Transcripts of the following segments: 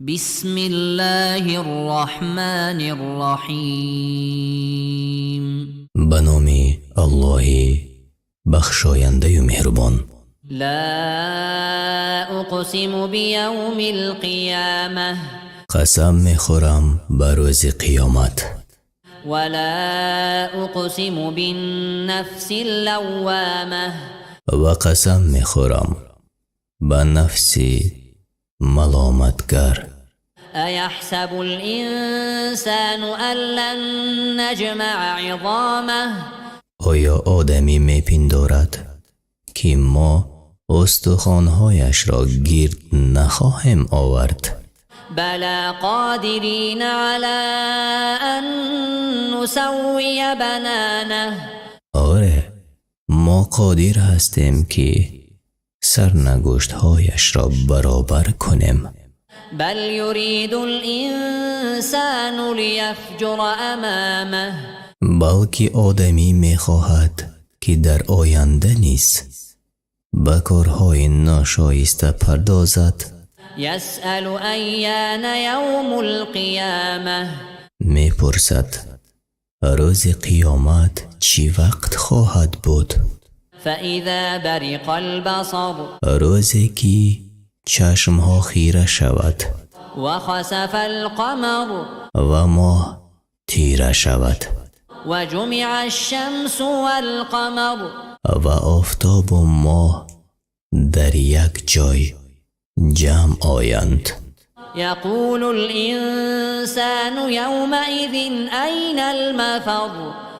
بسم الله الرحمن الرحیم. بنامی الله بخشاینده و مهربان. لا اقسم بیوم القیامة، قسم میخورم بر روز قیامت. ولا اقسم بالنفس اللوامة، و قسم میخورم به نفسی ملامتگر. ایحسب الانسان ان لن نجمع عظامه، آیا آدمی میپندارد که ما استخوانهایش را گرد نخواهیم آورد؟ بلا قادرین على ان نسوی بنانه، آره، ما قادر هستیم که سرنگشتهایش را برابر کنیم. بل یرید الانسان لیفجر امامه، بلکه آدمی میخواهد که در آینده نیز به کارهای ناشایسته پردازد. یسأل ایان یوم القیامه، میپرسد روز قیامت چی وقت خواهد بود؟ فاذا برق البصر، روزی که چشمها خیره شود وخسف القمر، و ماه تیره شود و جمع الشمس والقمر، و آفتاب و ماه در یک جای جمع آیند. یقول الانسان یومئذ این المفر،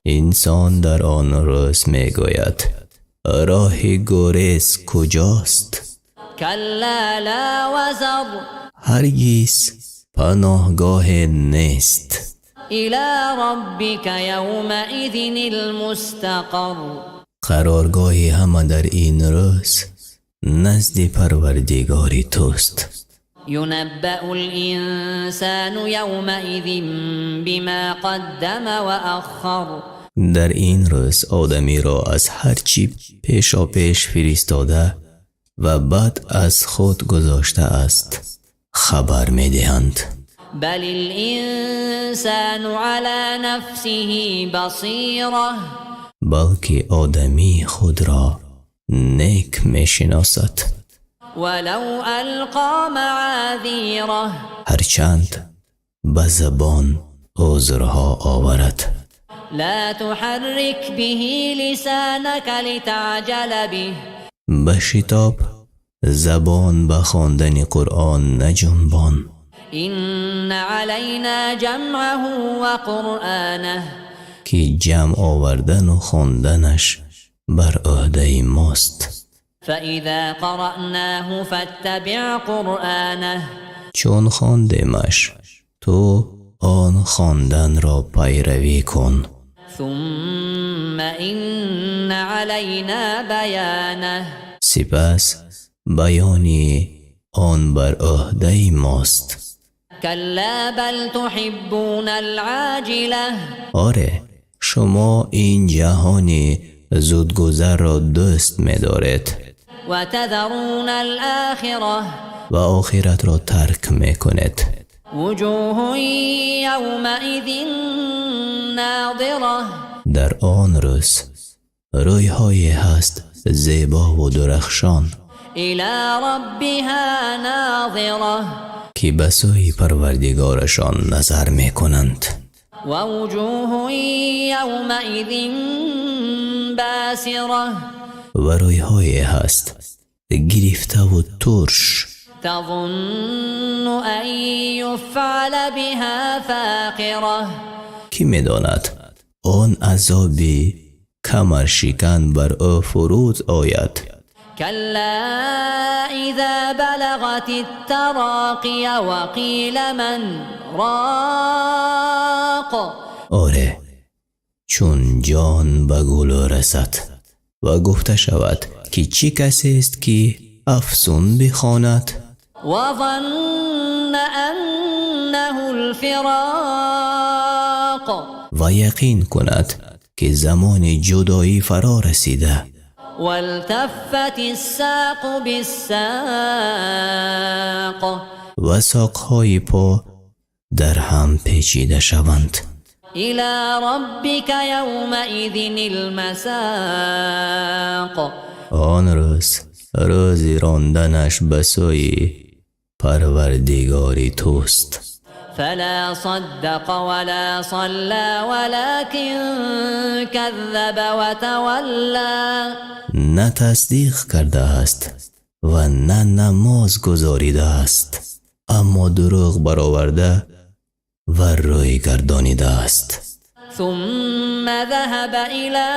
انسان در آن روز میگوید راه گریز کجاست؟ کلا لا وزر، هرگز پناهگاه نیست. الى ربک یومئذ المستقر، قرارگاه همه در این روز نزد پروردگار توست. ینبأ الانسان یومئذ بما قدم واخر، در این روز آدمی را از هر چی پیشا پیش فرستاده و بعد از خود گذاشته است خبر میدهند. بل الانسان علی نفسه بصیره، بلکه آدمی خود را نیک میشناسد ولو القى معاذیره، هرچند به زبان عذرها آورد. لا تحرك به لسانك لتعجل به، به شتاب زبان به خواندن قرآن نجنبان. إن علينا جمعه وقرآنه، که جمع آوردن و خواندنش بر عهده ماست. فإذا قرأناه فاتبع قرآنه، چون خواندیمش تو آن خواندن را پیروی کن. ثم إن علينا بيانه، سپس بیانی آن بر عهده ماست. كلا بل تحبون العاجله، آره، شما این جهانی زودگذر را دوست می‌دارید وتذرون الآخرة، و آخرت را ترک میکنید. وجوه يومئذ ناظرة، در آن روز روی‌هایی هست زیبا و درخشان إلى ربها ناظرة، که به سوی پروردگارشان نظر میکنند. ووجوه يومئذ باسرة، و روی‌هایی هست گرفته و ترش تظن أن يفعل بها فاقرة، کی میداند آن عذابی کمر شکن بر او فرود آید. كلا إذا بلغت التراقي وقيل من راق، آره، چون جان به گلو رسد و گفته شود که چی کسی است که افسون بخواند وظن أنه الفراق، و یقین کند که زمان جدایی فرا رسیده. والتفت الساق بالساق، و ساقهای پا در هم پیچیده شوند. إلى ربك يومئذ المساق آن روزی راندنش به سوی پروردگاری توست. فلا صدق ولا صلى ولكن كذب وتولى نه تصدیق کرده است و نه نماز گزاریده است، اما دروغ برآورده و روی گردانیده است. ثم ذهب إلى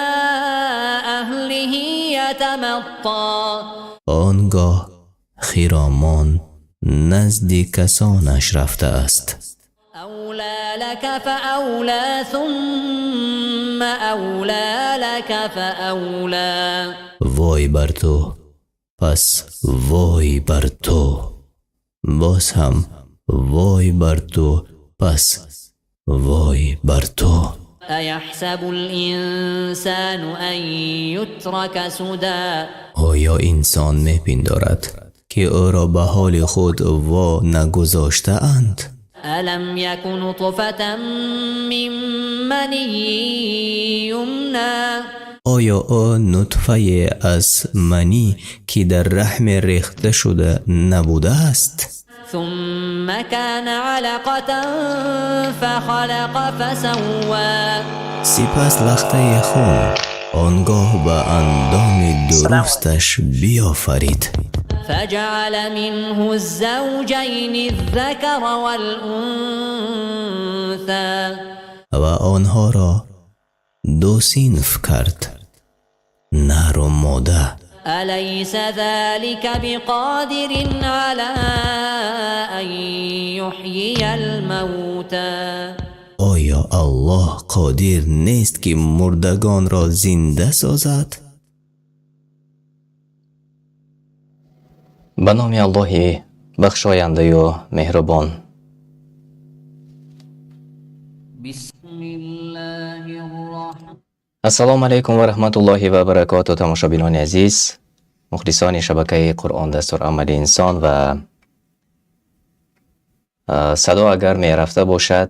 أهله يتمطى آنگاه خرامان نزد کسانش رفته است. أولى لك فأولى ثم أولى لك فأولى وای بر تو، پس وای بر تو، باز هم وای بر تو، پس وای بر تو. أيحسب الإنسان أن يترك سدى آیا انسان میپندارد که او را به حال خود وا نگذاشته اند؟ ألم يك نطفة من مني يمنى آیا او نطفه از منی که در رحم ریخته شده نبوده است؟ ثم كان علقة فخلق فسوى سپس لخته خون آنگاه به اندام درستش بیافرید. فجعل منه الزوجين الذكر والأنثى و آنها را دو صنف کرد، نر و ماده. أليس ذلك بقادر على أن يحيي الموتى آیا الله قادر نیست که مردگان را زنده سازد؟ به نام الله بخشاینده و مهربان. بسم الله الرحمن السلام علیکم و رحمت الله و برکاته. تماشابینان عزیز، مخلصان شبکه قرآن دستور عمل انسان و صدا اگر می رفته باشد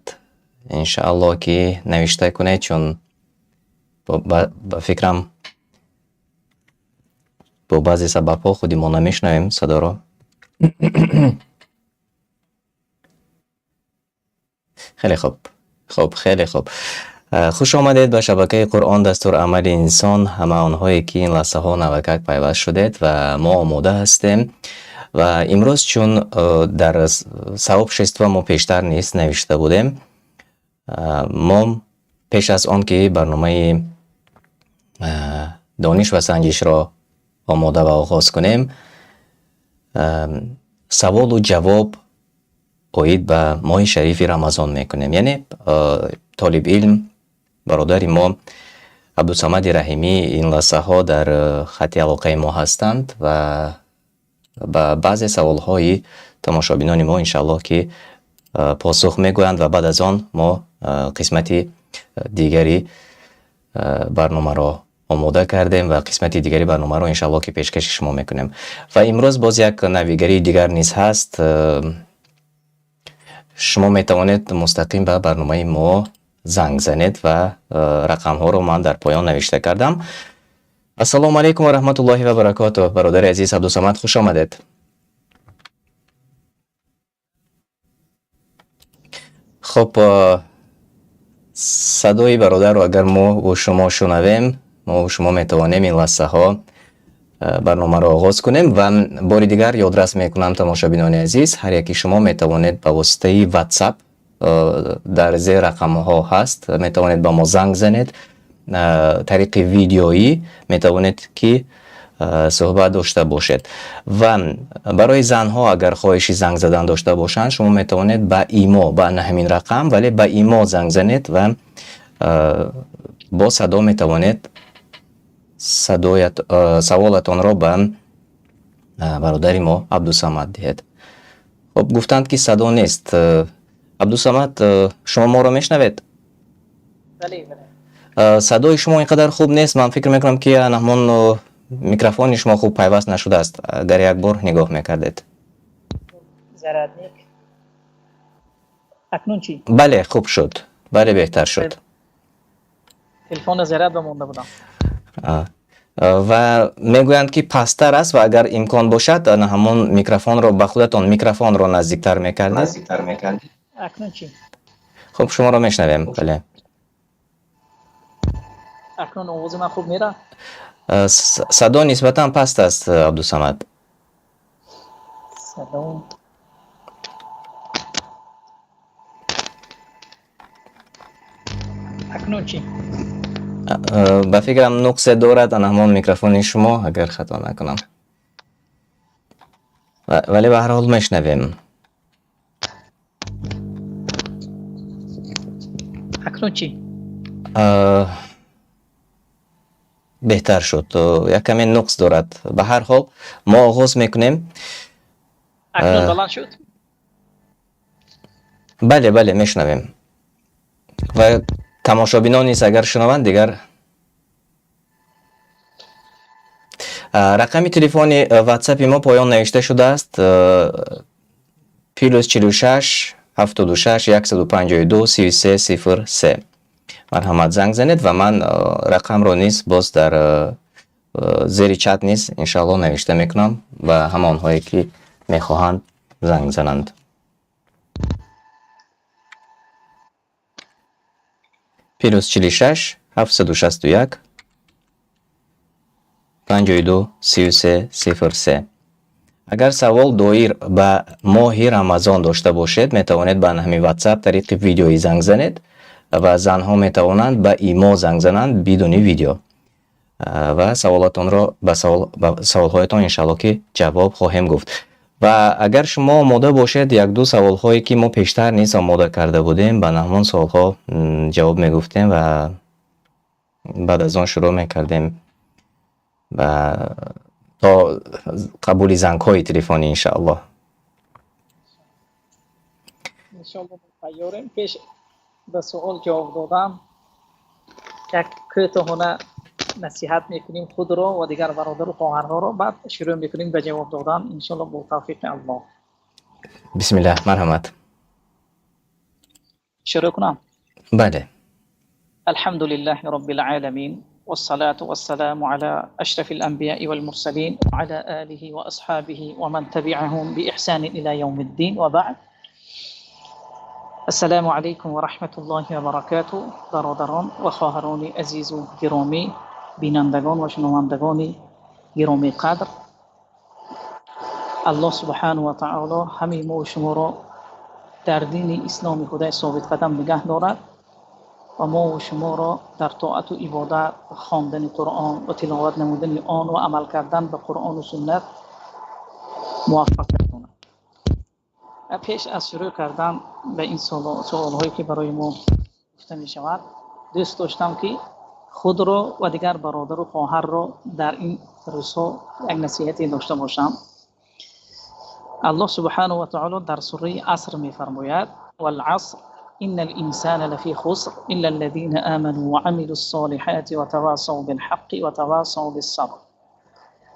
انشاءالله که نوشته کنید، چون با فکرم با بعضی سبب ها خودی ما نمیشنویم صدا را. خیلی خوب. خیلی خوب. خوش آمدید به شبکه قرآن دستور عمل انسان، همه آنهایی که این لحظه ها نوکک پیوست شدید و ما آماده هستیم. و امروز چون در ثواب شست ما پیشتر نیست نوشته بودیم، ما پیش از آن که برنامه دانش و سنجش را آماده و آغاز کنیم، سوال و جواب اوید به ماه شریف رمضان میکنیم. یعنی طالب علم برادر ما عبدالصمد رحیمی این لحظه ها در خط علاقه ما هستند و با بعضی سوال های تماشابینان ما انشاءالله که پاسخ میگویند و بعد از آن ما قسمت دیگری برنامه را آماده کردیم و قسمت دیگری برنامه را انشاءالله که پیشکش شما میکنیم. و امروز باز یک نویگری دیگر نیز هست. شما میتوانید مستقیم به برنامه ما زنگ زنید و رقم ها رو من در پایان نوشته کردم. السلام علیکم و رحمت الله و برکاته. برادر عزیز عبدالصمد خوش آمدید. خب صدای برادر رو اگر ما و شما شنویم، ما و شما میتوانیم این لحظه ها برنامه را آغاز کنیم. و بار دیگر یادرس میکنم تماشابینان عزیز، هر یکی شما میتوانید به واسطه واتساپ در زیر رقم ها هست، میتوانید با ما زنگ زنید. طریق ویدیویی میتوانید که صحبت داشته باشید. و برای زنها اگر خواهشی زنگ زدن داشته باشند، شما میتوانید با ایما، با همین رقم ولی با ایما زنگ زنید و با صدا میتوانید سوالتان را به برادر ما عبدالصمد دهید. خب گفتند که صدا نیست. عبدالصمد شما ما را میشنوید؟ بله. صدای شما اینقدر خوب نیست. من فکر میکنم که همون میکروفون شما خوب پیوست نشده است. اگر یک بار نگاه میکردید. زرادنیک. اکنون چی؟ بله خوب شد. بله بهتر شد. تلفن زراد بمونده بودم. و میگویند که پستر است و اگر امکان باشد همون میکروفون رو به خودتون میکروفون رو نزدیکتر میکردید. اکنون چی؟ خب شما رو میشنویم. بله. اکنون آواز من خوب میره؟ صدا نسبتا پست است عبدالصمد. سلام. اکنون چی؟ به فکرم نقص دارد همون میکروفون شما اگر خطا نکنم. ولی به هر حال میشنویم. اکنون چی؟ بهتر شد. یک کمی نقص دارد. به هر حال ما آغاز میکنیم. اکنون بلند شد؟ بله بله میشنویم. و تماشابینان نیست اگر شنوند دیگر. رقم تلفن واتساپ ما پایان نوشته شده است. +46 76 152 3303. مرحمت زنگ زنید و من رقم رو نیز باز در زیر چت نیز انشاءالله نوشته میکنم و همان هایی که میخواهند زنگ زنند. +46 761 52 3303. اگر سوال دایر به ماه رمضان داشته باشید میتوانید به همین واتساپ طریق ویدیویی زنگ زنید و زنها میتوانند به ایما زنگ زنند بدون ویدیو و سوالاتون را به سوالهایتان انشاءالله که جواب خواهیم گفت. و اگر شما آماده باشید یک دو سوال هایی که ما پیشتر نیز آماده کرده بودیم به همون سوال ها جواب میگفتیم و بعد از آن شروع میکردیم و تا قبول زنگ های تلفنی انشاءالله. انشاءالله تیاریم. پیش به سوال جواب دادم یک کوتاه نصیحت میکنیم خود را و دیگر برادر و خواهرها را، بعد شروع میکنیم به جواب دادن انشاءالله با توفیق الله. بسم الله. مرحمت. شروع کنم. بله. الحمد لله رب العالمين والصلاة والسلام على أشرف الأنبياء والمرسلين وعلى آله وأصحابه ومن تبعهم بإحسان إلى يوم الدين وبعد. السلام عليكم ورحمة الله وبركاته. برادران و خواهران عزیز و گرامی، بینندگان و شنوندگان گرامی قدر، الله سبحانه و تعالی همه ما و شما را در دین اسلام خدای ثابت قدم نگه دارد و ما و شما را در طاعت و عبادت و خواندن قرآن و تلاوت نمودن آن و عمل کردن به قرآن و سنت موفق کند. پیش از شروع کردن به این سوال‌هایی که برای ما گفته می شود، دوست داشتم که خود را و دیگر برادر و خواهر را در این روزها یک نصیحتی داشته باشم. الله سبحانه و تعالی در سوره عصر می فرماید: والعصر إن الإنسان لفي خسر إلا الذين آمنوا وعملوا الصالحات وتواصوا بالحق وتواصوا بالصبر.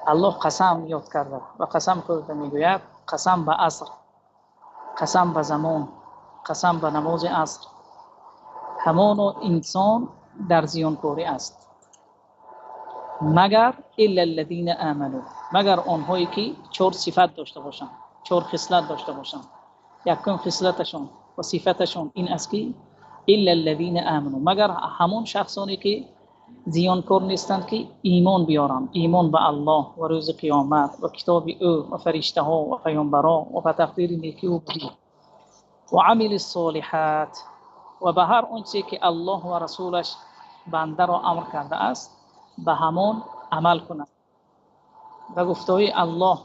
الله قسم یاد کرده و قسم کرده میگوید قسم به عصر، قسم به زمان، قسم به نماز عصر، همان انسان در زیانکاری است مگر الا الذين آمنوا، مگر آنهایی که 4 صفت داشته باشند، 4 خصلت داشته باشند. یکم خصلتشون و صفتشون این است که الا الذين آمنوا، مگر همون شخصانی که زیانکار نیستند که ایمان بیارند، ایمان به الله و روز قیامت و کتاب او و فرشته ها و پیامبران و به تقدیر نیکی و بدی و عمل الصالحات و به هر آنچه که الله و رسولش بنده را امر کرده است به همان عمل کنند و گفته‌های الله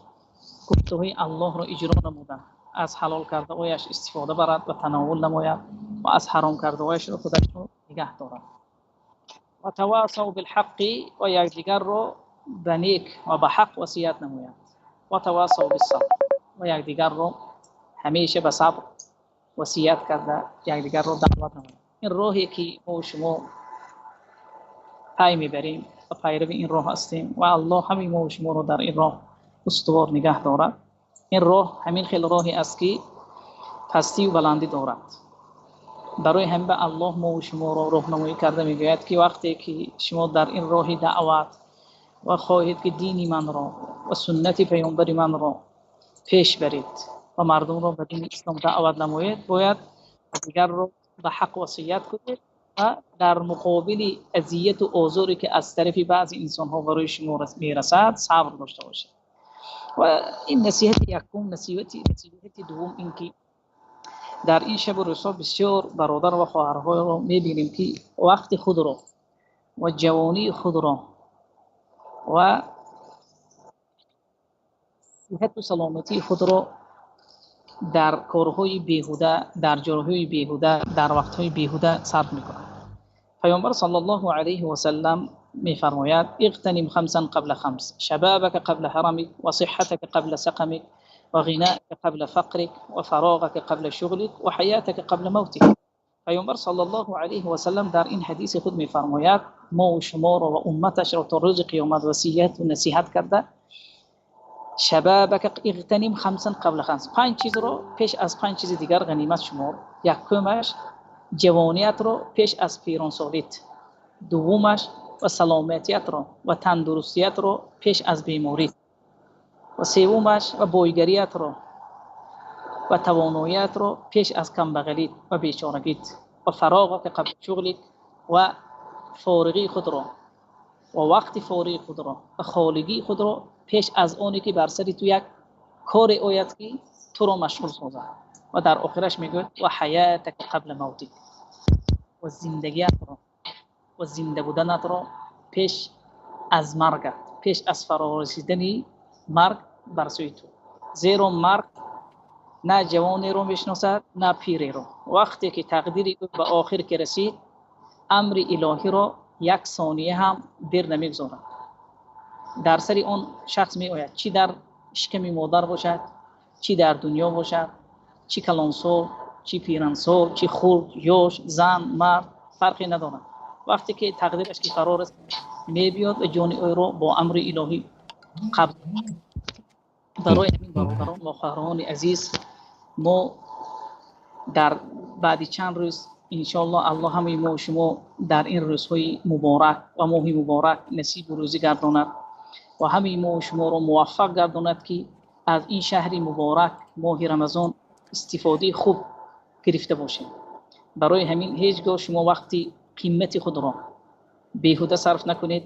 را اجرا نمودند، از حلال کرده هایش استفاده برد و تناول نماید و از حرام کرده هایش را خودش را نگه دارد و تواصوا بالحق و یکدیگر را به نیک و به حق وصیت نماید و تواصوا بالصبر و یکدیگر را همیشه به صبر وصیت کرده یکدیگر را دعوت نماید. این راهی که ما و شما پی میبریم و پیرو این راه هستیم و الله همه ما و شما را در این راه استوار نگه دارد. این راه همین خیلی راهی است که پستی و بلندی دارد. برای همین به الله ما و شما را راهنمایی کرده میگوید که وقتی که شما در این راه دعوت و خواهید که دینی من را و سنت پیامبر من را پیش برید و مردم را به دین اسلام دعوت نمایید، باید دیگر را به حق وصیت کنید و در مقابل اذیت و آزاری که از طرف بعضی انسان ها برای شما میرسد صبر داشته باشید. و این نصیحت یکم. نصیحت دوم این که در این شب و روزها بسیار برادر و خواهرها را میبینیم که وقت خود را و جوانی خود را و صحت و سلامتی خود را در کارهای بیهوده، در جاهای بیهوده، در وقتهای بیهوده صرف میکنند. پیامبر صلی الله علیه و سلم میفرماید: اغتنم خمسا قبل خمس، شبابك قبل حرمك، و صحتك قبل سقمك، و غناءك قبل فقرك، و فراغك قبل شغلك، و حیاتك قبل موتك. پیامبر صلی الله علیه و سلم در این حدیث خود میفرماید ما و شما را و امتش را تا روز قیامت وصیت و نصیحت کرده: شبابك اغتنم خمسا قبل خمس، 5 چیز رو پیش از 5 چیز دیگر غنیمت شمار. یکمش جوانیت رو پیش از پیرانسالیت، دومش و سلامتیت رو و تندرستیت رو پیش از بیماری، و سومش و بویگریت رو و تواناییت رو پیش از کمبغلیت و بیچارگیت، و فراغ که قبل شغلت و فارغی خود رو و وقت فارغ خود رو و خالگی خود رو پیش از اونی که بر سری تو یک کار آید که تو رو مشغول سازد. و در آخرش میگه و حیاتک قبل موتک، و زندگیت رو و زنده بودنت رو پیش از مرگت، پیش از فرا رسیدن مرگ بر سوی تو. زیرا مرگ نه جوانی رو میشناسد نه پیری رو. وقتی که تقدیری به آخر که رسید، امر الهی رو یک ثانیه هم دیر نمیگذارد. در سری اون شخص می آید، چی در شکم مادر باشد، چی در دنیا باشد، چی کلانسال، چی پیرانسال، چی خرد، یوش، زن، مرد، فرقی ندارد. وقتی که تقدیرش که قرار است می بیاد و جان او رو با امر الهی قبض. برای همین برادران و خواهران عزیز، ما در بعد چند روز انشاءالله الله همه ما و شما در این روزهای مبارک و ماه مبارک نصیب و روزی گرداند و همه ما و شما را موفق گرداند که از این شهر مبارک ماه رمضان استفاده خوب گرفته باشیم. برای همین هیچگاه شما وقتی قیمت خود را بیهوده صرف نکنید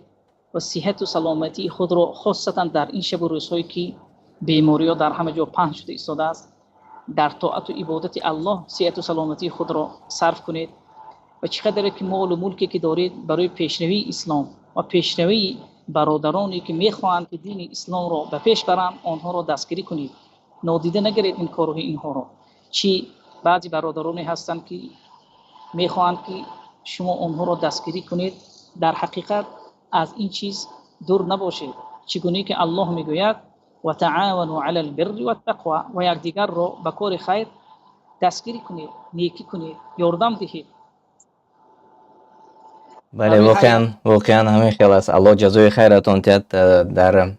و صحت و سلامتی خود را خاصتا در این شب و روزهایی که بیماری ها در همه جا پهن شده ایستاده است، در طاعت و عبادت الله صحت و سلامتی خود را صرف کنید. و چقدر که مال و ملکی که دارید برای پیشروی اسلام و پیشروی برادرانی که میخواهند که دین اسلام را به پیش برند آنها را دستگیری کنید. نادیده نگیرید این کارهای اینها را. چی بعضی برادرانی هستند که میخواهند که شما آنها را دستگیری کنید. در حقیقت از این چیز دور نباشید. چگونه که الله میگوید و تعاونوا علی البر و التقوى، و یکدیگر را به کار خیر دستگیری کنید، نیکی کنید، یاردم دهید. بله، واقعا همین خیال است. الله جزای خیرتون تید. در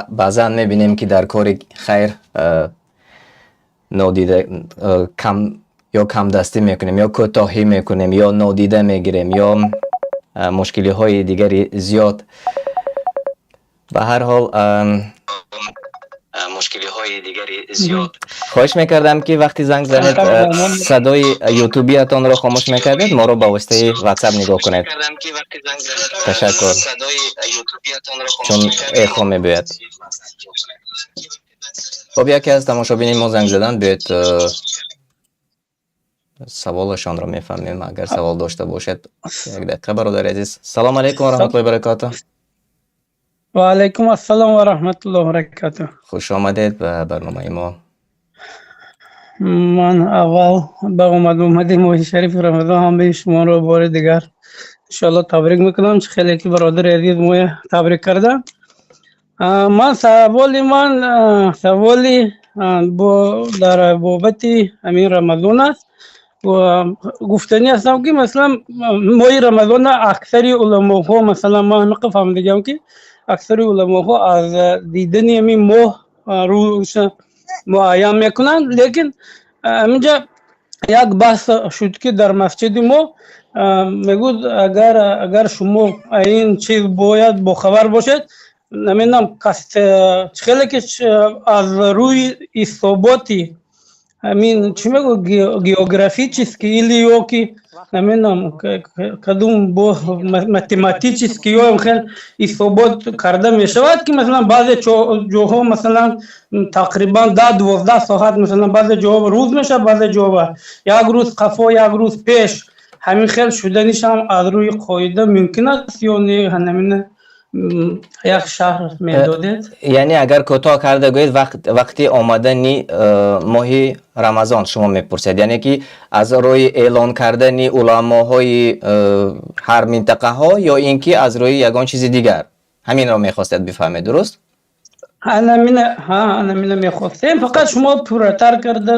بعضا میبینیم که در کار خیر نادیده کم دستی میکنیم یا کوتاهی میکنیم یا نادیده میگیریم یا مشکلی های دیگری زیاد. به هر حال مشکلی های دیگری زیاد. خواهش میکردم که وقتی زنگ زنید صدای یوتیوبیتان را خاموش میکردید، ما رو با واسطه واتساپ نگاه کنید. تشکر. چون اخو میبید. خب یکی از تماشابینین ما زنگ زدن، بیاید سوالشان را میفهمیم اگر سوال داشته باشد. یک دقیقه برادر عزیز. سلام علیکم و رحمت الله و برکاته. و علیکم السلام و رحمت الله و برکاته. خوش آمدید به برنامه ما. من اول با اومدن ماه شریف رمضان هم به شما رو بار دیگر انشاءالله تبریک میکنم. خیلی که برادر عزیز ما تبریک کرده. من سوالی در بابت همین رمضان است و گفتنی هستم که مثلا ماه رمضان اکثری علما ها، مثلا ما نقفهم دیگم که اکثر علما ها از دیدن همین ماه روش معین میکنند. لیکن اینجا یک بحث شد که در مسجد ما میگود اگر شما این چیز باید با خبر باشد، نمیدونم خیلی که از روی اثباتی همین چی میگو گیوگرافی چیزکی یا که نمیدونم کدوم با متماتیکی یا خیلی اثبات کرده میشود که مثلا بعضی جاها مثلا تقریبا 10-12 ساعت مثلا بعضی جاها روز میشه، بعضی جاها یک روز قفا یک روز پیش، همین خیلی شدنش هم از روی قاعده ممکن است یا نه؟ نمیدونم یک شهر میدادید. یعنی اگر کوتاه کرده گویید وقتی آمدن ماه رمضان شما میپرسید، یعنی که از روی اعلان کردن علماهای هر منطقه ها یا اینکه از روی یگان چیز دیگر، همین را میخواستید بفهمید، درست؟ انا میخواستم فقط شما پورتر کرده،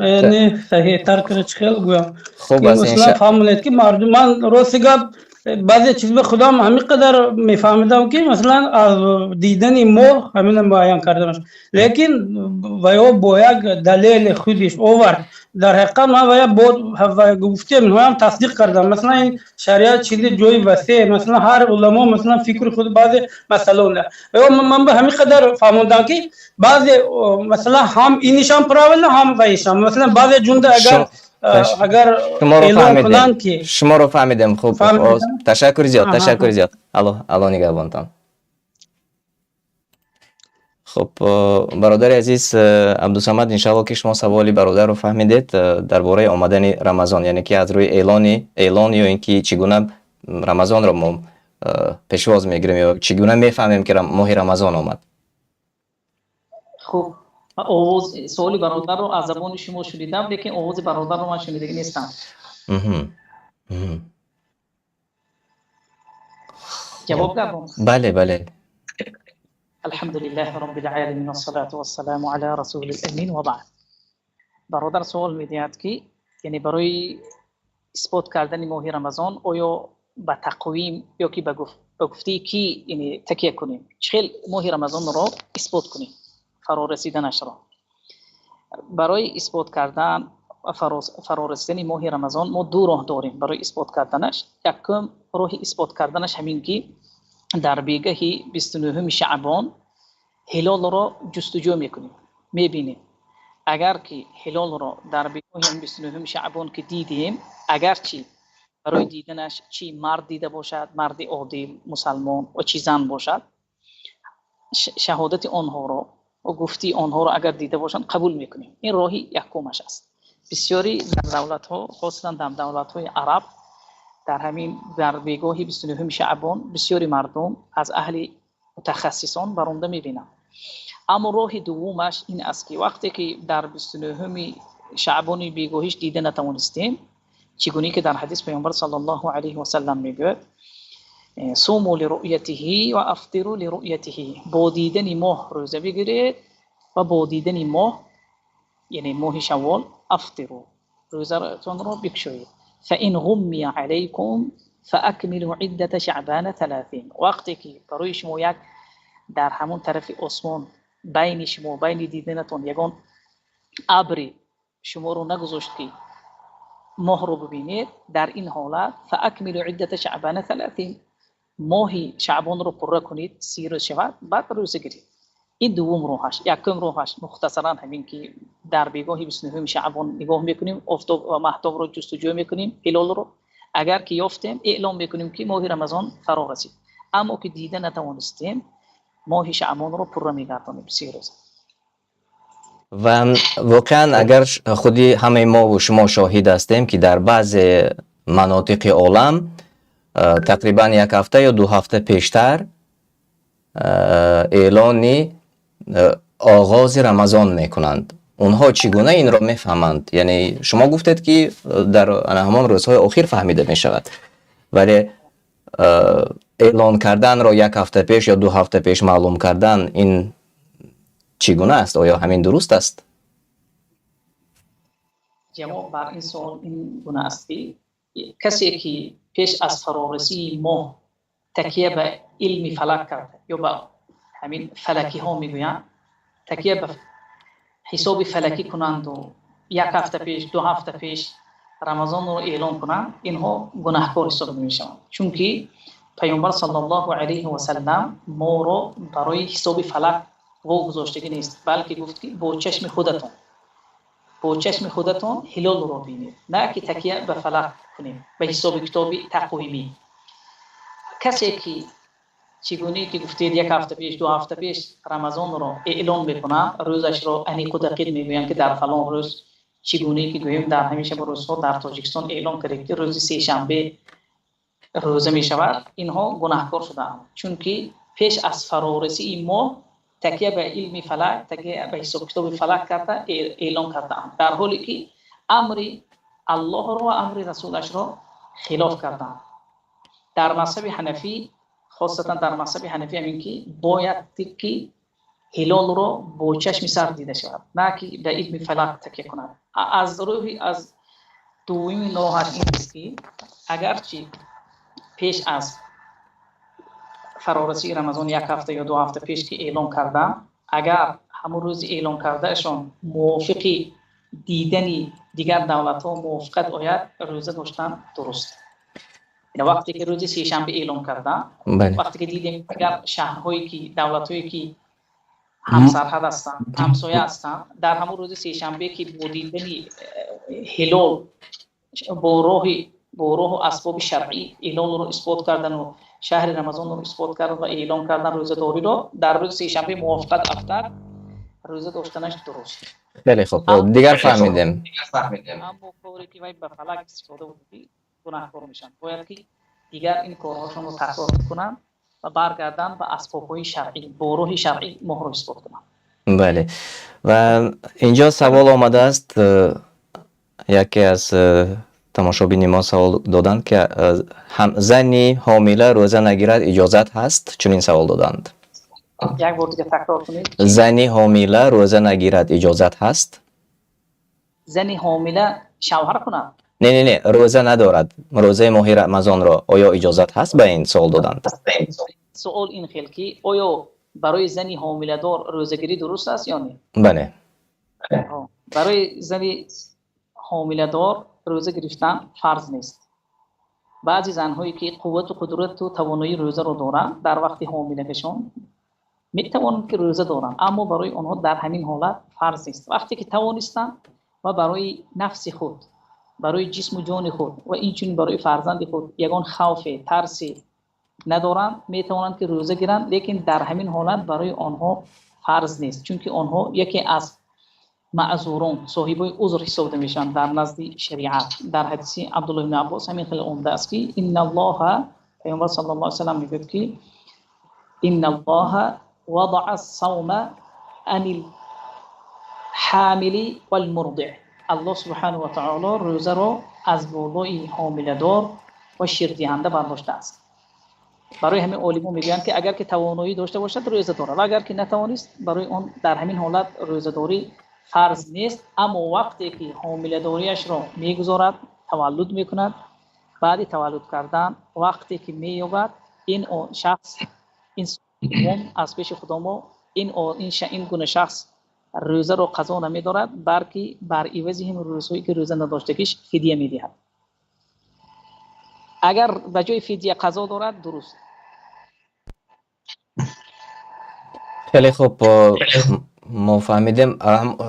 یعنی صحیح تر کرده خیلی گویم. خوب است مثلا فهمونید که مردم من راست گپ بعضی چیز به خودم همین قدر میفهمیدم که مثلا از دیدن ماه همین بیان کردم، لیکن ویا با یک دلیل خودش آورد. در حقیقت من ویا گفتم هم تصدیق کردم. مثلا این شریعت چیز جای وسیع، مثلا هر علما مثلا فکر خود بعضی مسئله نه. من به همین قدر فهمیدم که بعضی مثلا هم اینشان پراول هم ویشان، مثلا بعضی جنده اگر اعلام کنند که شما رو فهمیدم. خوب تشکر زیاد. الله نگهبانتان. خب برادر عزیز عبدالصمد، انشاءالله که شما سوالی برادر رو فهمیدید درباره آمدن رمضان، یعنی که از روی اعلان یا اینکه چگونه رمضان رو ما پیشواز میگیریم یا چگونه میفهمیم که ماه رمضان آمد. خب سوالی برادر رو از زبان شما شنیدم، لیکن آواز برادر رو من شنیده نیستم. جواب دادم؟ بله. الحمد لله رب العالمین والصلاة والسلام علی رسول الامین و بعد. برادر سوال می‌دهد که یعنی برای اثبات کردن ماه رمضان آیا به تقویم یا که به گفته کی یعنی تکیه کنیم؟ چخیل ماه رمضان را اثبات کنیم فرا رسیدنش را؟ برای اثبات کردن فرا رسیدن ماه رمضان ما دو راه داریم برای اثبات کردنش. یکم راه اثبات کردنش همین که در بیگاه 29 شعبان هلال را جستجو میکنیم، میبینیم. اگر که هلال را در بیگاه 29 شعبان که دیدیم، اگرچه برای دیدنش چی مرد دیده باشد، مرد عادل مسلمان و چی زن باشد، شهادت آنها را و گفتی آنها را اگر دیده باشند قبول میکنیم. این راهی یکمش است. بسیاری در دولت ها، خاصا در دولت های عرب، در همین در بیگاه 29 شعبان بسیاری مردم از اهل متخصصان برنده میبینند. اما راه دومش این است که وقتی که در 29 شعبان بیگاهیش دیده نتوانستیم، چگونه که در حدیث پیامبر صلی الله علیه و سلم میگوید صوموا لرؤیته و افطروا لرؤیته، با دیدن ماه روزه بگیرید و با دیدن ماه یعنی ماه شوال افطروا، روزه تون را بکشوید. فإن غمی علیکم فاکملوا عدة شعبان 30. وقتی که برای شما یک در همون طرف آسمان بین شما بین دیدنتون یگان ابری شما رو نگذاشت که ماه رو ببینید، در این حالت فاکملوا عدة شعبان 30، ماه شعبان رو پر کنید 30 روز شود، بعد روزه گیرید. این دوم راهش. یکم راهش مختصرا همین که در بیگاه 29 شعبان نگاه میکنیم، آفتاب و مهتاب رو جستجو میکنیم، هلال رو اگر که یافتیم اعلام میکنیم که ماه رمضان فرا رسید. اما که دیده نتوانستیم، ماه شعبان رو پر میگردانیم 30 روز. و واقعا اگر خودی همه ما و شما شاهد هستیم که در بعض مناطق عالم تقریبا یک هفته یا 2 هفته پیشتر اعلان آغاز رمضان میکنند. اونها چگونه این را میفهمند؟ یعنی شما گفتید که در همان روزهای اخیر فهمیده میشود، ولی اعلان کردن را 1 هفته پیش یا 2 هفته پیش معلوم کردن، این چگونه است؟ آیا همین درست است؟ جواب بر این سوال این گونه است که کسی که پیش از فرارسی ماه تکیه به علم فلک کرده یا به همین فلکی ها میگویند، تکیه به حساب فلکی کنند و یک هفته پیش 2 هفته پیش رمضان رو اعلام کنند، اینها گناهکار حساب میشوند. چون که پیامبر صلی الله علیه و سلم ما رو برای حساب فلک واگذاشتگی نیست، بلکه گفت که با چشم خودتون هلال رو ببینید، نه که تکیه به فلک کنیم به حساب کتاب تقویمی. کسی که چگونه که گفتید 1 هفته پیش 2 هفته پیش رمضان رو اعلام میکنه، روزش رو انیق و دقیق میگویند که در فلان روز، چگونه که گوییم در همیشه روزها در تاجیکستان اعلام کرده که روز سه شنبه روزه می شود، اینها گناهکار شدند. چون که پیش از فرارسی این ماه تکیه به علم فلک، تکیه به حساب کتاب فلک کرده اعلام کردند، در حالی که امر الله رو و امر رسولش رو خلاف کردند. در مذهب حنفی، خاصتا در مذهب حنفی همین که باید که هلال رو با چشم سر دیده شود، نه که به علم فلک تکیه کند. از دومی نوعات این است که اگرچه پیش از فرارسی رمضان 1 هفته یا 2 هفته پیش که اعلام کردن، اگر همون روز اعلام کرده اشون موافقی دیدنی دیگر دولت ها موافقت آید، روزه داشتن درست. یعنی وقتی که روز سه شنبه اعلام کردن، وقتی که دیدیم اگر شهرهایی که دولت‌هایی که همسرحد هستن، همسایه هستن، در همون روز سه شنبه که با دیدنی هلال با راه و اسباب شرعی هلال رو اثبات کردن و شهر رمضان رو اثبات کردن و اعلام کردن روزه‌داری رو، در روز سه شنبه موافقت افتاد، روزه داشتنش درست. خیلی خوب، دیگر فهمیدیم. اما کاری که به فلک استفاده بودی گناهکار میشن، باید که دیگر این کارهاشون رو تکرار کنن و برگردن به اسباب‌های شرعی، با راه شرعی مهر رو اثبات کنن. بله، و اینجا سوال آمده است، یکی از تماشابین ما سوال دادند که زنی حامله روزه نگیرد اجازت هست؟ چون این سوال دادند. یک بار دیگه تکرار کنید. زنی حامله روزه نگیرد اجازت هست؟ زنی حامله شوهر کنه؟ نه روزه ندارد، روزه ماه رمضان را آیا اجازت هست؟ به این سوال دادند. سوال این خیلی که آیا برای زنی حامله دار روزه‌گیری درست است یا نه؟ بله. برای زنی حامله دار روزه گرفتن فرض نیست. بعضی زنهایی که قوت و قدرت و توانایی روزه رو دارن، در وقت حاملگیشون میتوانند که روزه دارن، اما برای آنها در همین حالت فرض نیست. وقتی که توانستن و برای نفس خود، برای جسم و جان خود و اینچنین برای فرزند خود یگان خوف ترسی ندارن، میتوانند که روزه گیرن، لیکن در همین حالت برای آنها فرض نیست، چون که آنها یکی از معذورون، صاحبای عذر حساب میشن در نزد شریعت. در حدیث عبدالله بن عباس همین خیلی عمده است که ان الله، پیامبر صلی الله علیه و سلم میگه که ان الله وضع الصوم عن الحامل والمرضع. الله سبحانه و تعالی روزه رو از بالای حامله دار و شیردهنده برداشته است. برای همین علما میگن که اگر که توانایی داشته باشد روزه داره، و اگر که نتوانست برای اون در همین حالت روزه داری فرض نیست. اما وقتی که حامله داریش رو میگذارد، تولد میکند، بعد تولد کردن وقتی که مییابد، این شخص، این از پیش خدا ما این گونه شخص روزه رو قضا نمیدارد، بلکه بر عوض هم روزهایی که روزه نداشتگیش فدیه میدهد. اگر به جای فدیه قضا دارد درست. خیلی خوب، ما فهمیدیم.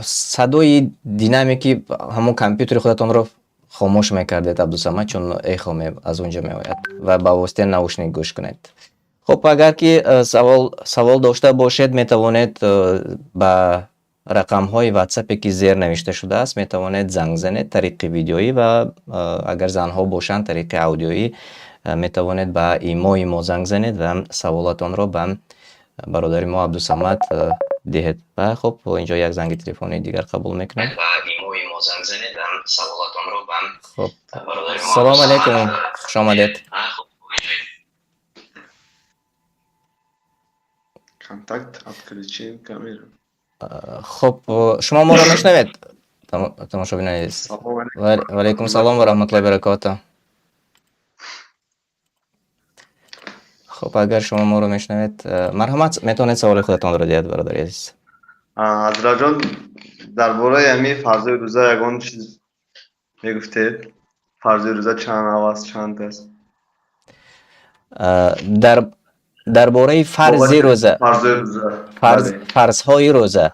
صدای دینامیکی همون کامپیوتر خودتون رو خاموش میکردید عبدالصمد، چون ایخو از اونجا میآید و با واسطه ناوشنیک گوش کنید. خب اگر که سوال داشته باشید میتوانید با رقم های واتساپی که زیر نوشته شده است میتوانید زنگ زنید طریق ویدیویی، و اگر زنها باشند طریق اودیویی میتوانید با ایموی ما زنگ زنید و سوالاتون رو به برادر ما عبدالصمد دهید. و خب اینجا یک زنگ تلفنی دیگر قبول میکنم. خب سلام علیکم، خوش آمدید. Контакт отключен камера. خب شما ما رو میشنوید تماشابین عزیز؟ و علیکم سلام و رحمت الله و برکاته. خب اگر شما ما رو میشنوید مرحمت میتونید سوال خودتان رو دهید برادر عزیز. حضرت جان درباره همین فرض روزه یگان چیز میگفتید؟ فرض روزه چند آواز چند است؟ درباره فرض روزه، فرض روزه بله. فرض‌های روزه.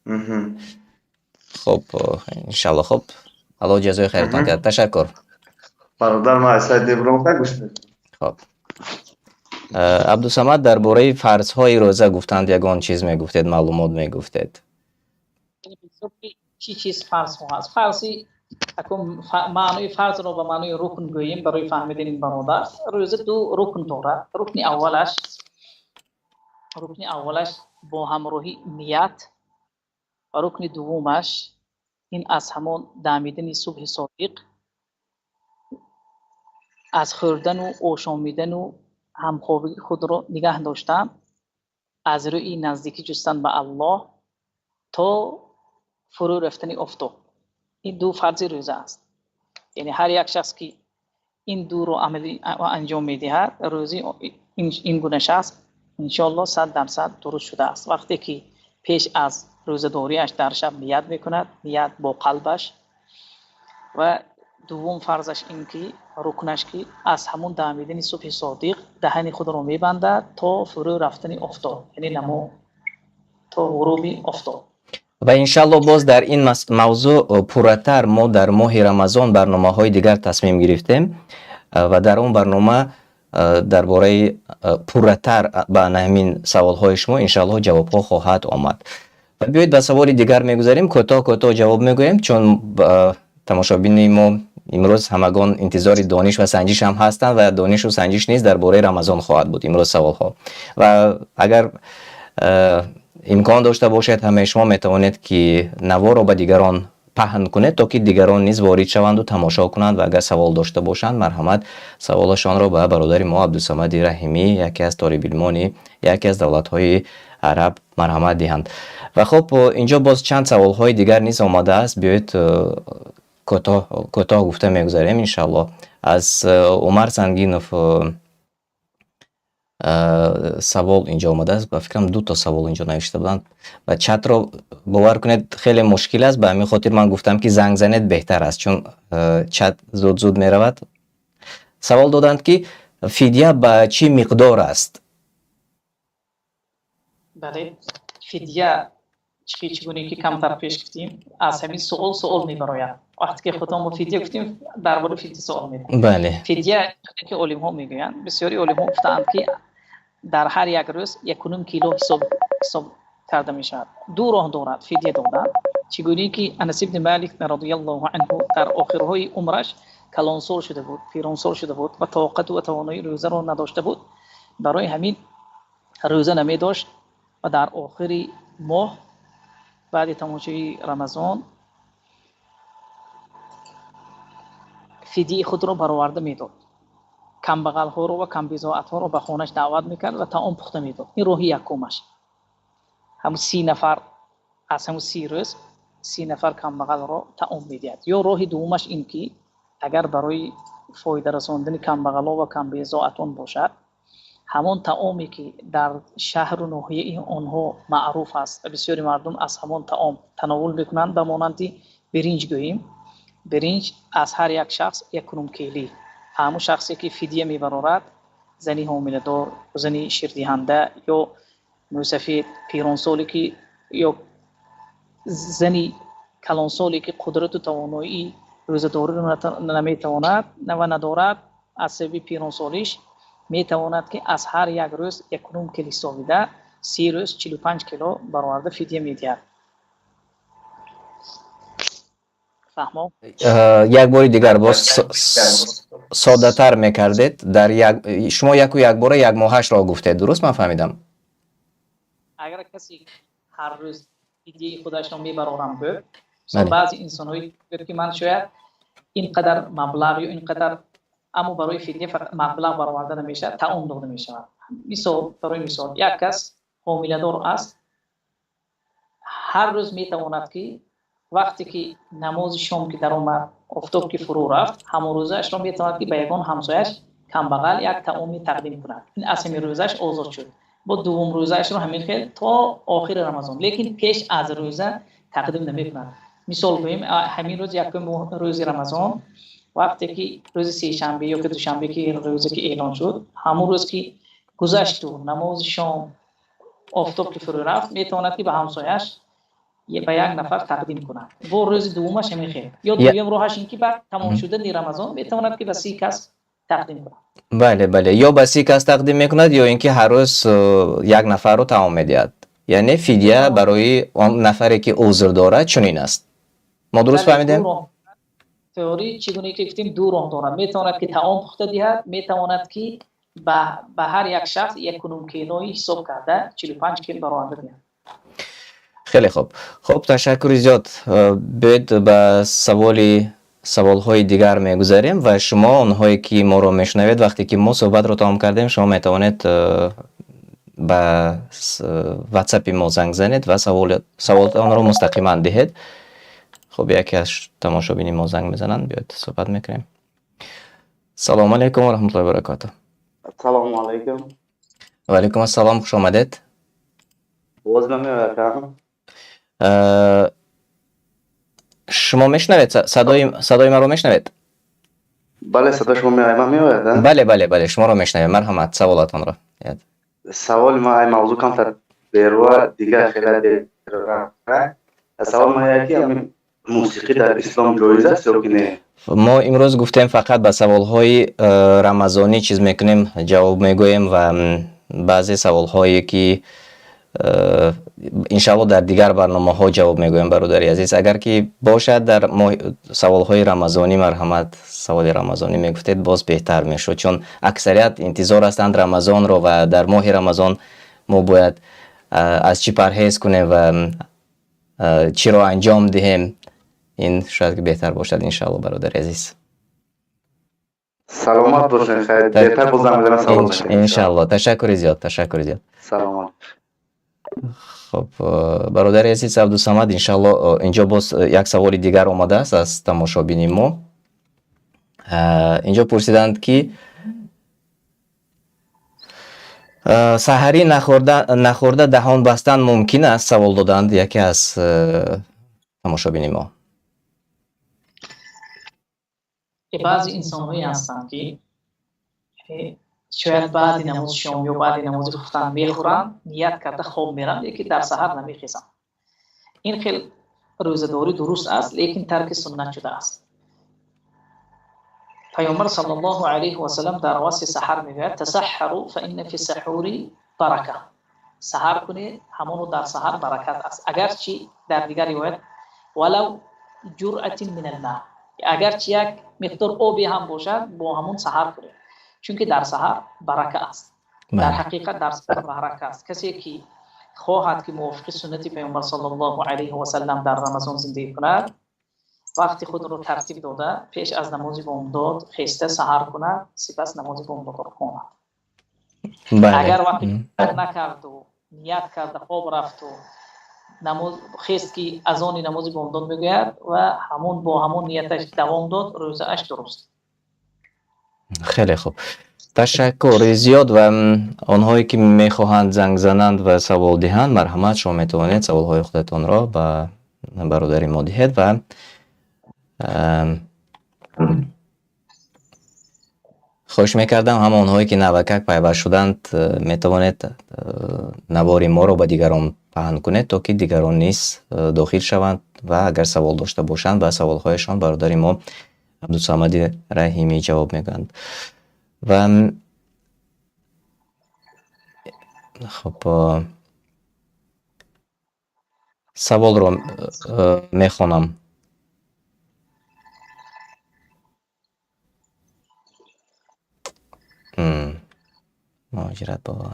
مهم. خب انشالله. خب الله جزای خیرتان کرد. تشکر. برادر ما اصلا دیبرام نگوش بدید. خب عبدالصمد درباره فرض‌های روزه گفتند یگان چیز میگفتید، معلومات میگفتید. چی چیز فرض هست؟ فرضی اکم معنی فرض رو به معنی رکن گوییم برای فهمیدن این برادر. روزه دو رکن دارد. رکن اولش با همراهی نیت و رکن دومش این از همان دمیدن صبح صادق، از خوردن و آشامیدن و همخوابگی خود را نگه داشتن، از روی نزدیکی جستن به الله تا فرو رفتن آفتاب. این دو فرض روزه است. یعنی هر یک شخص که این دو رو عملی انجام میدهد، روزی این گونه شخص انشاءالله 100% درست شده است. وقتی که پیش از روزه‌داریش در شب نیت میکند، نیت با قلبش، و دوم فرضش این که رکنش که از همون دمیدن صبح صادق دهن خود رو میبندد تا فرو رفتن آفتاب، یعنی نمو تا غروب آفتاب. و انشالله باز در این موضوع پرتر ما در ماه رمضان برنامه‌های دیگر تصمیم گرفتیم و در اون برنامه درباره پرتر به همین سوال‌های شما انشالله جواب‌ها خواهد آمد. و بیایید به سوال دیگر میگذاریم. کوتاه جواب میگوییم چون تماشابین ما امروز همگان انتظار دانش و سنجش هم هستند و دانش و سنجش نیز درباره رمضان خواهد بود امروز سوال‌ها. و اگر امکان داشته باشد همه شما میتوانید که نوا را به دیگران پهن کنید تا که دیگران نیز وارد شوند و تماشا کنند و اگر سوال داشته باشند مرحمت سوالشان را به برادر ما عبدالصمد رحیمی، یکی از طالب علمان یکی از دولت‌های عرب مرحمت دهند. و خب اینجا باز چند سوال‌های دیگر نیز آمده است. بیایید کوتاه گفته میگذاریم انشالله. از عمر سنگینوف سوال اینجا آمده است. با فکرم 2 تا سوال اینجا نوشته بودند و چت را باور کنید خیلی مشکل است. به همین خاطر من گفتم که زنگ زنید بهتر است چون چت زود می رود. سوال دادند که فدیه به چی مقدار است؟ بله، فدیه چگونه که کمتر پیش گفتیم از همین سوال میبراید. وقتی که خودمون فدیه گفتیم درباره فدیه سوال میکنیم. بله. فدیه که علما میگویند، بسیاری علما گفتند که در هر یک روز 1.5 کیلو حساب کرده میشود. 2 راه دارد فدیه دادن. چگونه که انس بن مالک رضی الله عنه در آخرهای عمرش کلانسال شده بود، پیرانسال شده بود و طاقت و توانایی روزه را نداشته بود. برای همین روزه نمی داشت و در آخر ماه بعد تماشای رمضان فدیه خود را برآورده میداد. کمبغل ها رو و کم بضاعت ها رو به خانهش دعوت میکرد و طعام پخته میداد. این راه یکمش. همون 30 نفر از همون 30 روز 30 نفر کمبغل را طعام میداد. یا راه دومش این که اگر برای فایده رساندن کمبغل ها و کم بضاعتان باشد، همون طعامی که در شهر و ناحیه آنها معروف است و بسیاری مردم از همون طعام تناول میکنند، به مانند برنج گوییم. برنج از هر یک شخص 1 کیلو. همون شخصی که فدیه میبرد، زنی حامله دار، زنی شیردهنده یا نوسفید، پیرانسالی که یا زنی کلانسالی که قدرت و توانایی روزه‌داری را نمیتواند و ندارد، از سبب پیرانسالیش میتواند که از هر یک روز 1 کیلو حسابیده 30 روز 45 کیلو برآورده فدیه میدهد. فهمو؟ یک بار دیگر باز ساده تر میکردید. در شما یک بار 1 ماهش را گفتید، درست من فهمیدم؟ اگر کسی هر روز فدیه خودش را میبرارم بود، مثلا بعضی انسان‌هایی که من شاید اینقدر مبلغ یا اینقدر، اما برای فدیه فقط مبلغ برآورده نمیشه، طعام داده میشه. برای مثال یک کس حامله دار است، هر روز میتواند که وقتی که نماز شام که در آمد، آفتاب که فرو رفت، همون روزش را میتواند که به یگان همسایش کمبغل یک طعامی تقدیم کند. این اسمی روزش آزاد شد. با دوم روزش را همین خیلی تا آخر رمضان. لیکن پیش از روزه تقدیم نمیکنند. مثال بگیم همین روز یکم روز رمضان وقتی که روز سه شنبه یا که دوشنبه که روزی که اعلان شد، همون روز که گذشت و نماز شام آفتاب که فرو رفت میتواند که به همسایش به یک نفر تقدیم کنه. با روز دومش میخیر یا دوم راهش این که بعد تمام شدن رمضان میتواند که به 30 کس تقدیم کنه. بله بله، یا به 30 کس تقدیم میکند یا اینکه هر روز یک نفر رو تمام میدهد. یعنی فدیه برای اون نفری که عذر دارد چنین است. ما درست فهمیدیم؟ تئوری چگونه که گفتیم دو راه دارد. میتواند که تمام پخته دهد، میتواند که به هر یک شخص 1 کیلویی حساب کرده 45 کیلو برآورده دهد. خیلی خوب. خب تشکر زیاد. بیاید به سوال‌های دیگر میگذاریم و شما اونهایی که ما رو میشنوید وقتی که ما صحبت رو تمام کردیم شما میتوانید به واتساپ ما زنگ زنید و سوالتان رو مستقیما دهید. خب یکی از تماشابین ما زنگ میزنن، بیاید صحبت میکنیم. سلام علیکم و رحمت الله و برکاته. سلام علیکم. و علیکم السلام، خوش آمدید. باز نمی‌کنم. شما میشنوید صدای ما رو میشنوید؟ بله صدا شما میاد. بله بله بله شما رو میشنویم. مرحمت، سوالاتون رو. سوال ما این موضوع کم تر بیروا دیگه خیلی دیگه. سوال ما یکی موسیقی در اسلام جایز است یا نه؟ ما امروز گفتیم فقط به سوال‌های رمضانی چیز میکنیم، جواب میگوییم و بعضی سوال‌هایی که انشاءالله در دیگر برنامه ها جواب میگویم برادری عزیز. اگر که باشد در سوال‌های رمضانی مرحمت سوال رمضانی میگفتید باز بهتر میشد، چون اکثریت انتظار هستند رمضان رو و در ماه رمضان ما باید از چی پرهیز کنیم و چی رو انجام دهیم. این شاید که بهتر باشد انشاءالله برادر عزیز. سلامت باشین. خیر بهتر بازم سلام انشاءالله. تشکر زیاد. سلامت. خب برادر عزیز عبدالصمد، انشاءالله اینجا باز یک سوال دیگر آمده است از تماشابین ما. اینجا پرسیدند که سحری نخورده دهان بستن ممکن است؟ سوال دادند یکی از تماشابین ما. بعضی انسان‌هایی هستند که شاید بعد نماز شام یا بعد نماز خفتن میخورن، نیت کرده خواب میرن لیکن در سحر نمیخیزن. این خیلی روزه‌داری درست است لیکن ترک سنت شده است. پیامبر صلی الله علیه و سلم در وصف سحر میگوید تسحروا فإن فی السحور برکه. سحر کنید همون در سحر برکت است. اگرچه در دیگر روایت ولو جرعه من الماء، اگرچه یک مقدار آبی هم باشد با همون سحر کنید، چون که در سحر برکه است. در حقیقت در سحر برکه است. کسی که خواهد که موافق سنت پیامبر صلی الله علیه و سلم در رمضان زندگی کند، وقتی خود رو ترتیب داده پیش از نماز بامداد خسته سحر کند، سپس نماز بامداد رو خواند. اگر وقتی نکرد و نیت کرد خواب رفت و نماز خست که از آن نماز بامداد میگوید و همون با همون نیتش دوام داد، روزه اش درست. خیلی خوب. تشکر زیاد. و آنهایی که میخواهند زنگ زنند و سوال دهند مرحمت شما میتوانید سوالهای خودتان را به برادری ما دهید و خوش میکردم همه آنهایی که نوکک پیوست شدند میتوانید نوار ما را به دیگران پهن کنید تا که دیگران نیز داخل شوند و اگر سوال داشته باشند به سوالهایشان برادری ما عبدالصمد رحیمی جواب میگویند. و خب سوال رو میخونم. مهاجرت با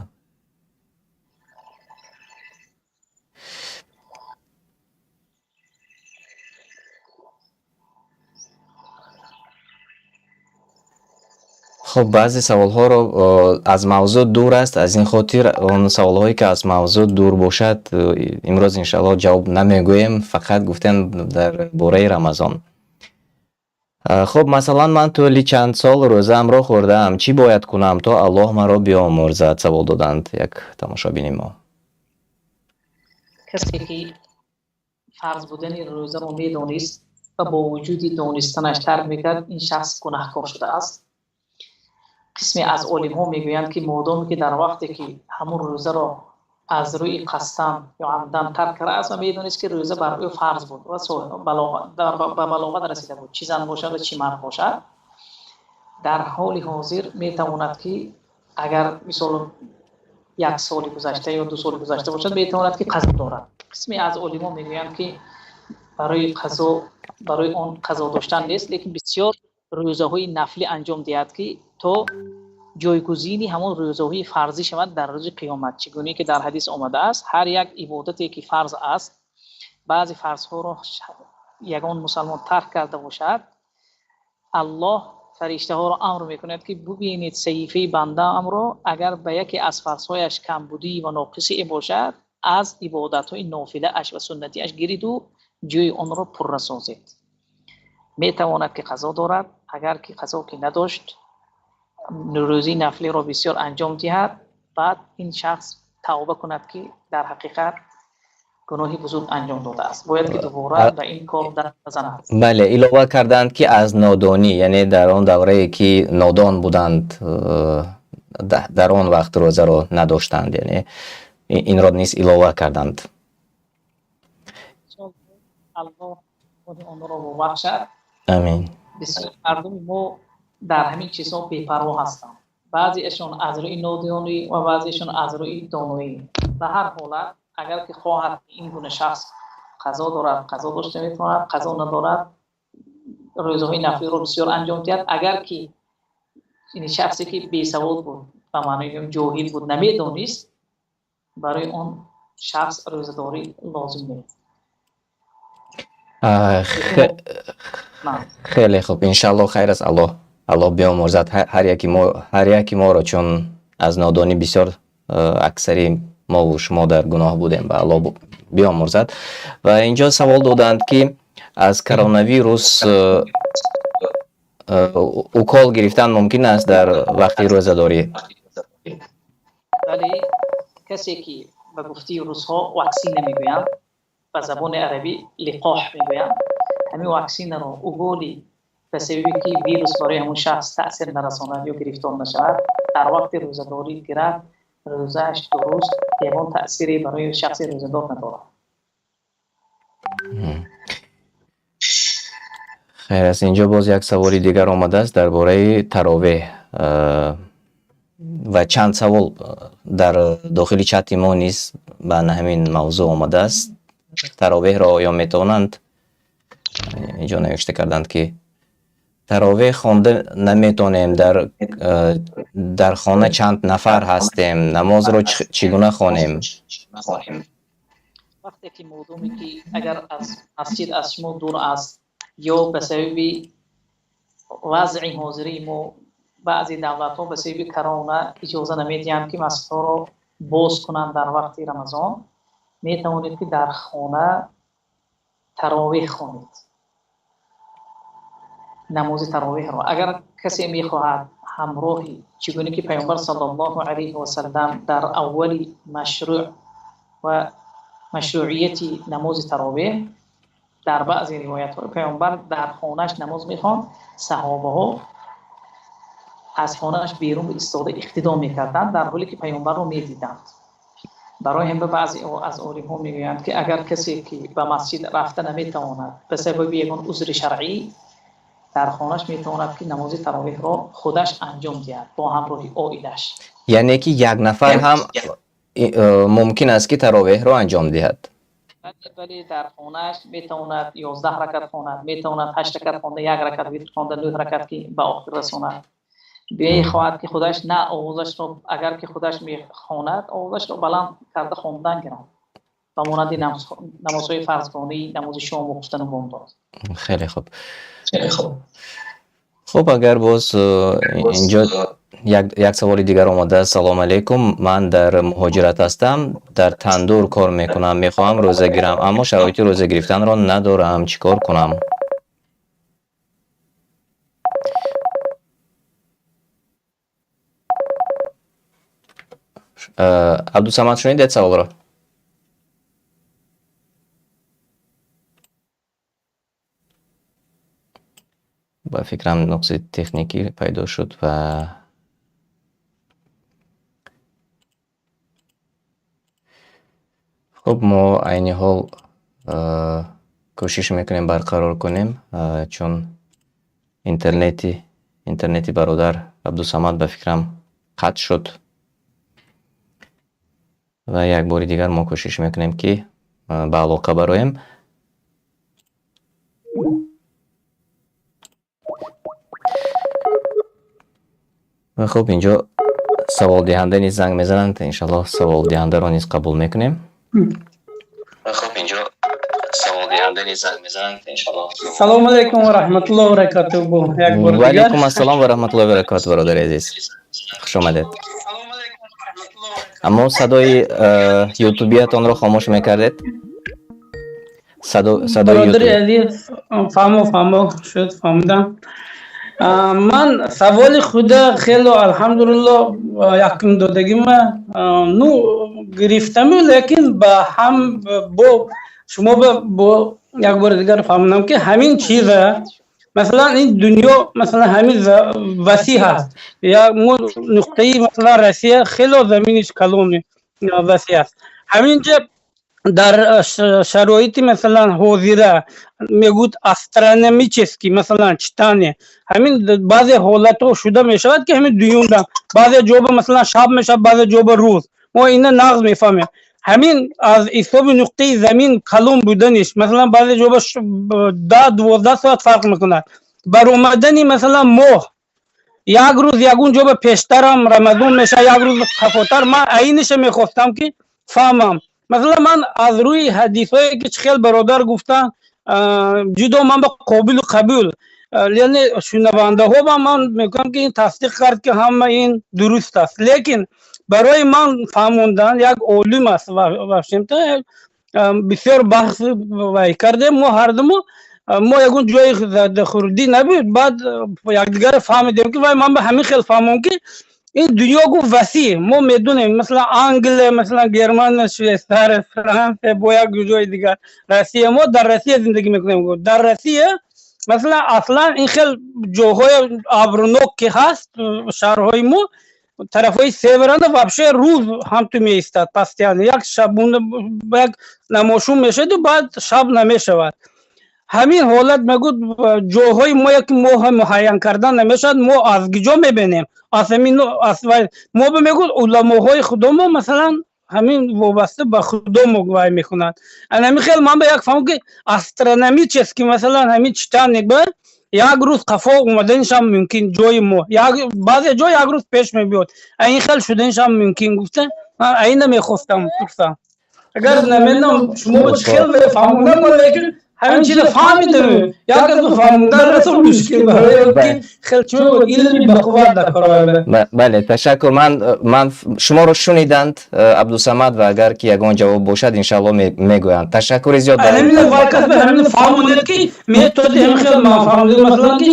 خب بعضی سوال ها رو از موضوع دور است، از این خاطر اون سوال هایی که از موضوع دور باشد امروز انشاءالله جواب نمیگویم، فقط گفتن در باره رمضان. خب مثلا من طولی چند سال روزم را خوردم، چی باید کنم تا الله مرا بیامرزد؟ سوال دادند یک تماشابین ما. کسی که فرض بودن روزه رو میدونست و با وجود دانستنش ترک میکرد، این شخص گناهکار شده است. قسمی از علما ها میگویند که مادامی که در وقتی که همون روزه رو از روی قصدن یا عمدن ترک کرده است و میدونست که روزه بر او فرض بود و بلاغت رسیده بود، چی زن باشد و چی مرد باشد، در حال حاضر میتواند که اگر مثلا 1 سال گذشته یا 2 سال گذشته باشد میتواند که قضا دارد. قسمی از علما میگویند که برای آن قضا داشتن نیست، لیکن بسیار روزه های نفلی انجام دهد که تو جایگزینی همون روزه های فرضی شود در روز قیامت. چگونه که در حدیث آمده است هر یک عبادتی که فرض است، بعضی فرض ها را یگان مسلمان ترک کرده باشد، الله فرشته ها را امر میکند که ببینید صحیفه بنده ام را، اگر به یکی از فرض هایش کمبودی و ناقصی باشد از عبادت های نافله اش و سنتی اش گیرید و جای آن را پر سازید. میتواند که قضا دارد. اگر که قضا که نداشت روزی نفلی را بسیار انجام دهد، بعد این شخص توبه کند که در حقیقت گناهی بزرگ انجام داده است، باید که دوباره به این کار دست بزند. بله، علاوه کردند که از نادانی، یعنی در آن دوره که نادان بودند در آن وقت روزه را نداشتند، یعنی این را نیز علاوه کردند. الله آن را ببخشد. امین. بسیار مردم ما در همین چیزها بی‌پروا هستند، بعضیشون از روی نادانی و بعضیشون از روی دانایی. به هر حالت اگر که خواهد این گونه شخص قضا دارد قضا داشته میتواند، قضا ندارد روزه های نفلی رو بسیار انجام دهد. اگر که این شخصی که بی سواد بود و معنی جاهل بود نمیدونست، برای اون شخص روزه‌داری لازم نیست. خیلی خوب، انشالله خیر است. الله بیامرزد هر یکی ما را، چون از نادانی بسیار اکثری ما و شما در گناه بودیم و الله بیامرزد. و اینجا سوال دادند که از کرونا ویروس اوکال گرفتن ممکن است در وقتی روزه‌داری؟ ولی کسی که به گفته روس‌ها واکسین میگویند، به زبان عربی لقاح میگویند، همین واکسین را اوگالی به سببی که ویروس برای همون شخص تأثیر نرساند یا گرفتار نشود، در وقت روزه‌داری گرفت، روزه‌اش درست یگان تأثیری برای شخص روزه‌دار ندارد. خیر است. اینجا باز یک سوالی دیگر آمده است درباره تراویح و چند سوال در داخل چت ما نیز به همین موضوع آمده است. تراویح را آیا میتوانند؟ اینجا نوشته کردند که تراویح خوانده نمیتونیم، در خانه چند نفر هستیم، نماز رو چگونه خوانیم؟ وقتی که مردمی که اگر از مسجد از شما دور است یا به سبب وضع حاضری ما بعضی دولت ها به سبب کرونا اجازه نمیدهند که مسجد ها را باز کنند در وقت رمضان، میتوانید که در خانه تراویح خوانید، نماز تراویح را. اگر کسی میخواهد همراهی چگونه که پیامبر صلی الله علیه و سلم در اول مشروع و مشروعیت نماز تراویح در بعضی روایت ها پیامبر در خانهش نماز میخواند، صحابه ها از خانهش بیرون ایستاده اقتدا میکردند در حالی که پیامبر رو میدیدند. برای هم بعضی از علما میگویند که اگر کسی که به مسجد رفته نمیتواند به سبب یگان عذر شرعی، در خانهش میتواند که نماز تراویح را خودش انجام دهد با همراهی عائلش. یعنی که یک نفر هم ممکن است که تراویح را انجام دهد؟ ولی در خانهش میتواند 11 رکعت خواند، میتواند 8 رکعت خواند، 1 رکعت ویتر خواند، 2 رکعت که به آخر رساند. خواهد که خودش نه آوازش را، اگر که خودش میخواند آوازش را بلند کرده خواندن گرام و مانند نمازهای فرضگانه، نماز شام و گفتن بامداد. خیلی خوب. خب اگر باز اینجا یک سوال دیگر آمده. سلام علیکم، من در مهاجرت هستم، در تندور کار میکنم، میخواهم روزه گیرم اما شرایط روزه گرفتن را ندارم، چیکار کنم؟ عبدالصمد شنیدید سوال را؟ ба фикрам нуқси техникӣ пайдо шуд ва хуб, мо айни ҳол кӯшиш мекунем барқарор кунем, чун интернети бародар Абдусамад ба фикрам қатъ шуд ва як бори дигар мо кӯшиш мекунем ки ба алоқа бароем. ва хуб, инҷо саволдиҳанда низ занг мезананд. Иншаллоҳ саволдиҳандаро низ қабул мекунем. Салому алейкум ва раҳматуллоҳи ва баракатуҳу. Як бор Ва дигар. алейкум ассалом ва раҳматуллоҳи ва баракатуҳу, бародари азиз. Хуш омадед. Аммо садои ютубиятонро хомӯш мекардед? Садои Бародари ютуб. азиз, фаҳмо шуд, фаҳмидам. Ман саволи худа хело алҳамдулиллоҳ якум додагима ну гирифтаму, лекин ба ҳам бо шумо бо як бори дигар фаҳмидам ки ҳамин чиза масалан ин дунё масалан ҳамин васиъ ҳаст. Як нуқтаи масалан Россия хело заминиш калони васиъ аст. Ҳаминҷа дар шароити масалан ҳозира мегӯд астрономически масалан читане ҳамин баъзе ҳолатҳо шуда мешавад ки ҳамин дунёда баъзе ҷоба масалан шаб мешавад, баъзе ҷоба рӯз. Мо ина нағз мефаҳмем. Ҳамин аз ҳисоби нуқтаи замин калон буданиш масалан баъзе ҷоба 10-12 соат фарқ мекунад. Баромадани масалан моҳ як рӯз ягон ҷоба пештарам рамазон мешавад, як рӯз хафотар. Ман айниша мехостам ки фаҳмам. Масалан ман аз рӯи ҳадисҳое ки хел бародар гуфтанд ҷудо ман ба қобилу қабул, яъне шунавандаҳо ба ман мекунам ки ин тасдиқ кард ки ҳама ин дуруст аст. Лекин барои ман фаҳмондан як олим аст Вашингтон бисёр баҳс вай кардем. Мо ҳардумо мо ягон ҷои задахурдӣ набуд. Баъд якдигаро фаҳмидем ки вай ман ба ҳамин хел фаҳмом ки ин дунё гу васиъ. Мо медонем масалан Англия, масалан Германия, Швейцария, Франция бо як ҷои дигар, Россия. Мо дар Россия зиндагӣ мекунем. Дар Россия масалан аслан ин хел ҷоҳои абрнок ки ҳаст, шаҳрҳои мо тарафҳои северанда вообще рӯз ҳамту меистад постоянно. Як шабона як намошум мешавад ва баъд шаб намешавад. ҳамин ҳолат мегӯд ҷоҳои мо як моҳа муайян кардан намешавад. Мо аз киҷо мебинем? Аз ҳамин мо мегӯд уламоҳои худо мо масалан ҳамин вобаста ба худо мо вай мехунад. Ҳамин хел ман ба як фаҳмам ки астрономически масалан ҳамин читани ба як рӯз қафо омаданишам мумкин ҷои мо. Баъзе ҷо як рӯз пеш мебиёд. Ин хел шуданишам мумкин гуфта. Ман айна мехостам пурсам. Агар намедонам шумо хел фаҳмонда мо, лекин ҳамин чиза фаҳмидам. Як аз фаҳмонда расол мушкил барои ки хел чун илми бақувват дар кор мебарад. Бале, ташаккур. Ман шуморо шуниданд Абдусамад ва агар ки ягон ҷавоб бошад иншаллоҳ мегӯянд. Ташаккури зиёд. Ҳамин вайкас ба ҳамин фаҳмонед ки методи ҳамин хел ман фаҳмидам масалан ки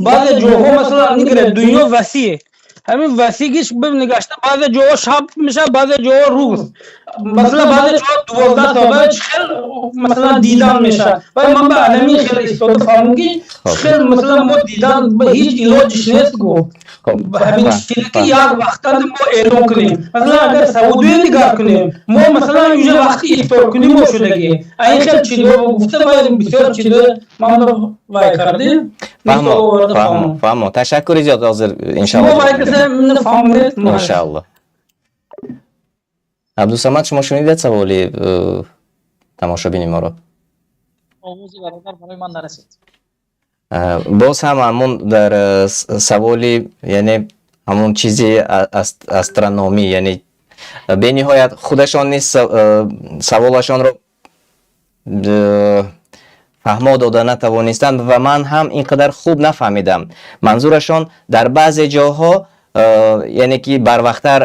баъзе ҷоҳо масалан нигра дунё васиъ. ҳамин васиъгиш нигашта баъзе ҷоҳо шаб мешавад, баъзе ҷоҳо рӯз. Масалан баъзе ҷоҳо 12 соат хел масалан дидан мешавад. Вай ман ба ҳамин хел истода фаҳмам ки хел масалан мо дидан ба ҳеҷ илоҷиш нест гу. ҳамин чизе ки як вақтан мо эълон кунем. Масалан агар Саудия нигар кунем, мо масалан инҷа вақти ифтор куним мо шудагӣ. Ин хел чизо гуфта вай бисёр чизо ман вай кардем. Фаҳмо. Ташаккури зиёд. ҳозир иншаллоҳ. Иншаллоҳ. Абдусамад, шумо шунидед саволи тамошобини моро? овози бародар барои ман нарасид. Боз ҳам ҳамун дар саволи яъне ҳамун чизи астрономӣ, яъне бениҳоят худашон низ саволашонро фаҳмо дода натавонистанд ва ман ҳам ин қадар хуб нафаҳмидам. Манзурашон дар баъзе ҷоҳо яъне ки барвақттар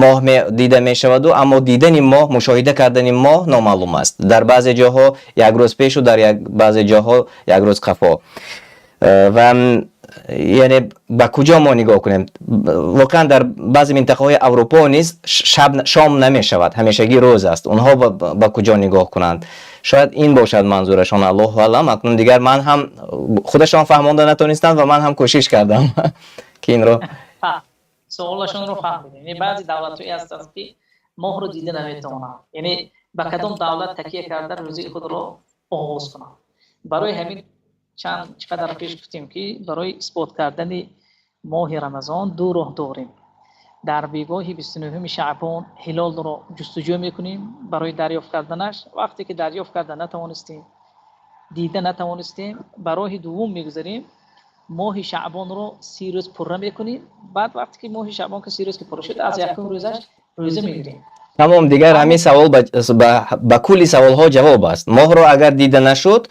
моҳ дида мешаваду, аммо дидани моҳ, мушоҳида кардани моҳ номаълум аст. Дар баъзе ҷоҳо як рӯз пешу, дар баъзе ҷоҳо як рӯз қафо. Ва яъне ба куҷо мо нигоҳ кунем? Воқеан дар баъзе минтақаҳои Аврупо низ шом намешавад, ҳамешагӣ рӯз аст. Онҳо ба куҷо нигоҳ кунанд? شاید این باشد منظورشان، الله اعلم. اکنون دیگر من هم خودشان فهمانده نتونستند و من هم کوشش کردم که این رو سوالشون رو فهمیدیم. یعنی بعضی دولت‌های هستند که مهر رو دیده نمیتونن، یعنی به کدام دولت تکیه کرده روزی خود رو آغاز کنن. برای همین چقدر پیش گفتیم که برای اثبات کردن ماه رمضان دو راه داریم. در بیگاه 29 شعبان هلال رو جستجو میکنیم برای دریافت کردنش. وقتی که دریافت کردن نتوانستیم، دیده نتوانستیم، برای دوم میگذاریم ماه شعبان رو 30 روز پره میکنیم. بعد وقتی که ماه شعبان که 30 روز که پره شد، از یکم روزش روزه میگیریم. تمام. دیگر همین سوال با کلی سوال ها جواب است. ماه رو اگر دیده نشد،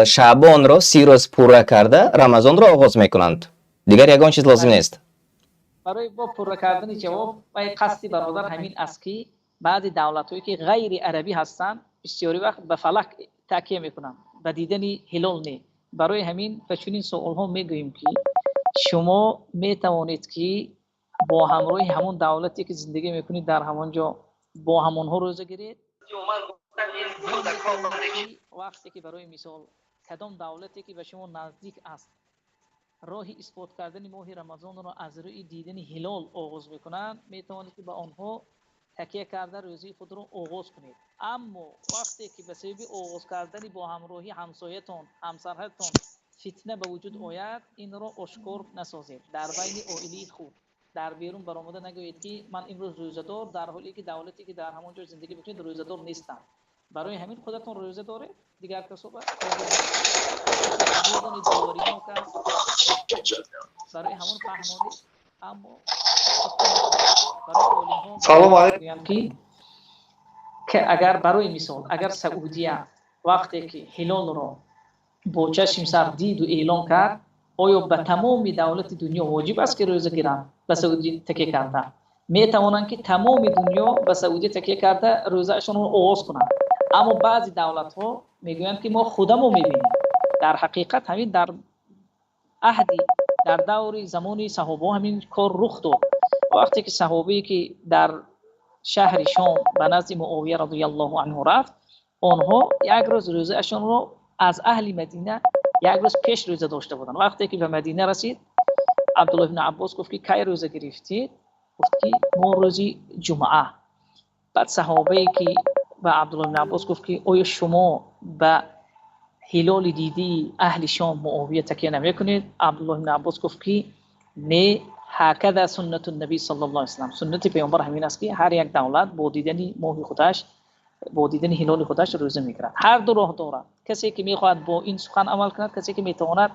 شعبان رو 30 روز پره کرده رمضان رو آغاز میکنند. دیگر یگان چیز لازم نیست. برای با پره کردن جواب و قصدی برادر همین است که بعضی دولت‌هایی که غیر عربی هستند بسیاری وقت به فلک تکیه میکنن، به دیدن هلال نه. برای همین و چنین سوال ها میگوییم که شما میتوانید که با همراه همون دولتی که زندگی میکنید در همانجا با همونها روزه گیرید. وقتی که برای مثال کدام دولتی که به شما نزدیک است راه اثبات کردن ماه رمضان را از روی دیدن هلال آغاز میکنند، میتوانید که به آنها تکیه کرده روزی خود را آغاز کنید. اما وقتی که به سبب آغاز کردن با همراهی همسایتان، همسرتان فتنه به وجود آید، این را آشکار نسازید. در بین عائله خود در بیرون برآمده نگویید که من امروز روزه‌دار، در حالی که دولتی که در همانجا زندگی میکنید روزه‌دار نیستند. برای همین خودتون روزه داره، دیگر کسا برای همون فهمانی. اما سلام علیکم. که اگر برای مثال اگر سعودیه وقتی که هلال را با چشم سر دید و اعلان کرد، آیا به تمام دولت دنیا واجب است که روزه گیرند به سعودی تکیه کرده؟ می توانند که تمام دنیا به سعودی تکیه کرده روزهشون رو آغاز کنند. اما بعضی دولت ها میگویند که ما خودمون میبینیم. در حقیقت همین در عهدی در دور زمان صحابه همین کار رخ داد. وقتی که صحابه‌ای که در شهر شام به نزد معاویه رضی الله عنه رفت، آنها یک روز روزه اشون رو از اهل مدینه یک روز پیش روزه داشته بودند. وقتی که به مدینه رسید، عبدالله بن عباس گفت که کی روزه گرفتید؟ گفت که ما روزی جمعه. بعد صحابه‌ای که به عبدالله بن عباس گفت که آیا شما به هلال دیدی اهل شام معاویه تکیه نمی‌کنید؟ عبدالله بن عباس گفت که نه، هکذا سنت النبی صلی الله علیه و سلم، سنت پیامبر همین است که هر یک دولت با دیدن ماه خودش، با دیدن هلال خودش روزه میگیرد. هر دو راه دارد. کسی که میخواهد با این سخن عمل کند، کسی که میتواند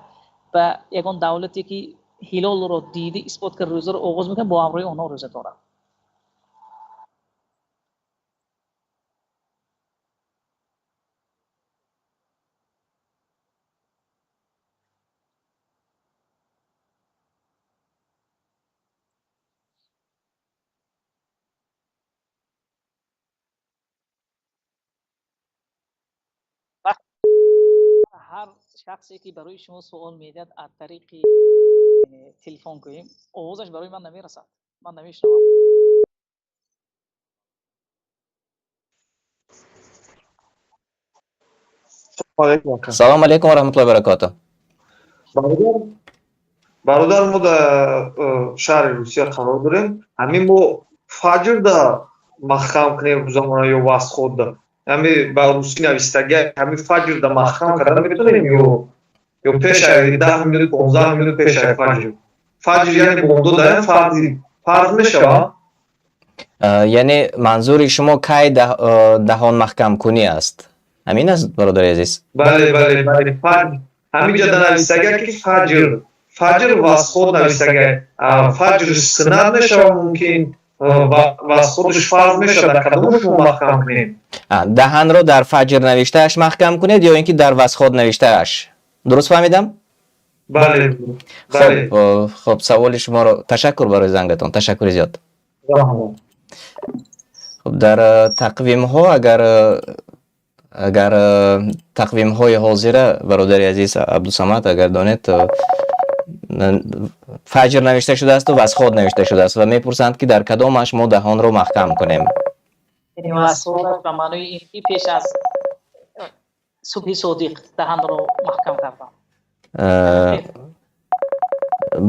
به یگان دولتی که هلال را دیده اثبات کرد روزه را آغاز میکنه، با همراه آنها روزه دارد. هر شخصی که برای شما سوال میدهد از طریق تلفن گوییم، آوازش برای من نمیرسد، من نمیشنوم. سلام علیکم و رحمت الله و برکاته. برادر ما در شهر روسیه قرار داریم. همین ما فجر دا مخام کنیم زمان یا واسط خود دا همین با روسی نویستگی همین فجر دا مخام کردن میتونیم یا پیش 10 minut 15 minut پیش فجر یعنی بوندو داریم فرض میشه. یعنی منظور شما کی دهان محکم کنی است؟ همین است برادر عزیز؟ بله بله بله. همین جا در نویستگی که فجر واسط خود نویستگی فجر سنت میشه، ممکن واسط خودش فرض میشه، در کدومش محکم کنیم؟ دهن رو در فجر نوشته اش محکم کنید یا اینکه در واسط خود نوشته اش؟ درست فهمیدم؟ بله بله. خب سوال شما رو تشکر برای زنگتان، تشکر زیاد. خب در تقویم ها اگر تقویم های حاضره برادر عزیز عبدالصمد اگر دانید فجر نوشته شده است و واسط خود نوشته شده است و میپرسند که در کدامش ما دهان رو محکم کنیم. یعنی واسط به معنای اینکه پیش از صبح صادق دهان رو محکم کردن.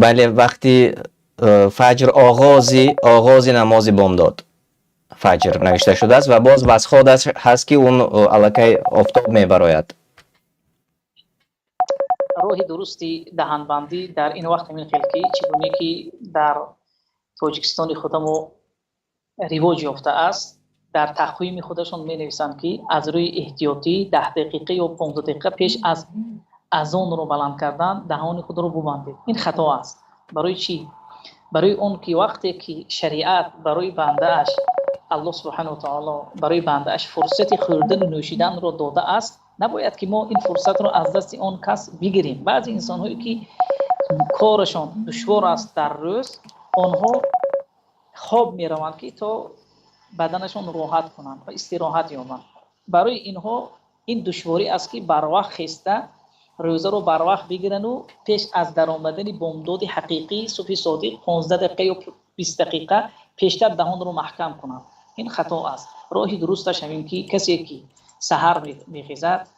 بله، وقتی فجر آغاز نماز بامداد فجر نوشته شده است و باز وسخاد هست که اون الکی آفتاب میبراید. راه درستی دهانبندی در این وقت همین خلقی چگونه که در تاجیکستان خودمو رواج یافته است، در تقویم خودشون می نویسند که از روی احتیاطی 10 دقیقه یا 15 دقیقه پیش از اذان رو بلند کردن دهان خود رو ببندید. این خطا است. برای چی؟ برای اون که وقتی که شریعت برای بنده اش الله سبحانه و تعالی برای بنده اش فرصت خوردن و نوشیدن رو داده است، نباید که ما این فرصت رو از دست اون کس بگیریم. بعضی انسان هایی که کارشان دشوار است در روز، آنها خواب می روند که تا بدنشان راحت کنند و استراحت یابند. برای اینها این دشواری است که بر وقت خسته روزه رو بر وقت بگیرن و پیش از درآمدن بامداد حقیقی صبح صادق 15 دقیقه یا 20 دقیقه پیشتر دهان رو محکم کنند. این خطا است. راهی درستش همین که کسی که سحر میخیزد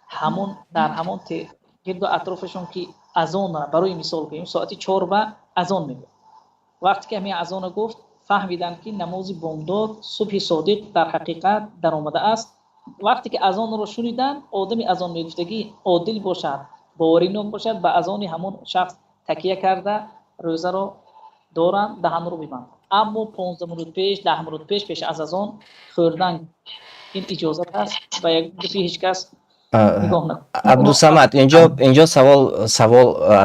همون در همون گرد و اطرافشون که اذان برای مثال کنیم ساعت 4 به اذان میگه، وقتی که همین اذان گفت فهمیدن که نماز بامداد صبح صادق در حقیقت در آمده است. وقتی که اذان رو شنیدن، آدمی اذان میگفتگی عادل باشد، باورینم باشد، به اذان همون شخص تکیه کرده روزه رو دارن دهان رو ببند. اما 15 منوت پیش 10 منوت پیش از اذان خوردن این اجازت هست و یک هیچ کس نگاه نکنه. عبدالصمد، اینجا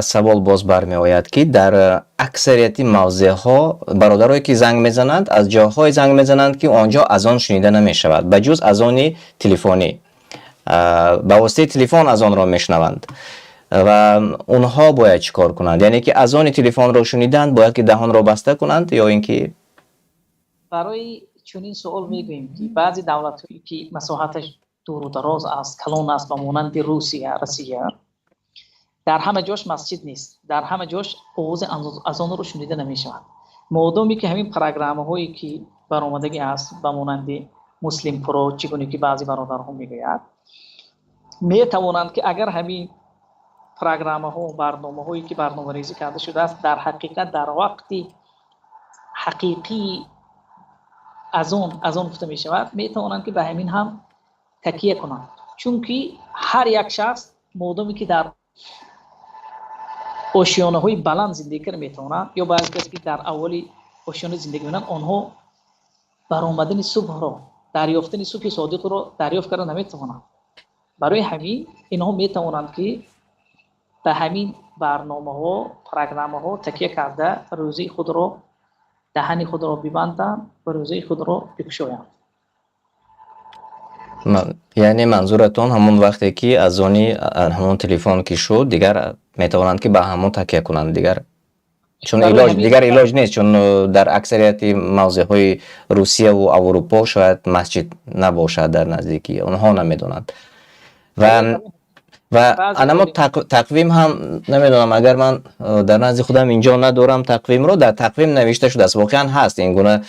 سوال باز برمی آید که در اکثریت موضع ها برادرایی که زنگ میزنند از جاهای زنگ میزنند که آنجا اذان شنیده نمی شود به جز اذان تلفنی، به واسطه تلفن اذان را میشنوند و اونها باید چیکار کنند؟ یعنی که اذان تلفن را شنیدند باید که دهان را بسته کنند یا اینکه برای چنین سوال میگوییم که بعضی دولت‌هایی که مساحتش دور و دراز است، کلان است، مانند روسیه، در همه جاش مسجد نیست، در همه جاش آواز اذان رو شنیده نمیشود. مادامی که همین پروگرام‌هایی که برآمدگی است به مانند مسلم پرو چگونه که بعضی برادرها میگوید، میتوانند که اگر همین پروگرام‌ها و برنامه‌هایی که برنامه‌ریزی کرده شده است در حقیقت در وقتی حقیقی اذان گفته میشود، میتوانند که به همین هم تکیه کنند. چون که هر یک شخص مادامی که در آشیانه‌های بلند زندگی کرده میتونند، یا بعضی کسی که در اولی آشیانه زندگی میکنند آنها برآمدن صبح را دریافتن صبح صادق را دریافت کردن نمیتوانند. برای همین اینها میتوانند که به همین برنامه‌ها پروگرام‌ها تکیه کرده روزی خود را دهان خود را ببندند و روزی خود را بگشایند. یعنی منظورتون همون وقتی که اذانی همون تلفن که شد دیگر میتوانند که به همون تکیه کنند چون علاج نیست، چون در اکثریت موضع‌های روسیه و اروپا شاید مسجد نباشد در نزدیکی اونها نمیدونند و اما تقویم هم نمیدونم، اگر من در نزد خودم اینجا ندارم تقویم رو، در تقویم نوشته شده است واقعا هست این گونه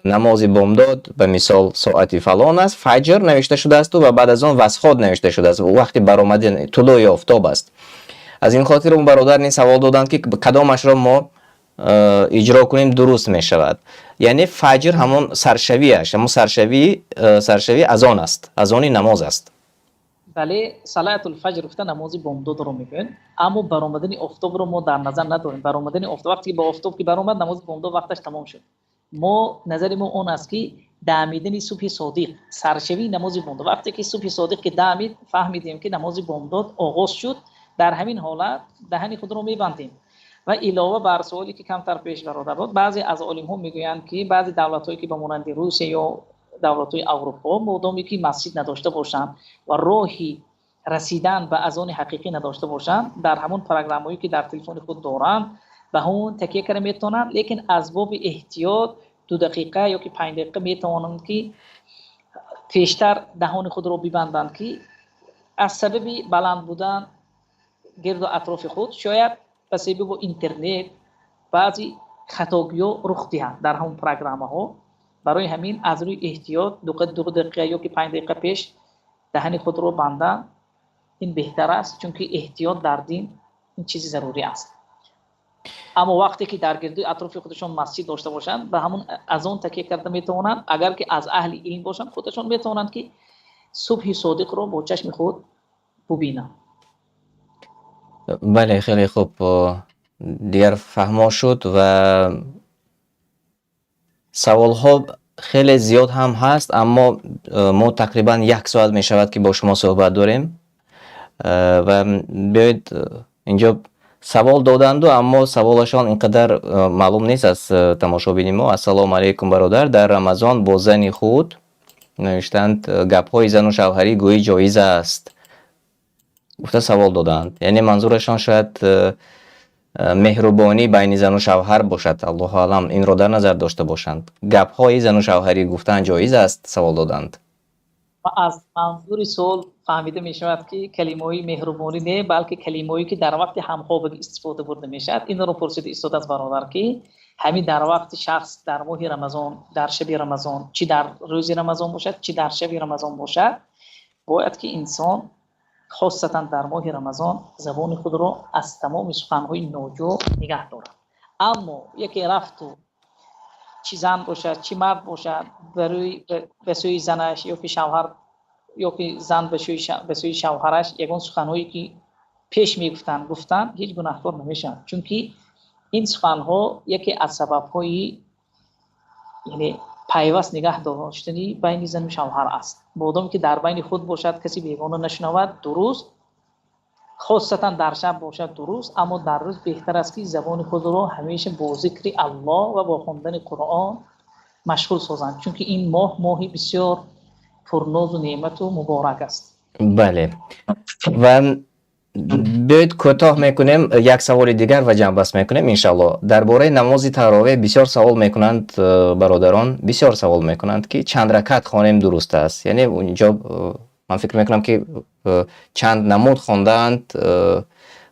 نماز بامداد به مثال ساعت فلان است فجر نوشته شده است و بعد از آن وسخاد نوشته شده است و وقتی برآمدن طلوع آفتاب است. از این خاطر اون برادر این سوال دادند که کدامش را ما اجرا کنیم درست می شود. یعنی فجر همون سرشویش، همون سرشوی اذان است، اذان نماز است. بله، صلات الفجر گفته نماز بامداد رو میگن، اما برآمدن آفتاب رو ما در نظر نداریم. برآمدن آفتاب وقتی با آفتاب که برآمد نماز بامداد وقتش تمام شد. ما نظر ما اون است که دمیدن صبح صادق سرشوی نماز بامداد، وقتی که صبح صادق که دمید فهمیدیم که نماز بامداد آغاز شد، در همین حالت دهن خود رو میبندیم. و علاوه بر سوالی که کمتر پیش برآورده بود، بعضی از عالم‌ها میگویند که بعضی دولت‌هایی که به مانند روسیه یا دولت‌های اروپا مادامی که مسجد نداشته باشند و راهی رسیدن به اذان حقیقی نداشته باشند، در همون پروگرام‌هایی که در تلفن خود دارند به همون تکیه کردن میتونند، لیکن از باب احتیاط 2 دقیقه یا که 5 دقیقه میتوانند که پیشتر دهان خود رو ببندند که از سبب بلند بودن گرد و اطراف خود شاید به سبب اینترنت بعضی خطاگی‌ها رخ دهند در همون پروگرام‌ها. برای همین از روی احتیاط 2 دقیقه یا که 5 دقیقه پیش دهن خود رو باندن این بهتر است، چون که احتیاط در دین این چیزی ضروری است. اما وقتی که در گردی اطراف خودشون مسجد داشته باشند به همون از اون تکیه کرده میتونن، اگر که از اهل علم باشن خودشون میتونن که صبح صادق رو با چشم خود ببینن. بله خیلی خوب، دیگر فهما شد و سوال ها خیلی زیاد هم هست، اما ما تقریبا 1 ساعت می شود که با شما صحبت داریم و بیاید اینجا سوال دادند اما سوالشان اینقدر معلوم نیست از تماشابین ما. السلام علیکم برادر، در رمضان با زن خود نوشتند گپ های زن و شوهری گویی جایز است. گفته سوال دادند، یعنی منظورشان شاید مهربانی بین زن و شوهر باشد، الله اعلم این را در نظر داشته باشند. گپ های زن و شوهری گفتن جایز است سوال دادند. از منظور سوال فهمیده می شود که کلمه‌های مهربانی نه، بلکه کلمه‌ای که در وقت همخوابگی استفاده برده می شود. این رو پرسید استاد از برادر که همین در وقت شخص در ماه رمضان، در شب رمضان، چی در روز رمضان باشد چی در شب رمضان باشد، باید که انسان خاصتا در ماه رمضان زبان خود را از تمام سخن‌های ناجو نگه دارد. اما یکی رفت و چی زن باشد چی مرد باشد به سوی زنش یا که شوهر یا که زن به سوی شوهرش یگان سخن‌هایی که پیش گفتن هیچ گناهکار نمیشن، چون که این سخن‌ها یکی از سبب‌های یعنی پیوست نگه داشتنی بین زن و شوهر است. بودم که در بین خود باشد کسی بیگانه نشنود درست، خاصتا در شب باشد درست، اما در روز بهتر است که زبان خود را همیشه با ذکر الله و با خواندن قرآن مشغول سازند، چون که این ماه بسیار پرناز و نعمت و مبارک است. بله و بیاید کوتاه میکنیم، یک سوال دیگر و جمع بست میکنیم انشالله. درباره نماز تراویح بسیار سوال میکنند برادران، بسیار سوال میکنند که چند رکعت خوانیم درست است. یعنی اونجا من فکر میکنم که چند نمود خواندند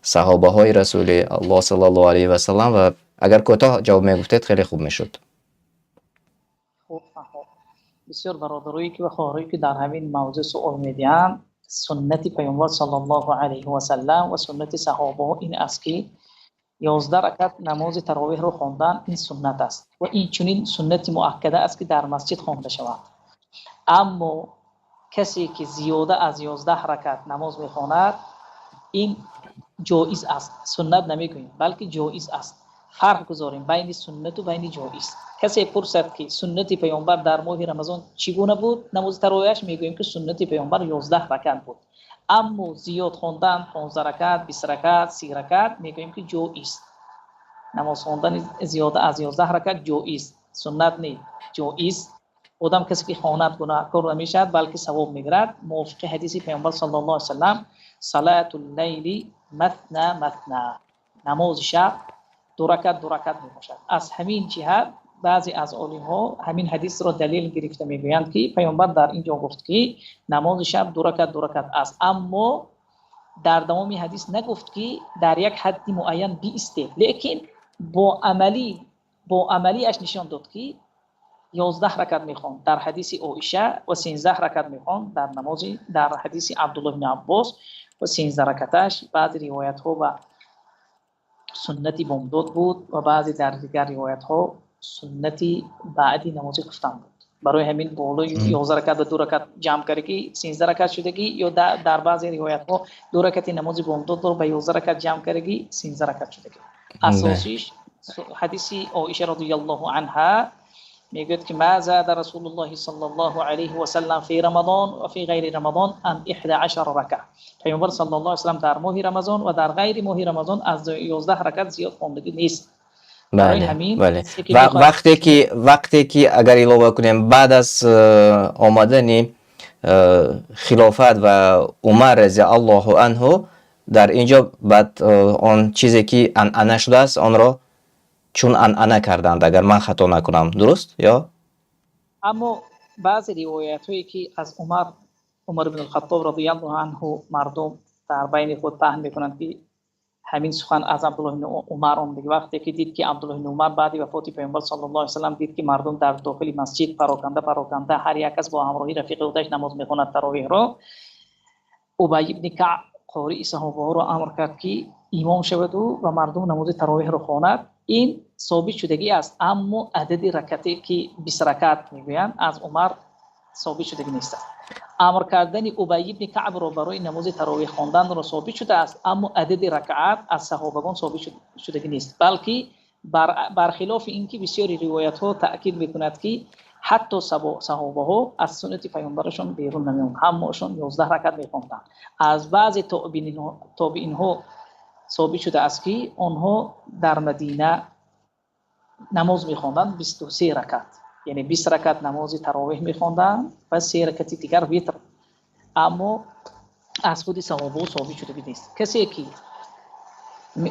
صحابه های رسول الله صلی الله علیه و سلم و اگر کوتاه جواب میگفتید خیلی خوب میشد. بسیار برادرایی که و خواهرایی که در همین موضوع سوال میدین، سنت پیامبر صلی الله علیه و سلم و سنت صحابه این است که 11 رکعت نماز تراویح رو خواندن، این سنت است و این چنین سنت مؤکده است که در مسجد خوانده شود. اما کسی که زیاده از 11 رکعت نماز میخواند این جایز است، سنت نمیگوییم بلکه جایز است. فرق گذاریم بین سنت و بین جایز. کسی پرسد که سنت پیامبر در ماه رمضان چگونه بود، نماز تراویحش میگوییم که سنت پیامبر 11 رکعت بود. اما زیاد خواندن 15 رکعت 20 رکعت 30 رکعت میگوییم که جایز. نماز خواندن زیاده از 11 رکعت جایز، سنت نه، جایز. آدم کسی که خواند گناهکار نمیشد بلکه ثواب میگیرد. موافق حدیث پیامبر صلی الله علیه و سلم صلات اللیل مثنى مثنى، نماز شب 2 رکعت 2 رکعت میباشد. از همین جهت بعضی از علما ها همین حدیث را دلیل گرفته میگویند که پیامبر در اینجا گفت که نماز شب 2 رکعت 2 رکعت است، اما در دوام حدیث نگفت که در یک حد معین بیسته، لیکن با عملی اش نشان داد که 11 رکعت میخوان در حدیث عایشه و 13 رکعت میخوان در حدیث عبدالله بن عباس و 13 رکعتش بعضی روایت ها و سنتی بامداد بود و بعضی در دیگر روایت ها سنتی بعدی نماز گفتن بود. برای همین بالای 11 رکعت و 2 رکعت جمع کردگی 13 رکعت شدگی، یا در بعضی روایت ها 2 رکعت نماز بامداد رو به 11 رکعت جمع کردگی 13 رکعت شدگی. اساسیش حدیث عایشه رضی الله عنها میگوید که ما زاد رسول الله صلی الله علیه و سلم فی رمضان و فی غیر رمضان ان 11 رکعه. پیامبر صلی الله علیه و سلم در ماه رمضان و در غیر ماه رمضان از 11 رکعت زیاد خواندگی نیست. بله. و وقتی که اگر علاوه کنیم بعد از آمدن خلافت و عمر رضی الله عنه در اینجا بعد آن چیزی که انعنه شده است آن را چون انعنه کردند، اگر من خطا نکنم، درست یا؟ اما بعضی روایت هایی که از عمر بن الخطاب رضی الله عنه مردم در بین خود پهن میکنند که همین سخن از عبدالله بن عمر آمده. وقتی که دید که عبدالله بن عمر بعد وفات پیامبر صلی الله علیه و سلم دید که مردم در داخل مسجد پراکنده هر یک کس با همراهی رفیق خودش نماز میخواند تراویح را، ابی ابن کعب قاری صحابه ها را امر کرد که امام شود و مردم نماز تراویح را خواند. این ثابت شدگی است، اما عدد رکعتی که 20 رکعت میگویند از عمر ثابت شدگی نیست. امر کردن ابی ابن کعب را برای نماز تراویح خواندن را ثابت شده است، اما عدد رکعات از صحابگان ثابت شدگی نیست، بلکه برخلاف اینکه بسیاری روایت ها تاکید میکند که حتی صحابه ها از سنت پیامبرشون بیرون نمیومد، همشون 11 رکعت میخواندند. از بعض تابعین ها ثابت شده است که آنها در مدینه نماز میخواندند 23 رکعت، یعنی 20 رکعت نماز تراویح میخواندند و 3 رکعت دیگر ویتر. اما از خود صحابه ثابت شده نیست. کسی که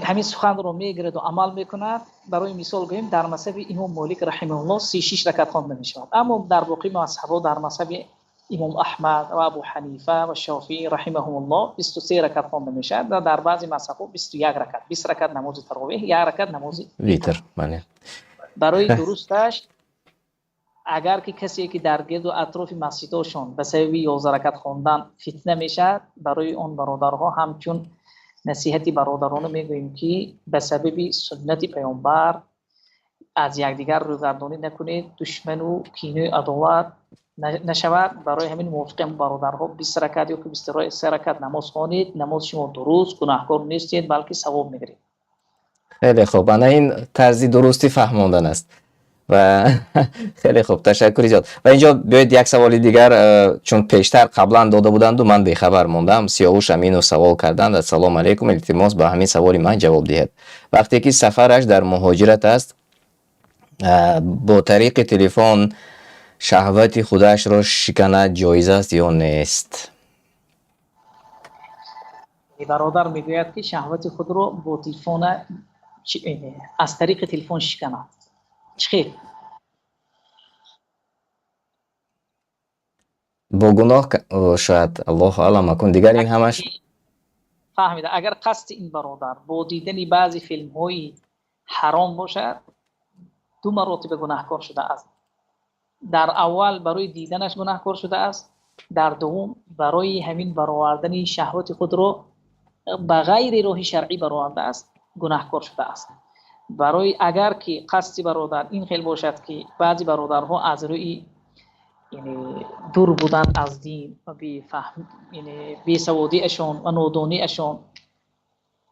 همین سخن رو میگیرد و عمل میکند، برای مثال گوییم در مذهب امام مالک رحمه الله 36 رکعت خوانده میشود، اما در باقی مذهب‌ها در مذهب امام احمد و ابو حنیفه و شافعی رحمهم الله 23 رکعت خوانده میشود و در بعضی مذهب‌ها 21 رکعت، 20 رکعت نماز تراویح، 1 رکعت نماز ویتر. بله. برای درستش اگر که کسی که در گرد و اطراف مسجدشون به سبب 11 رکعت خواندن فتنه میشد، برای اون برادرها همچون نصیحتی برادران میگوییم که به سبب سنت پیامبر از یکدیگر روگردانی نکنید، دشمن و کینه و عداوت نشود. برای همین موافقم برادرها 20 رکعت یا که 23 رکعت نماز خوانید، نماز شما درست، گناهکار نیستید بلکه ثواب میگیرید. خیلی خوب، انا این طرز درستی فهموندن است و خیلی خوب، تشکر زیاد. و اینجا بیاید یک سوال دیگر، چون پیشتر قبلا داده بودند و من بیخبر موندم، سیاوش امینو سوال کردند: السلام علیکم، التماس به همین سوال من جواب دهید. وقتی که سفرش در مهاجرت است، با طریق تلفن شهوت خودش را شکند جایز است یا نیست؟ برادر میگوید که شهوت خود را با تلفن از طریق تلفن شکند، چخیر؟ با گناه شاید، الله اعلم اکن. دیگر این همش فهمیده. اگر قصد این برادر با دیدن بعضی فیلم های حرام باشد، 2 مراتب گناهکار شده است. در اول برای دیدنش گناهکار شده است، در دوم برای همین برآوردن شهوت خود را به غیر راه شرعی برآورده است، گناهکار شده است. برای اگر که قصد برادر این خیلی باشد که بعضی برادرها از روی یعنی دور بودن از دین و یعنی بی‌سوادی اشون و نادانی اشون،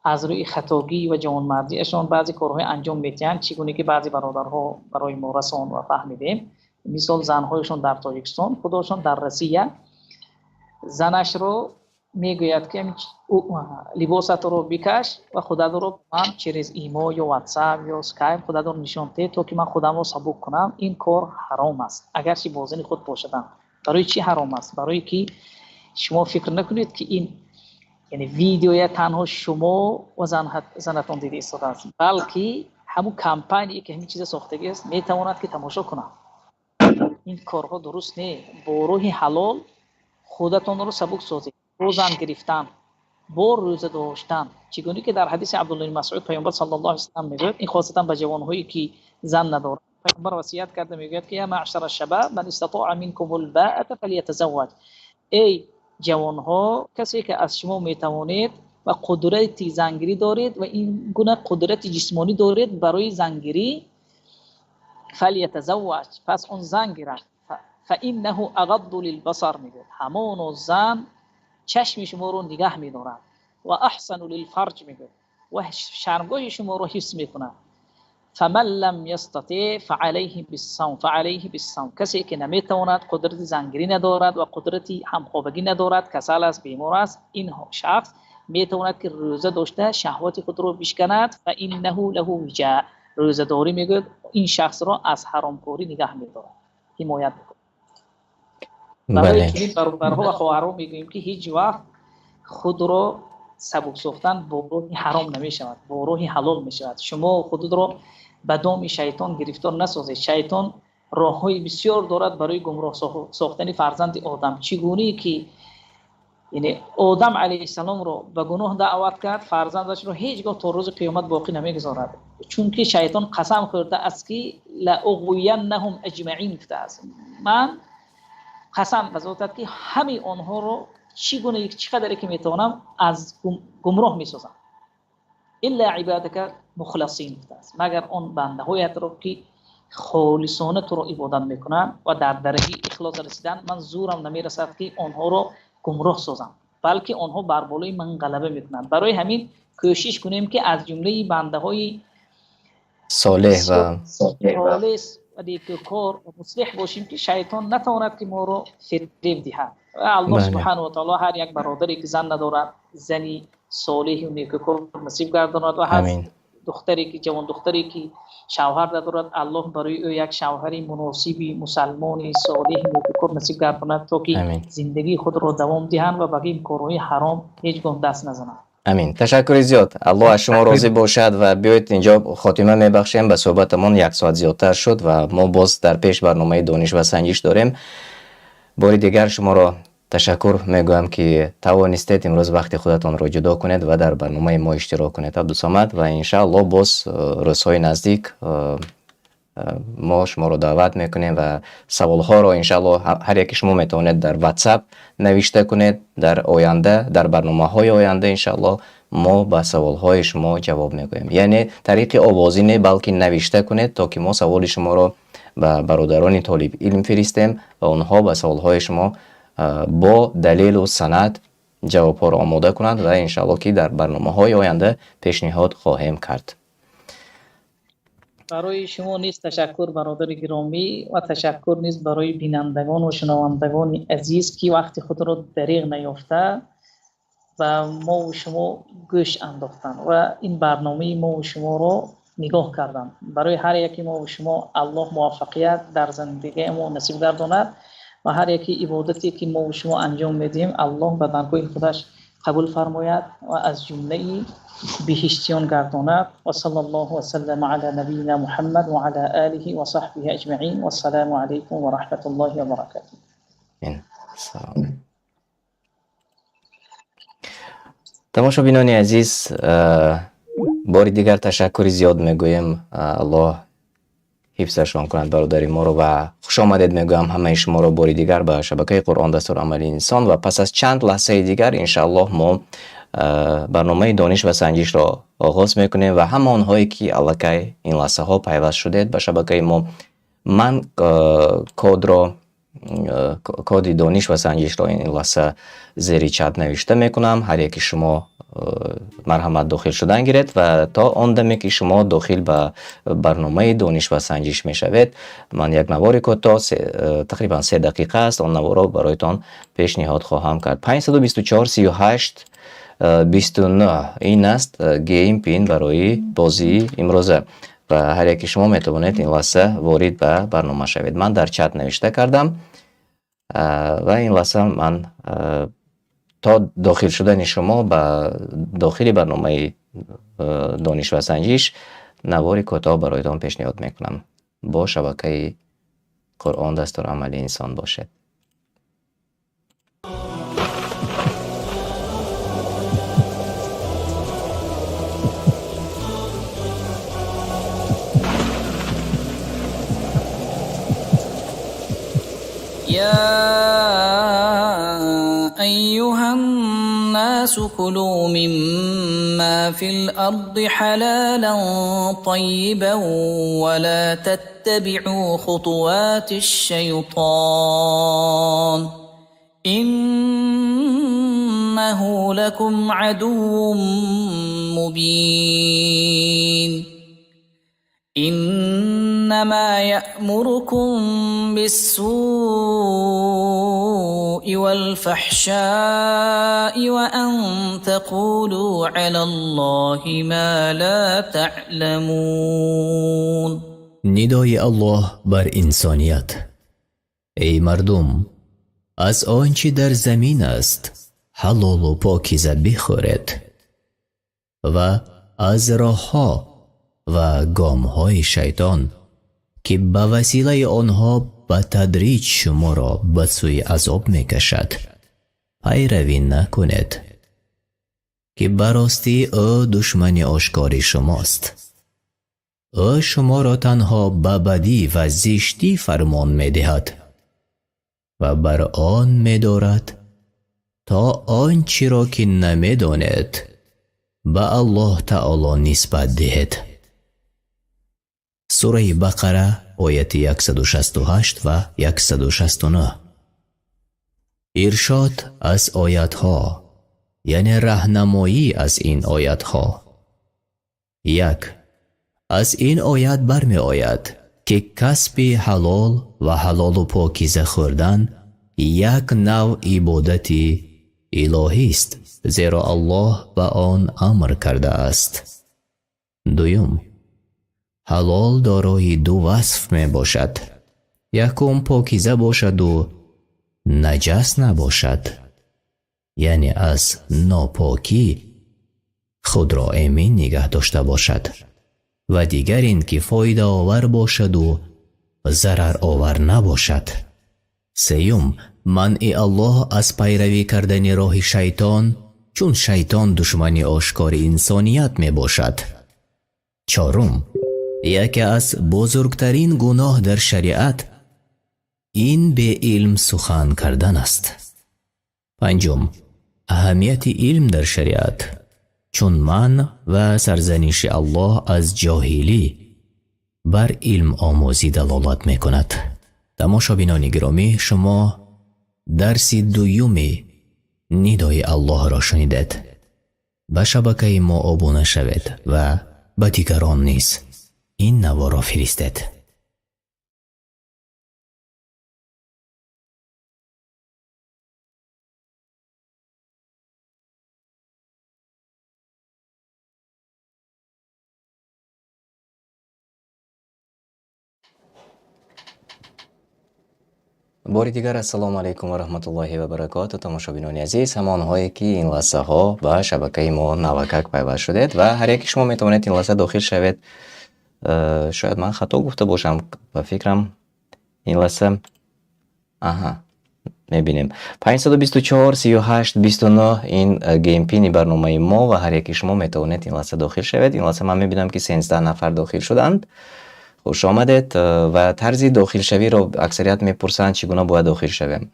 از روی خطاگی و جوانمردی اشون بعضی کارهای انجام میدهند، چگونه که بعضی برادرها برای ما رسان و فهمیدیم. مثال زنهایشون در تاجیکستان، خودشون در روسیه، زنش رو میگوید که لباست رو بکش و خودت رو من چیز ایمو یا واتساپ یا اسکایپ خودت رو نشان ده تا که من خودم رو سبک کنم. این کار حرام است اگرچه با زن خود باشدم. برای چی حرام است؟ برای که شما فکر نکنید که این یعنی ویدیوی تنها شما و زنتون دیده ایستاده است، بلکه همون کمپانی که همین چیز ساختگی است میتواند که تماشا کنه. این کارها درست نه. با راه حلال خودتون رو سبک سازید. روزن گرفتن، با روزه داشتن، چگونه که در حدیث عبدالله بن مسعود پیامبر صلی الله علیه و آله میگوید، این خاصتا به جوانهایی که زن ندارند، پیامبر وصیت کرده میگوید که یا معشر الشباب من استطاع منکم الباءة فلیتزوج. ای جوانها، کسی که از شما میتوانید و قدرت زنگیری دارید و این گونه قدرت جسمانی دارید برای زنگیری، فلیتزوج، پس اون زن گیرد. فانه اغض للبصر، میگوید همون زن چشم شما رو نگاه می‌دارد و احسن للفرج، میگه و شرمگاه شما رو حفظ میکنه. فمن لم یستطع فعليه بالصوم، کسی که نمیتواند، قدرت زنگیری ندارد و قدرت همخوابگی ندارد، کسل است، بیمار است، این شخص میتواند که روزه داشته شهوات خود رو بشکند. فانه له وجاء، روزه داری میگه این شخص را از حرامکاری نگاه می‌دارد، حمایت میکنه. برای چنین برادرها و خواهرها میگوییم که هیچ وقت خود را سبک ساختن با راه حرام نمی شود، با راه حلال می شود. شما خود را به دام شیطان گرفتار نسازید. شیطان راههای بسیار دارد برای گمراه ساختن فرزند آدم. چگونه که یعنی آدم علیه السلام را به گناه دعوت کرد، فرزندش را هیچگاه تا روز قیامت باقی نمیگذارد، چون که شیطان قسم خورده است که لاغوینهم اجمعین، گفته است من قسم به ذاتت که همه آنها رو چی گونه یک چقدر که میتونم از گمراه میسازم. الا عبادك مخلصین است، مگر اون بنده هایت رو که خالصانه تو رو عبادت میکنن و در درجه اخلاص رسیدن، من زورم نمیرسد که آنها رو گمراه سازم، بلکه آنها بر بالای من غلبه میکنند. برای همین کوشش کنیم که از جمله بنده های صالح و خالص و نیکوکار و مصلح باشیم که شیطان نتواند که ما رو فریب دهد. و الله سبحانه و تعالی هر یک برادری که زن ندارد زنی صالح و نیکوکار نصیب گرداند و هر دختری که جوان دختری که شوهر ندارد الله برای او یک شوهری مناسبی مسلمانی صالح نیکوکار نصیب گرداند تا که زندگی خود را دوام دهند و بقیه کارهای حرام هیچ گونه دست نزنند. امین. تشکر زیاد. الله از شما راضی باشد و بیایید اینجا خاتمه میبخشیم. به صحبتمون 1 ساعت زیادتر شد و ما باز در پیش برنامه دانش و سنجش داریم. باری دیگر شما را تشکر میگویم که توانستید امروز وقت خودتان را جدا کنید و در برنامه ما اشتراک کنید عبدالصمد، و انشاءالله باز روزهای نزدیک ما شما رو دعوت میکنیم و سوالها رو انشاءالله هر یک شما میتونید در واتساپ نوشته کنید. در آینده در برنامه های آینده انشاءالله ما به سوال های شما جواب میگوییم، یعنی طریق آوازی نه بلکه نوشته کنید تا که ما سوال شما رو به برادران طالب علم فرستیم و اونها به سوال های شما با دلیل و سند جواب ها رو آماده کنند و انشاءالله که در برنامه های آینده پیشنهاد خواهیم کرد. برای شما نیز تشکر برادر گرامی و تشکر نیز برای بینندگان و شنوندگان عزیز که وقت خود را دریغ نیافته و ما و شما گوش انداختن و این برنامه ما و شما را نگاه کردن. برای هر یکی ما و شما الله موفقیت در زندگی ما نصیب گرداند و هر یکی عبادتی که ما و شما انجام میدیم الله به درگاه خودش قبول فرماید و از جمله بهشتیان گرداند. و صلی الله و سلم علی نبینا محمد و علی آله و صحبه اجمعین و السلام علیکم و رحمت الله و برکاته. تماشابینان عزیز، بار دیگر تشکر زیاد میگویم. الله حفظشان کند برادری ما رو و خوش آمدید میگویم همه شما رو بار دیگر به شبکه قرآن دستور عملی انسان. و پس از چند لحظه دیگر انشاءالله ما برنامه دانش و سنجش را آغاز میکنیم و همه آنهایی که الکی این لحظه ها پیوست شدید به شبکه ما، من کد دانش و سنجش را این لحظه زیر چت نوشته میکنم. هر یکی شما مرحمت داخل شدن گیرید و تا آن دمی که شما داخل به برنامه دانش و سنجش میشوید من یک نوار کوتاه تقریبا 3 دقیقه است، آن نوار را برایتان پیشنهاد خواهم کرد. 524 38 29 این است گیم پین برای بازی امروزه و هر یکی شما میتوانید این لحظه وارد به برنامه شوید. من در چت نوشته کردم و این لحظه من تا داخل شدن شما به داخل برنامه دانش و سنجش نوار کوتاه برایتان پیشنهاد میکنم. با شبکه قرآن دستور عملی انسان باشد. يا أيها الناس كلوا مما في الأرض حلالا طيبا ولا تتبعوا خطوات الشيطان إنه لكم عدو مبين إنما يأمركم بالسوء والفحشاء وأن تقولوا على الله ما لا تعلمون. ندای الله بر انسانیت: ای مردم، از آنچه در زمین است حلال و پاکیزه بخورید و از راهها و گامهای شیطان که به وسیله آنها به تدریج شما را به سوی عذاب میکشد پیروی نکنید که براستی او دشمن آشکار شماست. او شما را تنها به بدی و زشتی فرمان میدهد و بر آن می‌دارد تا آنچه را که نمیدانید به الله تعالی نسبت دهید. سوره بقره آیت 168 و 169. ارشاد از آیت ها یعنی راهنمایی از این آیت ها. یک، از این آیت برمی آید که کسب حلال و حلال و پاکیزه خوردن یک نوع عبادتی الهی است، زیرا الله به آن امر کرده است. دویم، حلال دارای دو وصف می باشد. یکم پاکیزه باشد و نجس نباشد، یعنی از ناپاکی خود را امین نگه داشته باشد، و دیگر این که فایده آور باشد و ضرر آور نباشد. سیوم، منع الله از پیروی کردن راه شیطان، چون شیطان دشمن آشکار انسانیت می باشد. چهارم، یکی از بزرگترین گناه در شریعت این به علم سخن کردن است. پنجم، اهمیت علم در شریعت، چون من و سرزنش الله از جاهلی بر علم آموزی دلالت می کند. تماشابینان گرامی، شما درس دوم ندای الله را شنیدید. به شبکه ما ابونه شوید و به دیگران نیز این نوا را فرستید. باری دیگر السلام علیکم و رحمت الله و برکاته. تماشابینان عزیز، همانهایی که این لحظه ها به شبکه ما نوکک پیوست شدید و هر یک شما میتونید این لحظه داخل شوید. شاید من خطا گفته باشم و فکرم این لحظه میبینیم 524 38 29 این گیم پین برنامه ما و هر یک شما میتونید این لحظه داخل شوید. این لحظه من میبینم که 13 نفر داخل شدند. خوش آمدید. و طرز داخل شوی رو اکثریت میپرسند چگونه باید داخل شویم.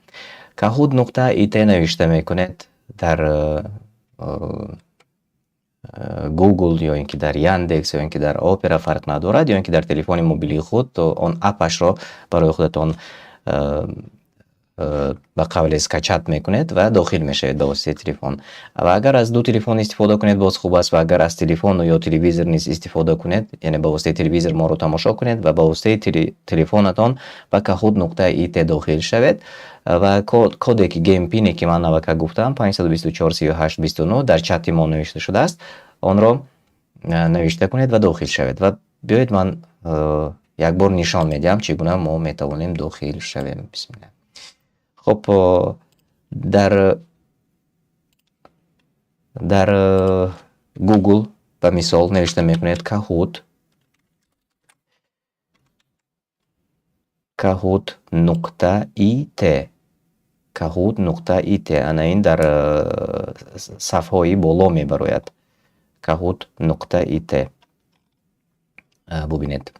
kahoot.it نوشته میکنید در گوگل یا اینکه در یاندکس یا اینکه در اپرا فرق ندارد، یا اینکه در تلفن موبیلی خود اون اپش را برای خودتون به قول اسکچت میکنید و داخل میشید به واسطه تلفن. و اگر از دو تلفن استفاده کنید باز خوب است، و اگر از تلفن یا تلویزیون نیز استفاده کنید، یعنی به واسطه تلویزیون ما رو تماشا کنید و به واسطه تلفنتون به kahoot.it داخل شوید و کد که گیم پینی که من نوکه گفتم 524 38 29 در چت ما نوشته شده است، آن را نوشته کنید و داخل شوید. و بیایید من یک بار نشان میدم چگونه ما میتوانیم داخل شویم. بسم الله. خب در گوگل به مثال نوشته میکنید kahoot.it انا این در صفحه بالا میبراید. kahoot.it ببینید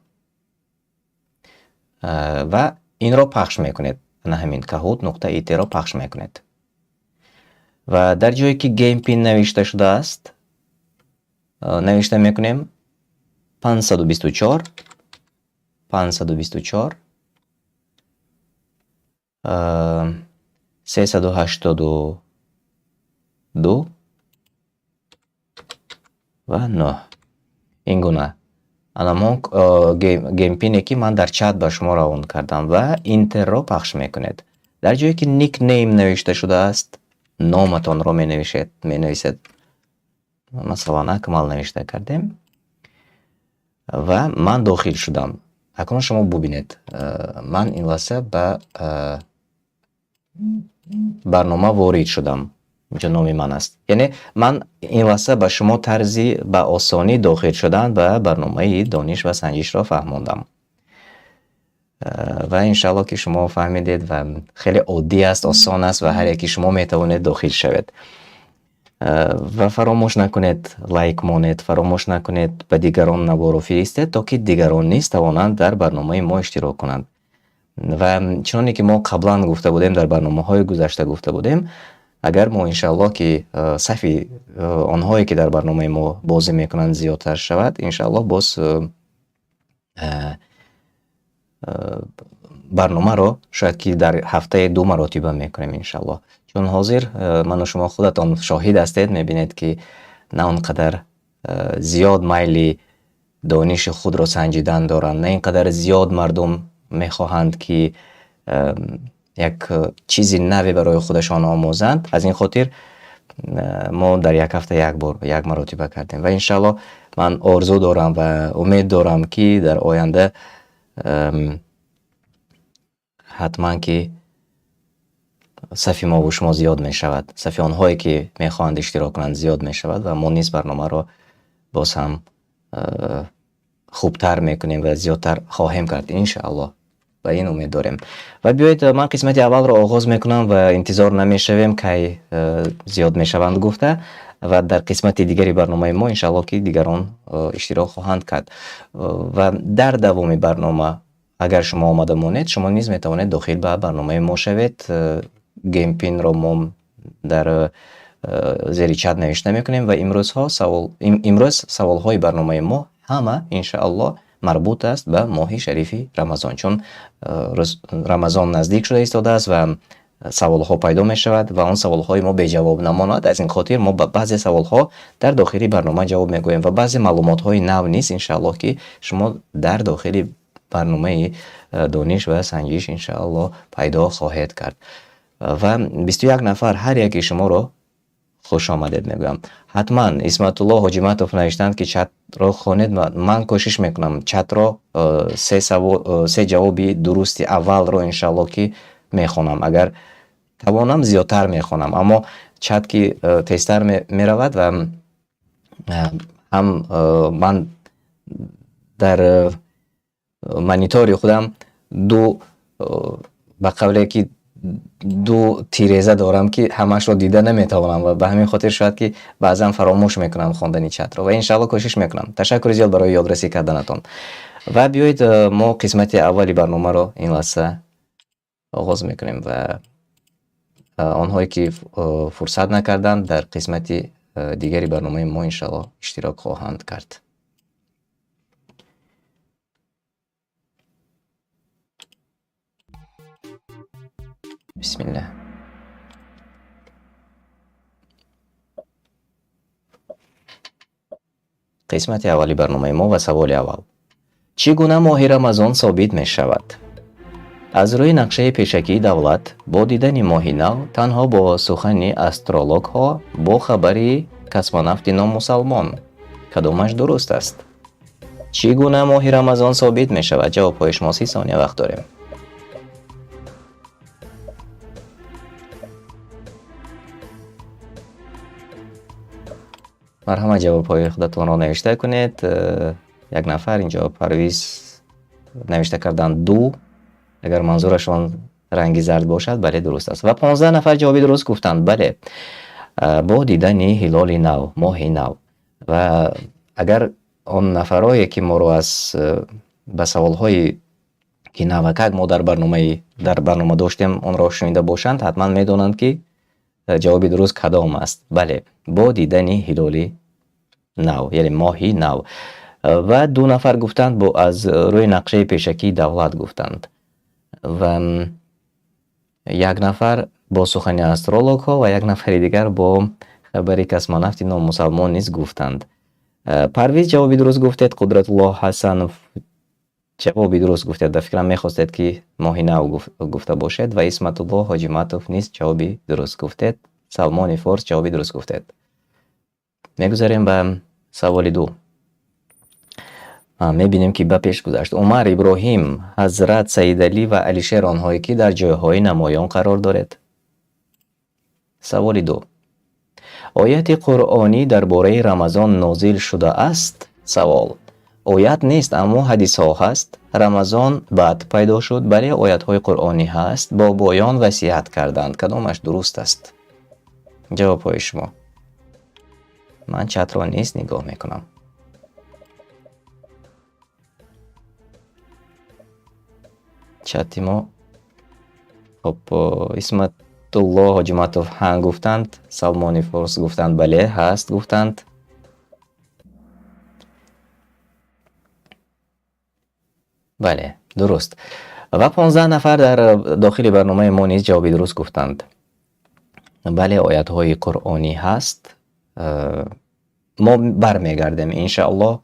و این را پخش میکنید. همین kahoot.it را پخش میکنید و در جایی که گیم پین نوشته شده است نوشته میکنیم 524 382 و 9 این گونه. الان گیم پینی که من در چت به شما راون کردم و اینتر را پخش میکنید. در جایی که نیک نیم نوشته شده است نامتان را می نویسید. مثلا اکمال نوشته کردیم و من داخل شدم. اکنون شما ببینید من این لحظه به برنامه وارد شدم. اینجا نامی من است. یعنی من این لحظه به شما طرزی به آسانی داخل شدن به برنامه دانش و سنجش را فهماندم و انشالله که شما فهمیدید و خیلی عادی است، آسان است و هر یکی شما میتوانید داخل شوید. و فراموش نکنید لایک مانید، فراموش نکنید به دیگران نوار رو فرستید تا که دیگران نیز توانند در برنامه ما اشتراک کنند. و چنانکه که ما قبلا گفته بودیم، در برنامه های گذشته گفته بودیم، агар мо иншааллоҳ ки сафи онҳое ки дар барномаи мо бозӣ мекунанд зиёдтар шавад, иншааллоҳ боз барномаро шояд ки дар ҳафтае 2 маротиба мекунем иншааллоҳ. Чун ҳозир ману шумо худатон шоҳид ҳастед, мебинед ки на он қадар зиёд майли дониши худро санҷидан доранд, на ин қадар зиёд мардум мехоҳанд ки як чизи наве барои худашон омӯзанд. Аз ин хотир мо дар як ҳафта як бор як маротиба кардем ва иншааллоҳ ман орзу дорам ва умед дорам ки дар оянда ҳатман ки сафи мову шумо зиёд мешавад, сафи онҳое ки мехоҳанд иштирок кунанд зиёд мешавад ва мо низ барномаро боз ҳам хубтар мекунем ва зиёдтар хоҳем кард иншааллоҳ. Ба ин умед дорем. Ва биёед ман қисмати аввалро оғоз мекунам ва интизор намешавем кай зиёд мешаванд гуфта ва дар қисмати дигари барномаи мо иншааллоҳ ки дигарон иштирок хоҳанд кард. Ва дар давоми барнома агар шумо омада монед, шумо низ метавонед дохил ба барномаи мо шавед. Геймпинро мо дар зери чат навишта мекунем ва имрӯз саволҳои барномаи мо ҳама иншааллоҳ марбут аст ба моҳи шарифи Рамазон, чун Рамазон наздик шуда истодааст ва саволҳо пайдо мешавад ва он саволҳои мо беҷавоб намонад. Аз ин хотир мо ба баъзе саволҳо дар дохили барнома ҷавоб мегӯем ва баъзе маълумотҳои нав низ иншааллоҳ ки шумо дар дохили барномаи дониш ва санҷиш иншааллоҳ пайдо хоҳед кард. Ва 21 нафар ҳар яки шуморо хушомадед мегӯям. ҳатман Исматуллоҳ Ҳоҷиматов навиштанд ки чатро хонед. Ман кӯшиш мекунам чатро се ҷавоби дурусти аввалро иншааллоҳ ки мехонам. Агар тавонам зиёдтар мехонам, аммо чат ки тезтар меравад ва ҳам ман дар монитори худам ба қавле ки ду тиреза дорам ки ҳамашро дида наметавонам ва ба ҳамин хотир шояд ки баъзан фаромӯш мекунам хондани чатро ва иншааллоҳ кӯшиш мекунам. Ташаккури зиёд барои ёдрасӣ карданатон. Ва биёед мо қисмати аввали барномаро ин лаҳза оғоз мекунем ва онҳое ки фурсат накарданд дар қисмати дигари барномаи мо иншааллоҳ иштирок хоҳанд кард. бисмиллаҳ. қисмати аввали барномаи мо ва саволи аввал: чӣ гуна моҳи Рамазон собит мешавад? аз рӯи нақшаи пешакии давлат бо дидани моҳи нав танҳо бо сухани астрологҳо бо хабари космонавти номусалмон кадомаш дуруст аст? чӣ гуна моҳи Рамазон собит мешавад? ҷавобҳои шумо 30 сония вақт дорем. марҳамат, ҷавобҳои худатонро навишта кунед. Як нафар инҷо Парвиз навишта карданд 2. агар манзурашон ранги зард бошад, бале дуруст аст. Ва 15 нафар ҷавоби дуруст гуфтанд. Бале, бо дидани ҳилоли нав, моҳи нав. Ва агар он нафарое ки моро аз ба саволҳои ки навакак мо дар барнома доштем онро шунида бошанд, ҳатман медонанд ки ҷавоби дуруст кадом аст. Бале, бо дидани ҳилоли нав, яъне моҳи нав. Ва 2 нафар гуфтанд бо аз рӯи нақшаи пешакии давлат гуфтанд. Ва 1 нафар бо сухани астрологҳо ва 1 нафари дигар бо хабари космонавти номусалмон низ гуфтанд. Парвиз ҷавоби дуруст гуфтед. Қудратуллоҳ Ҳасанов ҷавоби дуруст гуфтед. Дар фикрам мехостед ки моҳи нав гуфта бошед. Ва Исматуллоҳ Ҳоҷиматов низ ҷавоби дуруст гуфтед. Салмони Форс ҷавоби дуруст гуфтед. мегузарем ба саволи 2. мебинем ки ба пеш гузашт. Умар Иброҳим, Ҳазрат Саидалӣ ва Алишер онҳое ки дар ҷойҳои намоён қарор доред. саволи 2. ояти қуръонӣ дар бораи Рамазон нозил шуда аст? Савол: оят нест, аммо ҳадисҳо ҳаст. Рамазон баъд пайдо шуд, бале оятҳои қуръонӣ ҳаст. Бо боён васият карданд. кадомаш дуруст аст? ҷавобҳои шумо. ман чатро низ нигоҳ мекунам. чати мо. Исмат الله حاجیمتوف هنگ گفتند. سلمانی فارس گفتند بله هست گفتند. بله درست. و 15 نفر در داخل برنامه ما نیز جوابی درست گفتند. بله آیت های قرآنی هست. ما برمیگردیم انشاءالله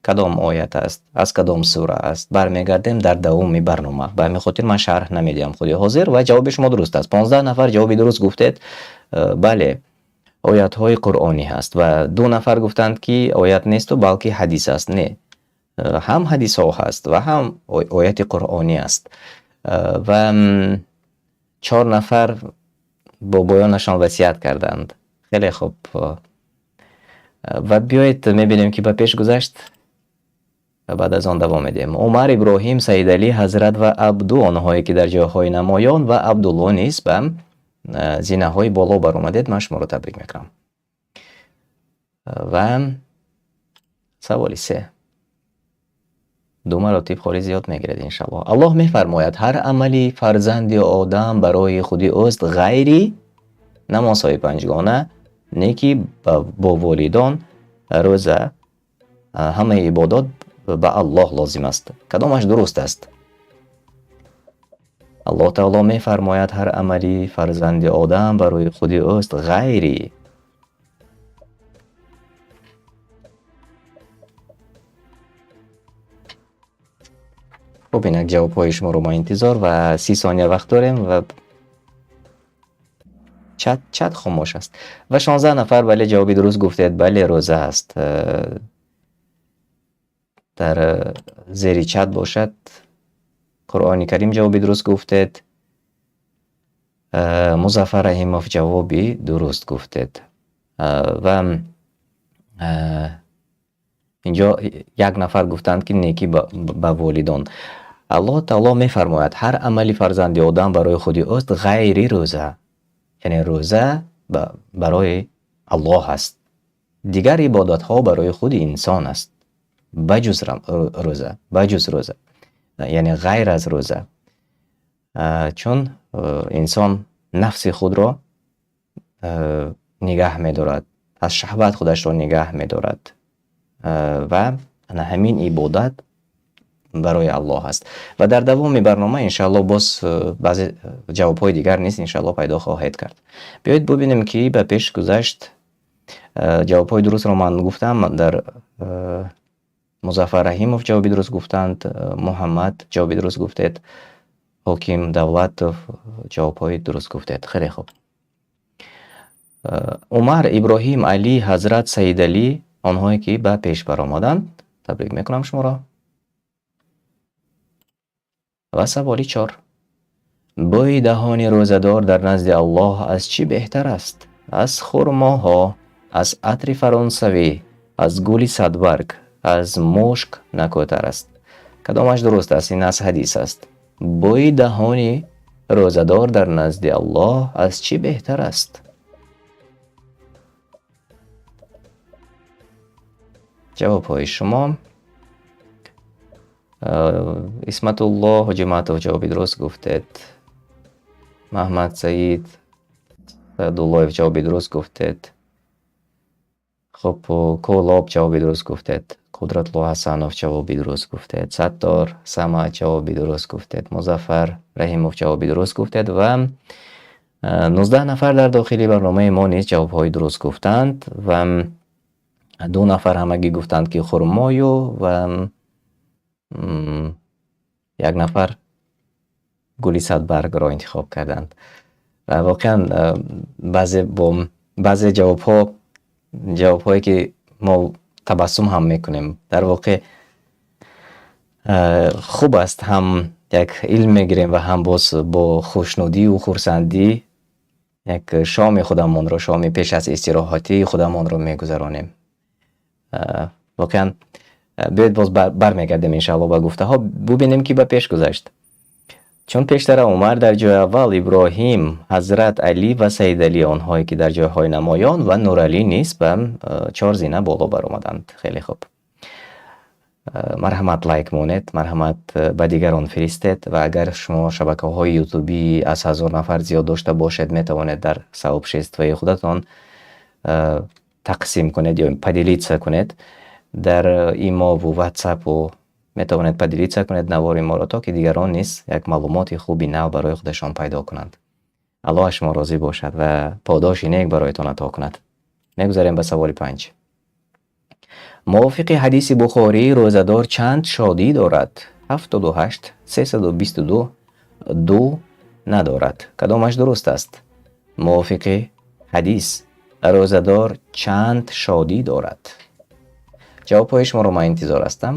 کدام آیت است، از کدام سوره است، برمیگردیم در دوام برنامه. به همین خاطر من شرح نمیدیم خودی حاضر و جواب شما درست است. 15 نفر جوابی درست گفتید. بله آیت های قرآنی هست و 2 نفر گفتند که آیت نیست و بلکه حدیث است. نه، هم حدیث ها هست و هم آیت قرآنی است. و 4 نفر با بیانشان وصیت کردند. خیلی خوب. و بیایید میبینیم که به پیش گذشت و بعد از آن دوام میدیم. عمر، ابراهیم، سید علی، حضرت و عبدو، آنهایی که در جاهای نمایان و عبدالله نیز به زینه های بالا بر اومدید، من شما رو تبریک میکنم. و سوالی 3 2 مراتب خالی زیاد میگیرد انشاءالله. الله میفرماید هر عملی فرزند آدم برای خودی است غیری نمازهای 5 نیکی با والدان، روزه، همه عبادات به الله لازم است. کدامش درست است؟ الله تعالی می فرماید هر عملی فرزند آدم برای خودی است غیری. خب اینک جواب های شما رو ما انتظار و 30 ثانیه وقت داریم و چت خاموش است. و 16 نفر بله جوابی درست گفتید. بله روزه است. در زیر چت باشد. قرآن کریم جوابی درست گفتید. مظفر رحیموف جوابی درست گفتید. و اینجا 1 نفر گفتند که نیکی به والدان. الله تعالی می فرماید هر عملی فرزند آدم برای خودی است غیر روزه. یعنی روزه برای الله است. دیگر عبادت ها برای خود انسان است. بجز روزه. یعنی غیر از روزه. چون انسان نفس خود را نگاه می دارد. از شهوت خودش را نگاه می دارد. و همین عبادت برای الله است. و در دوام برنامه انشاءالله باز بعضی جوابهای دیگر نیست انشاءالله پیدا خواهد کرد. بیایید ببینیم که به پیش گذشت جوابهای درست را من گفتم. در مظفر رحیموف جوابی درست گفتند. محمد جوابی درست گفتید. حکیم دولت جوابهای درست گفتید. خیلی خوب. عمر، ابراهیم، علی، حضرت، سید علی، آنهایی که به پیش برآمدند، تبریک میکنم شما را. و سوالی 4 بوی دهان روزدار در نزد الله از چی بهتر است؟ از خرماها، از عطر فرانسوی، از گل صدبرگ، از مشک نکوتر است. کدامش درست است؟ این از حدیث است. بوی دهان روزدار در نزد الله از چی بهتر است؟ جواب های شما. اسمت الله حاجیمتوف جوابی درست گفتید. محمد سعید عبدالله جوابی درست گفتید. خب کولاب جوابی درست گفتید. قدرت الله حسنوف جوابی درست گفتید. ستار سمع جوابی درست گفتید. مظفر رحیموف جوابی درست گفتید. و 19 نفر در داخلی برنامه ما نیز جوابهای درست گفتند. و 2 نفر همگی گفتند که خرمایو و 1 نفر گلی صدبرگ را انتخاب کردند. و واقعا بعضی جوابهایی که ما تبسم هم میکنیم در واقع خوب است. هم یک علم میگیریم و هم باز با خوشنودی و خرسندی یک شام خودمان را، شام پیش از استراحتی خودمان را میگذرانیم. واقعا بیاید باز برمیگردیم انشاءالله با گفته ها. ببینیم که به پیش گذشت. چون پیشتر عمر در جای اول، ابراهیم، حضرت علی و سید علی آنهایی که در جایهای نمایان و نورعلی نیست به 4 زینه بالا بر آمدند. خیلی خوب. марҳамат лайк монед, марҳамат ба дигарон фиристед ва агар шумо шабакаҳои ютубӣ аз 1000 нафар зиёд дошта бошед, метавонед дар сообществои худатон тақсим кунед ё поделиться кунед дар имову ватсапу метавонед поделиться кунед навори моро, то ки дигарон низ як маълумоти хуби нав барои худашон пайдо кунанд. аллоҳ шумо розӣ бошад ва подоши нек бароятон ато кунад. мегузарем ба саволи 5. мувофиқи ҳадиси бухорӣ рӯзадор чанд шодӣ дорад? 78, 322, 2 надорад. кадомаш дуруст аст? мувофиқи ҳадис рӯзадор чанд шодӣ дорад? ҷавобҳои шуморо ман интизор ҳастам.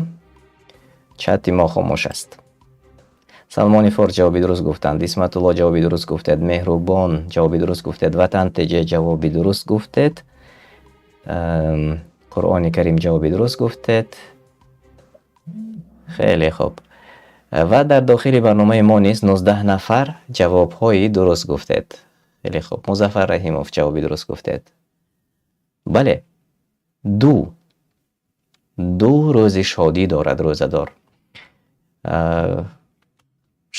чати мо хомӯш аст. салмони форс ҷавоби дуруст гуфтанд. исматулло ҷавоби дуруст гуфтед. меҳрубон ҷавоби дуруст гуфтед. ватан теҷе ҷавоби дуруст гуфтед. қуръони карим ҷавоби дуруст гуфтед. хеле хуб. ва дар дохили барномаи мо низ 19 нафар ҷавобҳои дуруст гуфтед. хеле хуб. музаффар раҳимов ҷавоби дуруст гуфтед. бале, ду рӯзи шодӣ дорад рӯзадор.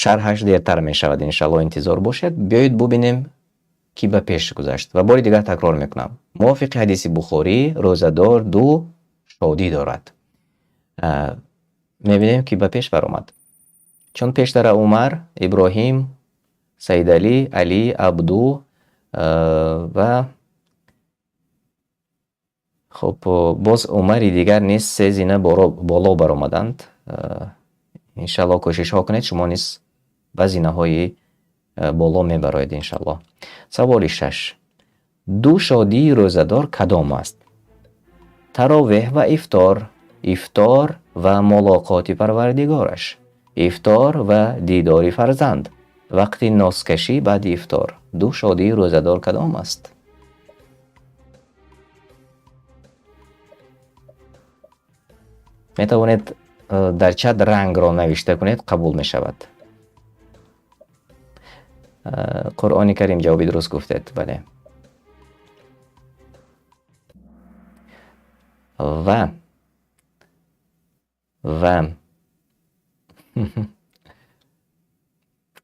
шарҳаш дертар мешавад, иншаллоҳ интизор бошед. биёед бубинем ки ба пеш гузашт ва бори дигар такрор мекунам. мувофиқи ҳадиси бухорӣ рӯзадор 2 шодӣ дорад. мебинем ки ба пеш баромад. чун пештара умар, иброҳим, саидалӣ, алӣ, абду ва хуб боз умари дигар низ 3 зина боло баромаданд. иншаллоҳ кӯшишҳо кунед шумо низ ба зинаҳои боло мебароед иншаллоҳ. саволи 6. ду шодии рӯзадор кадом аст? таровеҳ ва ифтор, ифтор ва мулоқоти парвардигораш, ифтор ва дидори фарзанд, вақти носкашӣ баъди ифтор. ду шодии рӯзадор кадом аст? метавонед дар чат рангро навишта кунед, қабул мешавад. қуръони карим ҷавоби дуруст гуфтед. бале. ва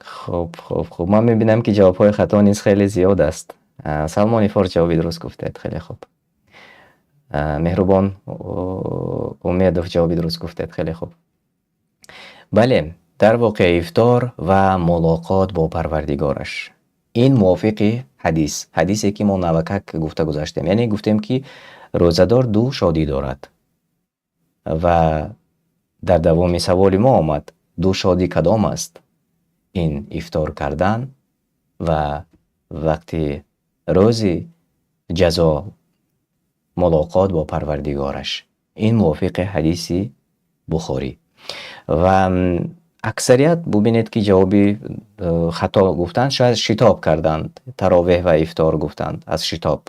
хуб ман мебинам ки ҷавобҳои хато низ хеле зиёд аст. салмони форс ҷавоби дуруст гуфтед. хеле хуб. меҳрубон умедов ҷавоби дуруст гуфтед. хеле хуб. бале, дар воқеъ ифтор ва мулоқот бо парвардигораш. ин мувофиқи ҳадисе ки мо навакак гуфта гузаштем. яъне гуфтем ки рӯзадор 2 шодӣ дорад ва дар давоми саволи мо омад 2 шодӣ кадом аст? ин ифтор кардан ва вақти рӯзи ҷазо мулоқот бо парвардигораш. ин мувофиқи ҳадиси бухорӣ. ва аксарият бубинед ки ҷавоби хато гуфтанд, шояд шитоб карданд. таровеҳ ва ифтор гуфтанд. аз шитоб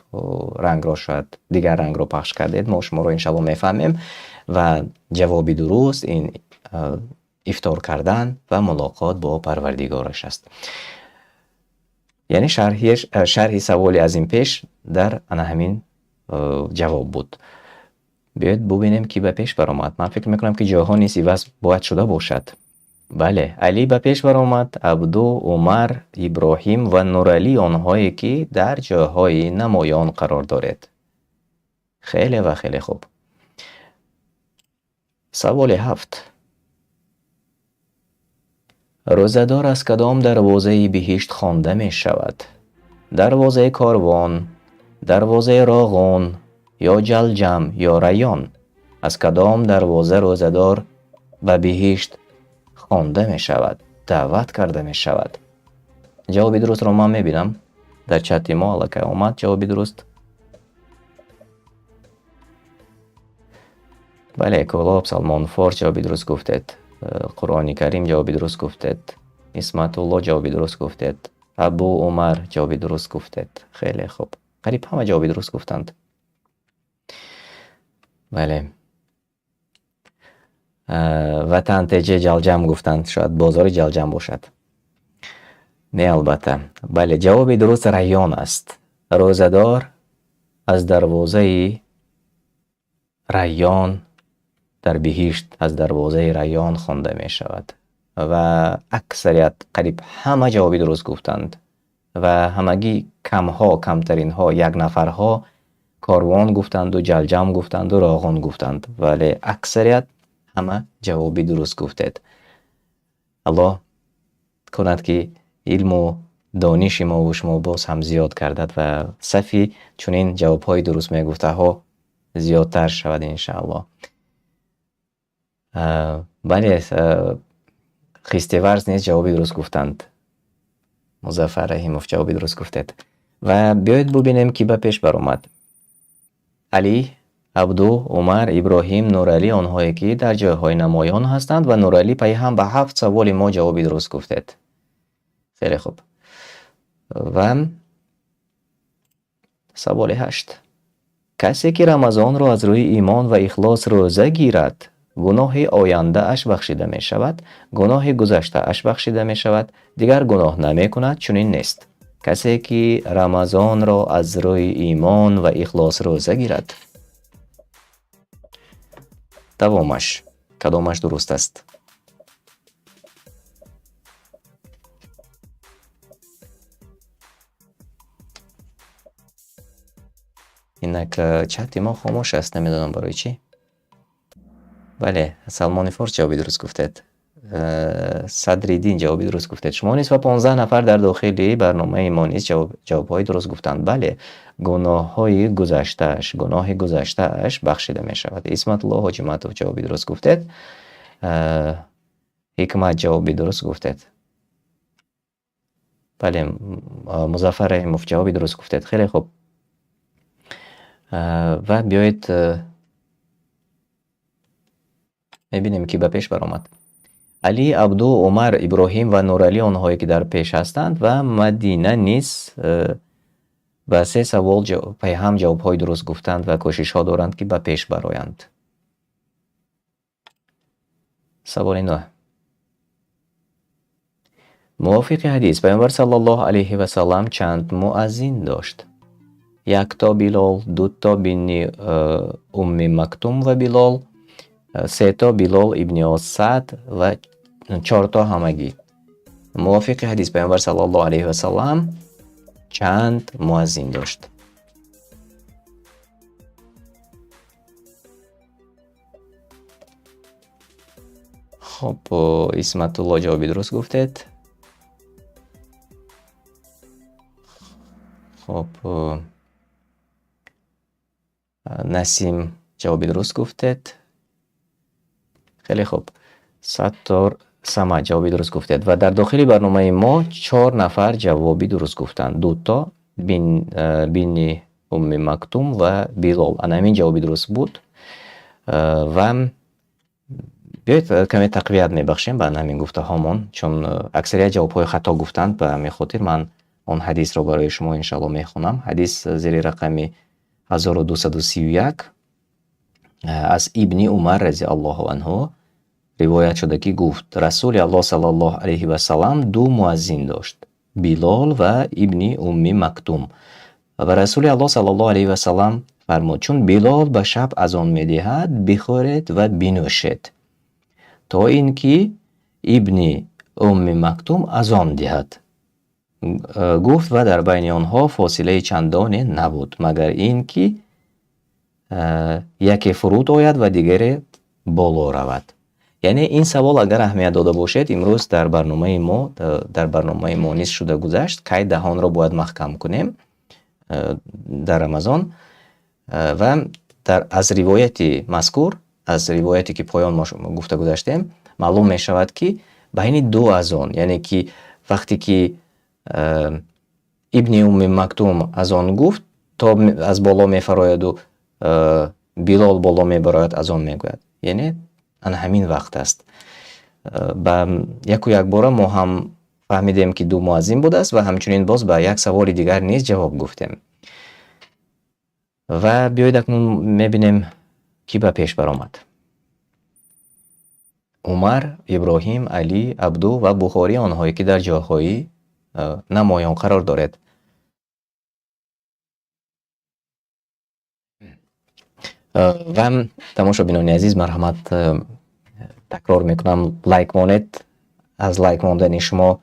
рангро шояд дигар рангро пахш кардед. мо шуморо иншаллоҳ мефаҳмем ва ҷавоби дуруст ин ифтор кардан ва мулоқот бо парвардигораш аст. яъне шарҳи саволи аз ин пеш дар ана ҳамин ҷавоб буд. биёед бубинем ки ба пеш баромад. ман фикр мекунам ки ҷойҳо низ иваз бояд шуда бошад. бале, алӣ ба пеш баромад, абду, умар, иброҳим ва нуралӣ онҳое ки дар ҷойҳои намоён қарор доред. хеле ва хеле хуб. саволи 7. рӯзадор аз кадом дарвозаи биҳишт хонда мешавад? дарвозаи корвон, дарвозаи роғун ё ҷалҷам ё райён. аз кадом дарвоза рӯзадор ба биҳишт хонда мешавад, даъват карда мешавад? ҷавоби дурустро ман мебинам. дар чати мо аллакай омад ҷавоби дуруст. бале, колоб салмон форс ҷавоби дуруст гуфтед. қуръони карим ҷавоби дуруст гуфтед. исматулло ҷавоби дуруст гуфтед. абу умар ҷавоби дуруст гуфтед. хеле хуб. қариб ҳама ҷавоби дуруст гуфтанд. бале. ватан теҷе ҷалҷам гуфтанд. шояд бозори ҷалҷам бошад. не албатта. бале, ҷавоби дуруст райён аст. рӯзадор аз дарвозаи райён در بهشت از دروازه ریان خوانده می شود و اکثریت قریب همه جوابی درست گفتند و همگی کمها کمترین ها یک نفرها کاروان گفتند و جلجم گفتند و راغون گفتند ولی اکثریت همه جوابی درست گفتید. الله کند که علم و دانش ما و شما باز هم زیاد گردد و صفی چنین جوابهای درست میگفته ها زیادتر شود انشاءالله. بله خیستیورز نیز جوابی درست گفتند. مظفر رحیموف جوابی درست گفتید و بیایید ببینیم کی به پیش برآمد. علی، عبدو، عمر، ابراهیم، نورعلی آنهایی که در جایهای نمایان هستند و نورعلی پی هم به 7 سوال ما جوابی درست گفتید. خیلی خوب. و سوال 8. کسی که رمضان را از روی ایمان و اخلاص روزه گیرد گناه آینده اش بخشیده می شود، گناه گذشته اش بخشیده می شود، دیگر گناه نمی کند چنین نیست. کسی که رمضان را از روی ایمان و اخلاص روزه گیرد. دوامش کدامش درست است؟ اینک چت ما خاموش است، نمیدونم برای چی. بله سلمان فارس جوابی درست گفتید. صدریدین جوابی درست گفتید. شما نیز و 15 نفر در داخل برنامه ما نیز جوابهای درست گفتند. بله گناه های گذشتهش بخشیده می شود. اسمت الله حاجمتوف جوابی درست گفتید. حکمت جوابی درست گفتید. بله مظفر رحیموف جوابی درست گفتید. خیلی خوب. و بیایید میبینیم که به پیش برآمد. علی، عبدو، عمر، ابراهیم و نورعلی آنهایی که در پیش هستند و مدینه نیز به 3 سوال پی هم جوابهای درست گفتند و کوشش ها دارند که به پیش برآیند. سوال 9. موافق حدیث پیامبر صلی الله علیه و سلم چند مؤذن داشت؟ 1 تا بلال، 2 تا بن مکتوم و بلال، 3 تا بلال ابن اسد و 4 تا همگی. موافق حدیث پیامبر صلی الله علیه و سلم چند مؤذن داشت؟ خب اسمت الله جوابی درست گفتید. خب نسیم جوابی درست گفتید. خیلی خوب. ستار سما جوابی درست گفتید و در داخل برنامه ما 4 نفر جوابی درست گفتند. 2 تا بن مکتوم و بلال. همین جوابی درست بود و بیایید کمی تقویت میبخشیم به همین گفته هامون چون اکثریت جوابهای خطا گفتند. به همین خاطر من اون حدیث رو برای شما انشاءالله میخونم. حدیث زیر رقم 1231 از ابن عمر رضی الله عنه روایت شده که گفت رسول الله صلی الله علیه و سلم 2 مؤذن داشت، بلال و ابن مکتوم. و رسول الله صلی الله علیه و سلم فرمود چون بلال به شب اذان میدهد بخورید و بنوشید تا اینکه ابن مکتوم اذان دهد. گفت و در بین آنها فاصله چندانی نبود مگر اینکه یکی فرود آید و دیگری بالا رود. یعنی این سوال اگر اهمیت داده باشد امروز در برنامه ما نیز شده گذشت که دهان را باید محکم کنیم در رمضان و از روایت مذکور، از روایتی که پایان ما گفته گذاشتیم معلوم می شود که بین 2 اذان، یعنی که وقتی که ابن مکتوم اذان گفت تا از بالا می فراید و بلال بالا می براید اذان می گوید، یعنی ان همین وقت است. با یک بار ما هم فهمیدیم که 2 مؤذن بود است و همچنین باز به 1 سوال دیگر نیز جواب گفتیم. و بیایید اکنون میبینیم کی به پیش برآمد. عمر، ابراهیم، علی، عبدو و بخاری آنهایی که در جاهای نمایان قرار دارد. و тамошобинони азиз марҳамат такрор мекунам, лайк монед. аз лайк мондани шумо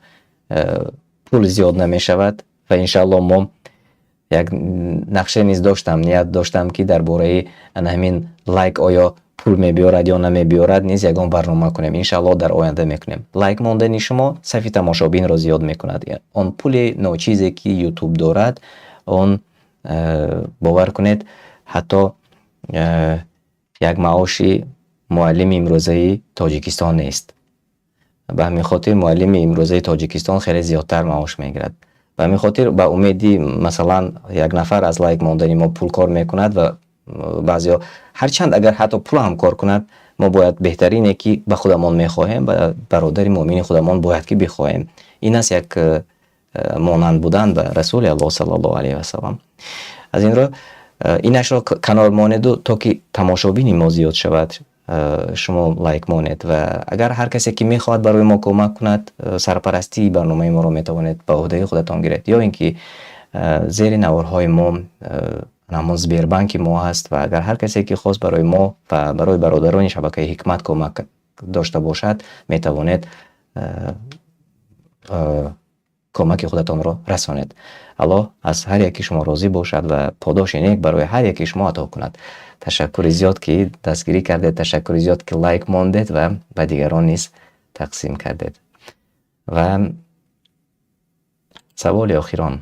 пул зиёд намешавад ва иншааллоҳ мо як нақше низ доштам, ният доштам ки дар бораи ҳамин лайк оё пул мебиёрад ё намебиёрад низ ягон барнома кунем. иншааллоҳ дар оянда мекунем. лайк мондани шумо сафи тамошобинро зиёд мекунад. он пули ночизе ки ютуб дорад, он бовар кунед ҳатто як маоши муаллими имрӯзаи Тоҷикистон нест. ба ҳамин хотир муаллими имрӯзаи Тоҷикистон хеле зиёдтар маош мегирад. ба ҳамин хотир ба умеди масалан як нафар аз лайк мондани мо пул кор мекунад ва баъзеҳо ҳарчанд агар ҳатто пул ҳам кор кунад, мо бояд беҳтарине ки ба худамон мехоҳем, ба бародари муъмини худамон бояд ки бихоҳем. ин аст як монанд будан ба расули аллоҳ саллаллоҳу алайҳи васалам. аз ин ро инашро канор монеду то ки тамошобини мо зиёд шавад, шумо лайк монед ва агар ҳар касе ки мехоҳад барои мо кӯмак кунад, сарпарастии барномаи моро метавонед ба ӯҳдаи худатон гиред, ё ин ки зери наворҳои мо ҳамон Сбербанки мо ҳаст ва агар ҳар касе ки хост барои мо ва барои бародарони шабакаи ҳикмат кӯмак дошта бошад, метавонед кӯмаки худатонро расонед. аллоҳ аз ҳар яки шумо розӣ бошад ва подоши нек барои ҳар яки шумо ато кунад. ташаккури зиёд ки дастгирӣ кардед, ташаккури зиёд ки лайк мондед ва ба дигарон низ тақсим кардед. ва саволи охирон: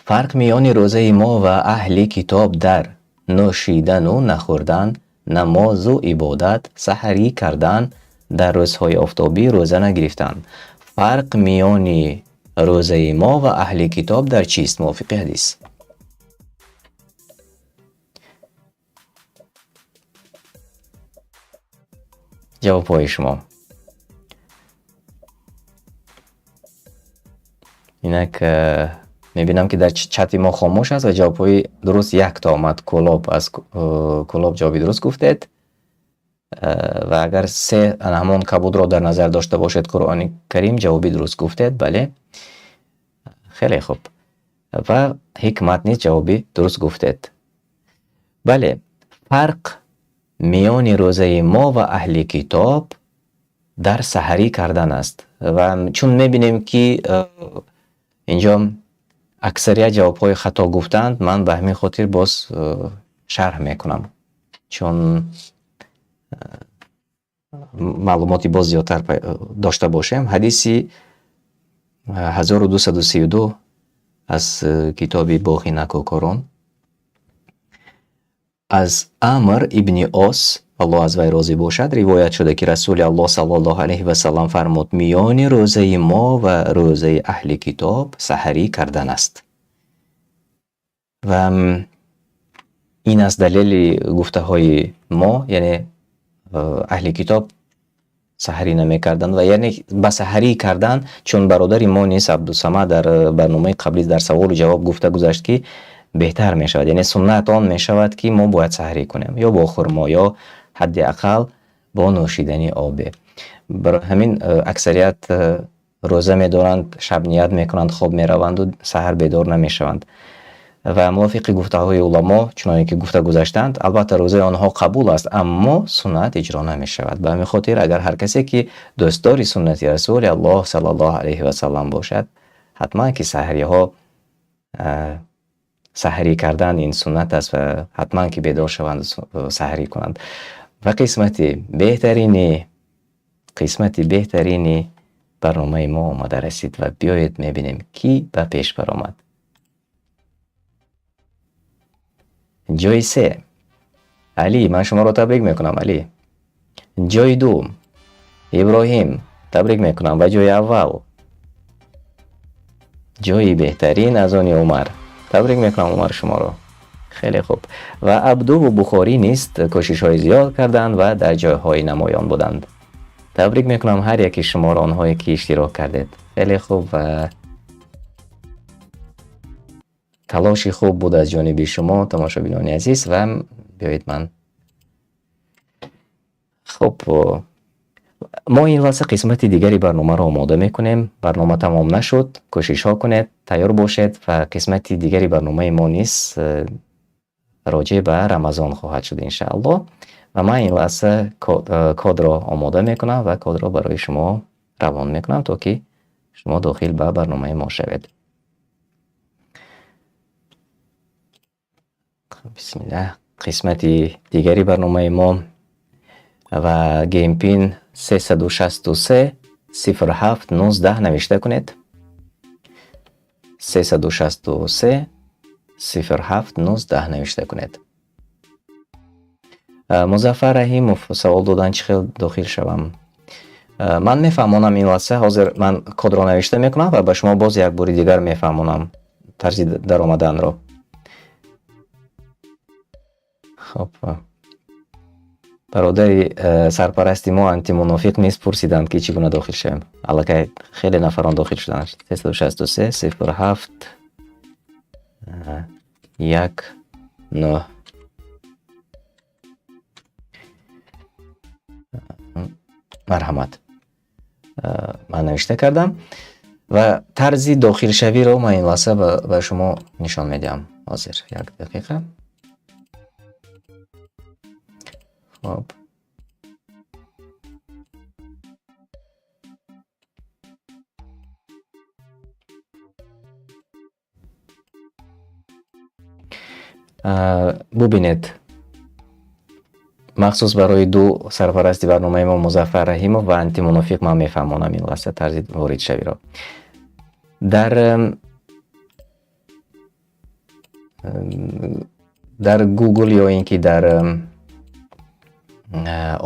фарқ миёни рӯзаи мо ва аҳли китоб дар нӯшидану нахӯрдан, намозу ибодат, саҳарӣ кардан, дар рӯзҳои офтобӣ рӯза нагирифтан. фарқ миёни рӯзаи мо ва аҳли китоб дар чист мувофиқи ҳадис? ҷавобҳои шумо. инак мебинам ки дар чати мо хомӯш аст ва ҷавобҳои дуруст якта омад. Кӯлоб аз Кӯлоб ҷавоби дуруст гуфтед ва агар се ҳамон кабудро дар назар дошта бошед, Қуръони Карим, ҷавоби дуруст гуфтед. бале, хеле хуб. ва ҳикмат низ ҷавоби дуруст гуфтед. бале, фарқ миёни рӯзаи мо ва аҳли китоб дар саҳарӣ кардан аст. ва чун мебинем ки инҷо аксарият ҷавобҳои хато гуфтанд, ман ба ҳамин хотир боз шарҳ мекунам, чун маълумоти боз зиёдтар дошта бошем. ҳадиси 1232 аз китоби Боғи Накӯкорон аз Амр ибни Ос, аллоҳ аз вай розӣ бошад, ривоят шуда ки расули аллоҳ саллаллоҳу алайҳи васалам фармуд: миёни рӯзаи мо ва рӯзаи аҳли китоб саҳарӣ кардан аст. ва ин аст далели гуфтаҳои мо, яъне аҳли китоб саҳарӣ намекарданд ва яъне ба саҳарӣ кардан, чун бародари мо низ Абдусамад дар барномаи қаблӣ дар саволу ҷавоб гуфта гузашт ки беҳтар мешавад, яъне суннат он мешавад ки мо бояд саҳарӣ кунем ё бо хурмо ё ҳадди ақал бо нӯшидани обе. барои ҳамин аксарият рӯза медоранд, шаб ният мекунанд, хоб мераванду саҳар бедор намешаванд. ва мувофиқи гуфтаҳои уламо, чуноне ки гуфта гузаштанд, албатта рӯзаи онҳо қабул аст, аммо суннат иҷро намешавад. ба ҳамин хотир агар ҳар касе ки дӯстдори суннати расули аллоҳ саллаллоҳу алайҳи васалам бошад, ҳатман ки саҳариҳо саҳарӣ кардан ин суннат аст ва ҳатман ки бедор шаванд саҳарӣ кунанд. ва қисмати беҳтарини барномаи мо омада расид ва биёед мебинем ки ба пеш баромад. ҷойи се: Али, ман шуморо табрик мекунам. Али. ҷойи ду: Иброҳим, табрик мекунам. ва ҷойи аввал: ҷойи беҳтарин аз они Умар. табрик мекунам Умар шуморо. хеле хуб. ва Абдуву Бухорӣ низ кӯшишҳои зиёд карданд ва дар ҷойҳои намоён буданд. табрик мекунам ҳар яки шуморо, онҳое ки иштирок кардед. хеле хуб. ва талоши хуб буд аз ҷониби шумо, тамошобинони азиз. ва биёед ман хуб, мо ин лаҳза қисмати дигари барномаро омода мекунем. барнома тамом нашуд, кӯшишҳо кунед, тайёр бошед ва қисмати дигари барномаи мо низ роҷеъ ба рамазон хоҳад шуд иншааллоҳ. ва ман ин лаҳза кодро омода мекунам ва кодро барои шумо равон мекунам, то ки шумо дохил ба барномаи мо шавед. бисмиллаҳ. қисмати дигари барномаи мо ва геймпин 363 07 19 навишта кунед. 363 07 19 навишта кунед. Музаффар Раҳимов савол додан чӣ хел дохил шавам? Ман мефаҳмонам ин лаҳза ҳозир ман кодро навишта мекунам ва ба шумо боз як бори дигар мефаҳмонам тарзи даромаданро. хоб бародари сарпарасти мо антимунофиқ низ пурсиданд ки чӣ гуна дохил шавем. Аллакай хеле нафарон дохил шуданд. 363 07 19 марҳамат. ман навишта кардам ва тарзи дохилшавиро ман ин лаҳза ба шумо нишон медиҳам. ҳозир як дақиқа. хоб бубинед, махсус барои ду сарпарасти барномаи мо Музаффар Раҳимов ва антимунофиқ ман мефаҳмонам ин лаҳза тарзи воридшавиро. дар Google ё ин ки дар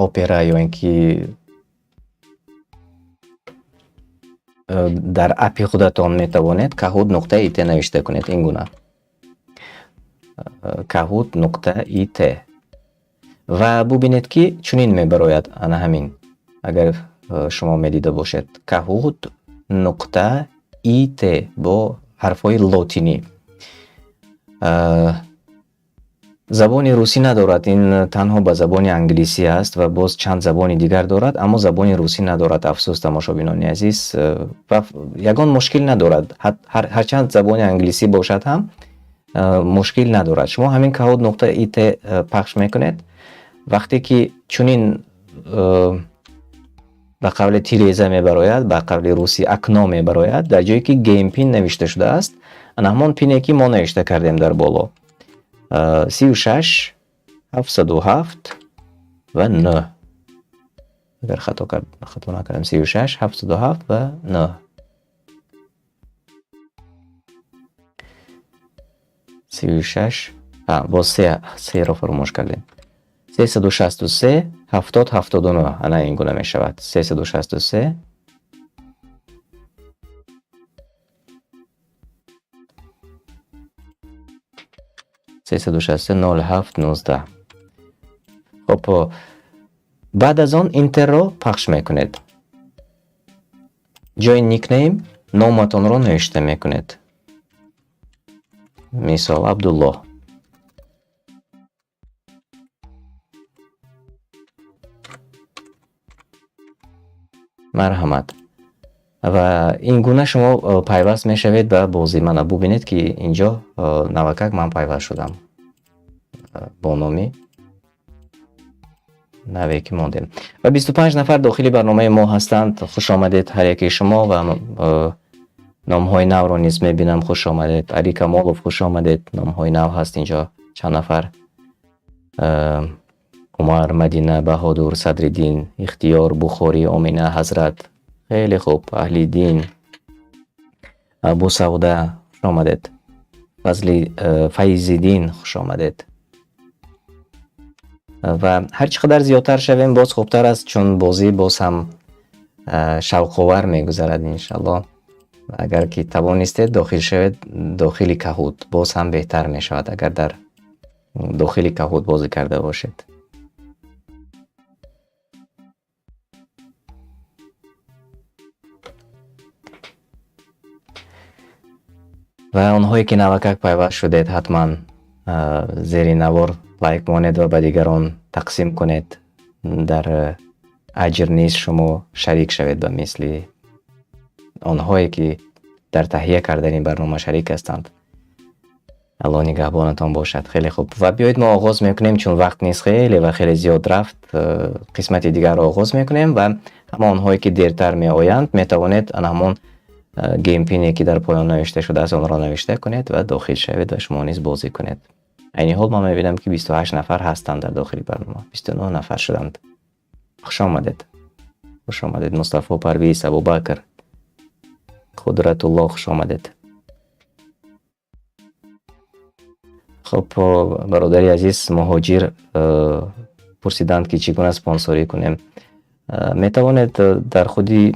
Opera ё ин ки дар апи худатон метавонед kahoot.it навишта кунед. ин гуна kahoot.it ва бубинед ки чунин мебарояд. ана ҳамин, агар шумо медида бошед, kahoot.it бо ҳарфҳои лотинӣ. забони русӣ надорад. ин танҳо ба забони англисӣ аст ва боз чанд забони дигар дорад, аммо забони русӣ надорад. афсӯс, тамошобинони азиз, ва ягон мушкил надорад. ҳарчанд забони англисӣ бошад ҳам мушкил надорад. шумо ҳамин kahoot.it пахш мекунед. вақте ки чунин ба қавли тиреза мебарояд, ба қавли русӣ акно мебарояд, дар ҷое ки геймпин навишта шудааст, ана ҳамон пине ки мо навишта кардем дар боло, 36 707 ва 9. агар хато накардам, 36 707 ва 9. 36 боសេро фаромӯш кардем. 363 70 79. ана ин гуна мешавад. 363 363 07 19. хоб баъд аз он интерро пахш мекунед. ҷои никнейм номатонро навишта мекунед. мисол Абдуллоҳ. марҳамат. ва ин гуна шумо пайваст мешавед ба бозӣ. мана бубинед ки инҷо навакак ман пайваст шудам бо номи наве ки мондем. ва 25 нафар дохили барномаи мо ҳастанд. хуш омадед ҳар яки шумо ва номҳои навро низ мебинам. хуш омадед. Али Камолов, хуш омадед. номҳои нав ҳаст инҷо чанд нафар. умар, Мадина, Баҳодур, Садриддин, Ихтиёр, Бухорӣ, Омина, Ҳазрат. хеле хуб. Аҳлиддин, Абу Савда, хуш омадед. Файзиддин, хуш омадед. ва ҳар чӣ қадар зиёдтар шавем боз хубтар аст, чун бозӣ боз ҳам шавқовар мегузарад иншаллоҳ. агар ки тавонистед дохил шавед дохили Kahoot, боз ҳам беҳтар мешавад агар дар дохили Kahoot бозӣ карда бошед. ва онҳое ки навакак пайваст шудед, ҳатман зери навор лайк монед ва ба дигарон тақсим кунед. дар аҷр низ шумо шарик шавед ба мисли онҳое ки дар таҳия кардани барнома шарик ҳастанд. الله نگهبانتان باشد. خیلی خوب و بیایید ما آغاز میکنیم چون وقت نیست خیلی و خیلی زیاد رفت. قسمت دیگر را آغاز میکنیم و همان هایی که دیرتر می آیند می توانید همون گیم پینی که در پایان نوشته شده از آن را نوشته کنید و داخل شوید و شما نیز بازی کنید. این حال ما میبینم که 28 نفر هستند در داخل برنامه. 29 نفر شدند. خوش آمدید. خوش آمدید مصطفی پرویز ابوبکر قدرت الله خوش آمدید. خب برادری عزیز مهاجر پرسیدند که چگونه اسپانسری کنیم. می توانید در خودی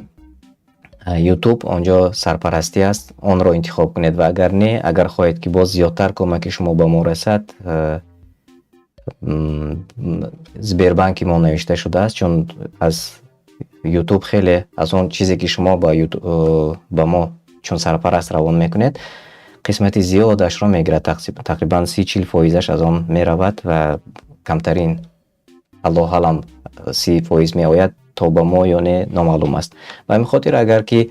یوتیوب آنجا سرپرستی است آن را انتخاب کنید و اگر نه اگر خواهید که باز زیادتر کمک شما به ما رسد سبربانک ما نوشته شده است چون از یوتیوب خیلی از اون چیزی که شما با ما چون سرپرست روان میکنید قسمت زیادش را میگیرد تقریبا 30-40% از آن میرود و کمترین الله علم 30% میآید تا با ما یا نه نامعلوم است و همین خاطر اگر که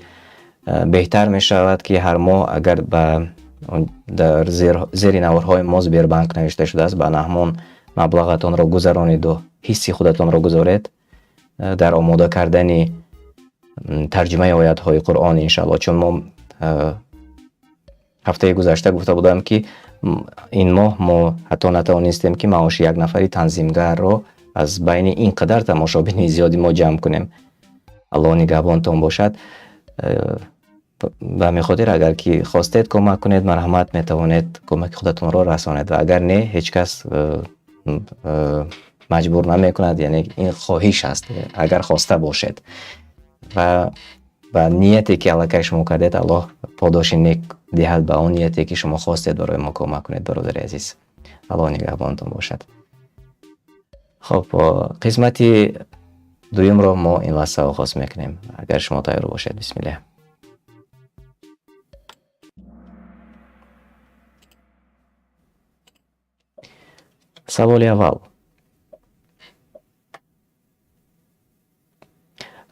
بهتر می شود که هر ماه اگر در زیر نوارهای ما سبربانک نوشته شده است به نهمان مبلغتان را گذرانید و حصه خودتان را گذارید در آماده کردن ترجمه آیات‌های قرآن انشاءالله چون ما هفته گذشته گفته بودم که این ماه ما حتی نتوانستیم که معاش یک نفری تنظیمگر را از بین این قدر تماشابین زیادی ما جمع کنیم. الله نگهبانتان باشد. و می خاطر اگر که خواستید کمک کنید مرحمت می توانید کمک خودتون را رسانید و اگر نه هیچ کس مجبور نمی کند یعنی این خواهش است اگر خواسته باشید و نیتی که علاقه شما کردید الله پاداش نیک دهد به اون نیتی که شما خواستید برای ما کمک کنید برادر عزیز. الله نگهبانتان باشد. خب قسمت دویم را ما این لحظه آغاز میکنیم اگر شما تیار باشید. بسم الله. سوال اول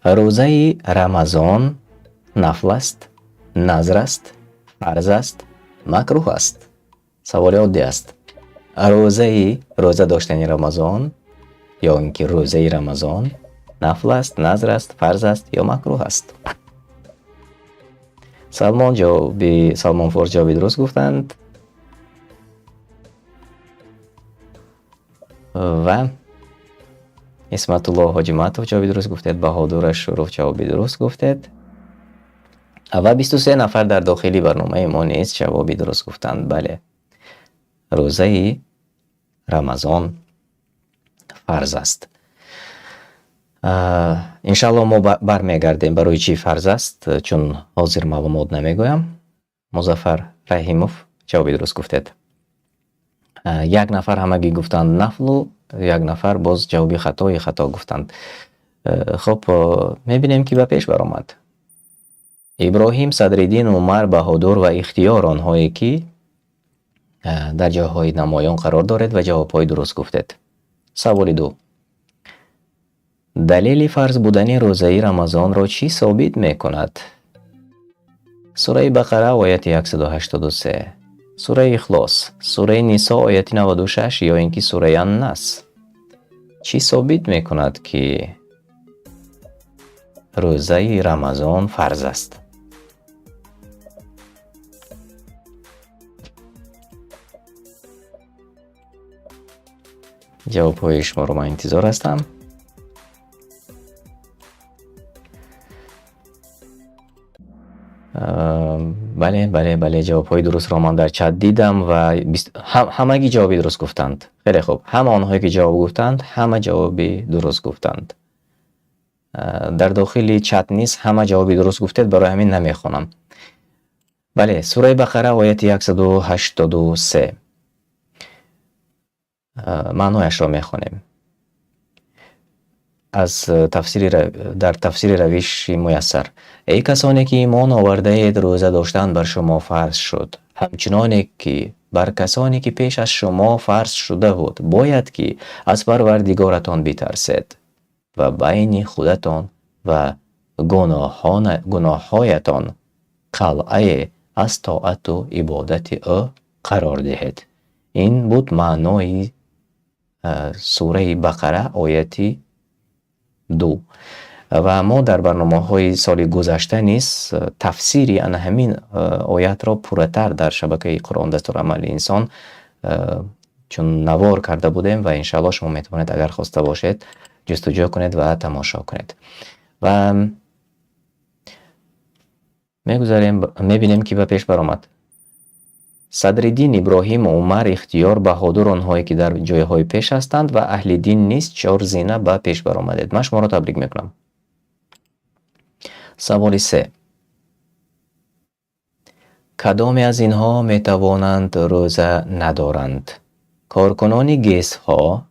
روزه رمضان نفل است، نذر است، فرض است، مکروه است؟ سوال عادی است. روزه داشتن رمضان یا اینکه روزه رمضان نفل است، نذر است، فرض است یا مکروه است؟ سلمان فارس جوابی درست گفتند و اسمت الله حاجی معطوف جوابی درست گفتید. بهادر شروف جوابی درست گفتید و 23 نفر در داخلی برنامه ما نیز جوابی درست گفتند. بله روزه رمضان فرض است. انشالله ما برمیگردیم برای چی فرض است چون حاضر معلومات نمیگویم. مظفر رحیموف جوابی درست گفتید. یک نفر همگی گفتند نفل و یک نفر باز جوابی خطا گفتند. خب میبینیم که به پیش برآمد. ابراهیم صدرالدین عمر بهادر و اختیار آنهایی که در جاهای نمایان قرار دارد و جوابهای درست گفتید. سوال دو دلیل فرض بودن روزه رمضان را چی ثابت میکند؟ سوره بقره آیت 183، سوره اخلاص، سوره نساء آیت 96 یا اینکه سوره النصر. چی ثابت میکند که روزه رمضان فرض است؟ جواب های شما رو من انتظار هستم. بله جواب های درست را من در چت دیدم و همگی جوابی درست گفتند. خیلی خوب، همه آنهایی که جواب گفتند همه جوابی درست گفتند. در داخل چت نیست همه جوابی درست گفتید برای همین نمیخونم. بله سوره بقره آیت 183 معنایش را میخونیم از در تفسیر روش میسر. ای کسانی که ایمان آورده اید روزه داشتن بر شما فرض شد همچنانی که بر کسانی که پیش از شما فرض شده بود باید که از پروردگارتان بترسید و بین خودتان و گناههایتان قلعه از طاعت و عبادت او قرار دهید. این بود معنای سوره بقره آیه 2. و ما در برنامه‌های سال گذشته نیز تفسیری ان همین آیات را پورتر در شبکه قرآن دستورالعمل انسان چون نوار کرده بودیم و انشاءالله شما میتونید اگر خواسته باشید جستجو کنید و تماشا کنید. و میبینیم که به پیش برآمد صدرالدین ابراهیم و عمر اختیار بهادر آنهایی که در جایهای پیش هستند و اهل دین نیست 4 زینه به پیش برآمدید. من شما را تبریک میکنم. سوال 3. کدام از اینها میتوانند روزه ندارند؟ کارکنان گیس ها،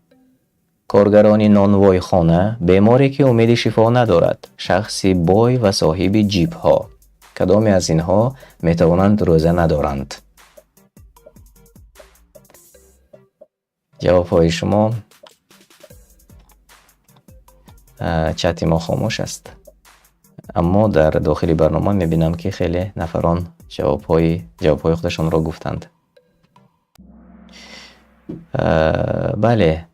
کارگران نانوای خانه، بیماری که امید شفا ندارد، شخصی بای و صاحب جیب ها. کدام از اینها میتوانند روزه ندارند؟ جواب های شما چت ما خاموش است، اما در داخل برنامه میبینم که خیلی نفران جواب های خودشان را گفتند. بله،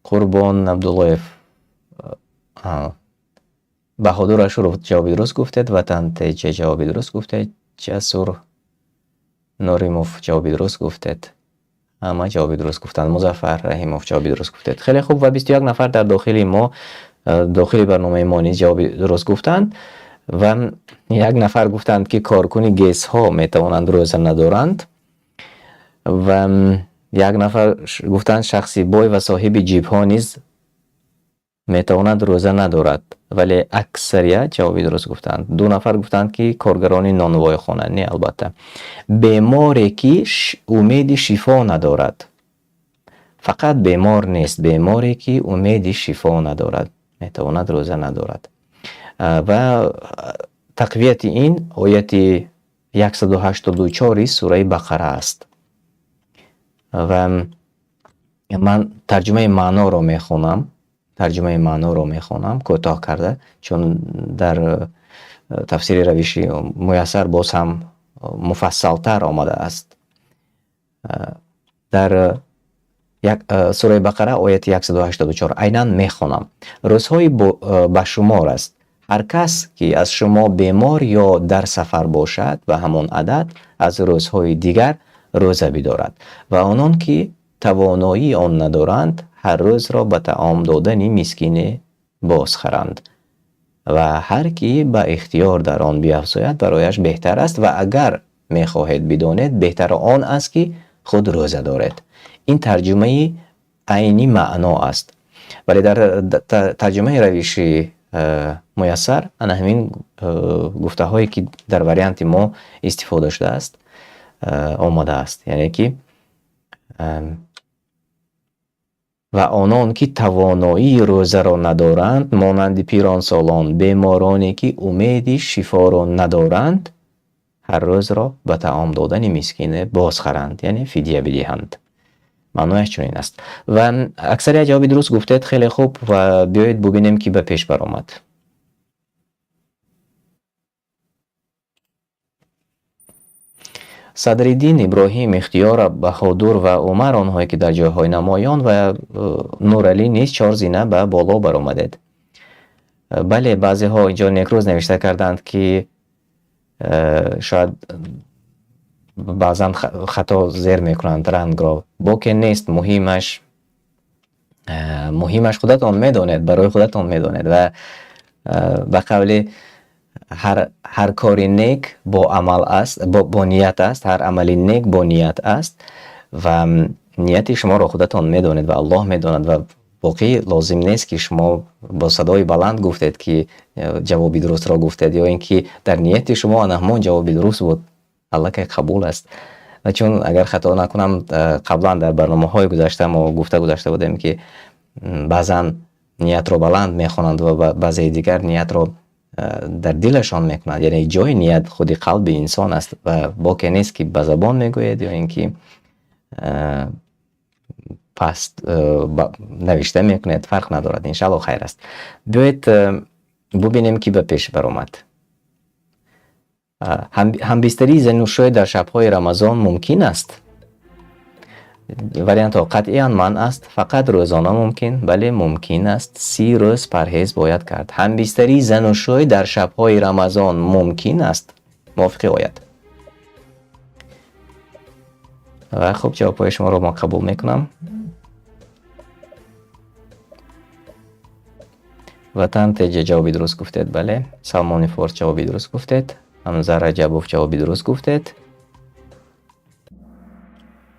قربان عبدالله بهادر اشور جواب درست گفتید، وطن تیجه جواب درست گفتید، جسور نوریموف جواب درست گفتید، همه جواب درست گفتند. مظفر رحیموف جواب درست گفتید. خیلی خوب. و 21 نفر در داخل برنامه ما نیز جواب درست گفتند و 1 نفر گفتند که کارکن گیس ها میتوانند روزه ندارند و 1 نفر گفتند شخصی بای و صاحب جیب ها نیز میتواند روزه ندارد، ولی اکثریت جواب درست گفتند. 2 نفر گفتند که کارگران نانوای خانه، نه البته. بیماری که امید شفا ندارد، فقط بیمار نیست، بیماری که امید شفا ندارد میتواند روزه ندارد. و تقویت این آیت 184 سوره بقره است. و من ترجمه معنا رو میخونم کوتاه کرده، چون در تفسیر روشی میسر باز هم مفصل تر آمده است. در سوره بقره آیت 184 عیناً میخونم: روزهای به شمار است، هر کس که از شما بیمار یا در سفر باشد و همان عدد از روزهای دیگر روزه بدارد و آنان که توانایی آن ندارند هر روز را به طعام دادن مسکین بازخرند و هر کی به اختیار در آن بیفزاید برایش بهتر است و اگر میخواهید بدانید بهتر آن است که خود روزه دارید. این ترجمه عینی معنا است، ولی در ترجمه روشی میسر همین گفته هایی که در وریانت ما استفاده شده است آمده است، یعنی که و آنان که توانایی روزه را ندارند مانند پیران سالان، بیمارانی که امید شفا را ندارند هر روز را به طعام دادن مسکین بازخرند، یعنی فدیه بدهند. معنایش چنین است. و اکثر جواب درست گفتید. خیلی خوب. و بیایید ببینیم که به پیش برآمد. صدرالدین ابراهیم اختیار بهادر و عمر آنهایی که در جایهای نمایان و نورعلی نیز 4 زینه به بالا برآمدید. بله، بعضی ها اینجا نیکروز نوشته کردند که شاید بعضا خطا زیر میکنند رنگ را. با که نیست، مهمش خودتان میدانید، برای خودتان میدانید و به قول هر کاری نیک با عمل است، با نیت است. هر عملی نیک با نیت است و نیت شما را خودتان میدانید و الله میداند و باقی لازم نیست که شما با صدای بلند گفتید که جوابی درست را گفتید یا اینکه در نیت شما همون جوابی درست بود. الله که قبول است. چون اگر خطا نکنم قبلا در برنامه‌های گذشته ما گذاشته بودیم که بعضا نیت را بلند میخوانند و بعضی دیگر نیت را در دلشان میکنند، یعنی جای نیت خود قلب انسان است و باقی نیست که به زبان میگوید یا اینکه پست نوشته میکنید، فرق ندارد. انشاءالله خیر است. بیایید ببینیم که به پیش برآمد. همبستری زن و شوی در شب‌های رمضان ممکن است؟ وریانت ها قطعا من است، فقط روزانه ممکن؟ بله ممکن است. 30 روز پرهیز باید کرد. همبستری زن و شوی در شب‌های رمضان ممکن است؟ موافقی آید؟ و خب جوابهای شما رو ما قبول میکنم. وطن تجه جوابی درست گفتید. بله. سلمان فورس جوابی درست گفتید. حمزه رجبوف جوابی درست گفتید.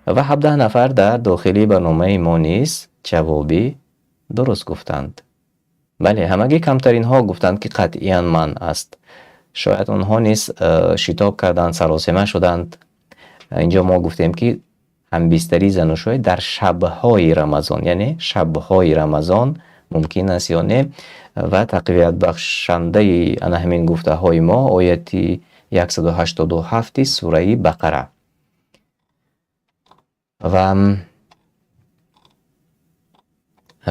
و 17 نفر در داخلی برنامه ما نیز جوابی درست گفتند. بله همگی کمترین ها گفتند که قطعاً من است. شاید اونها نیز شتاب کردند، سراسیمه شدند. اینجا ما گفتیم که همبستری زن و شوی در شب‌های رمضان، یعنی شب‌های رمضان ممکن است یا نه. و تقویت بخشنده ان همین گفته های ما آیت 187 سوره بقره. و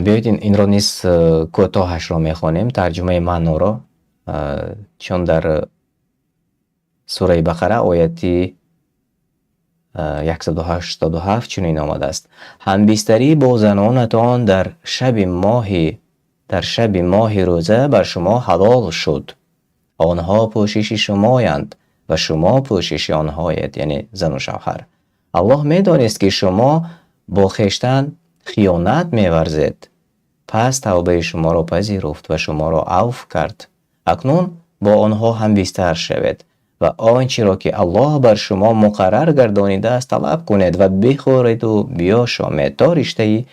بیایید این را نیز کوتاهش را میخوانیم، ترجمه معنا را، چون در سوره بقره آیت 187 چنین آمده است: همبستری با زنانتان در شب ماه روزه بر شما حلال شد. آنها پوشش شمایند و شما پوشش آنهایید، یعنی زن و شوهر. الله می‌دانست که شما با خویشتن خیانت می‌ورزید، پس توبه شما را پذیرفت و شما را عفو کرد. اکنون با آنها هم بستر شوید و آنچه را که الله بر شما مقرر گردانیده است طلب کنید و بخورید و بیاشامید تا رشته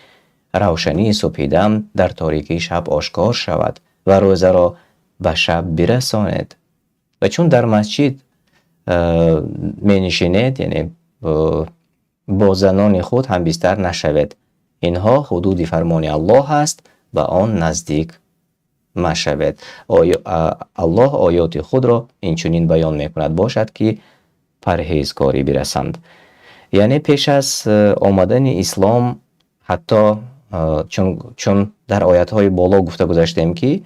روشنی صبحدم در تاریکی شب آشکار شود و روزه را به شب برسانید. و چون در مسجد می نشینید، یعنی با زنان خود هم بستر نشوید. اینها حدود فرمان الله است، به آن نزدیک مشوید. الله آیات خود را اینچنین بیان میکند باشد که پرهیزکاری برسند. یعنی پیش از آمدن اسلام، حتی چون در آیات های بالا گفته گذاشتیم که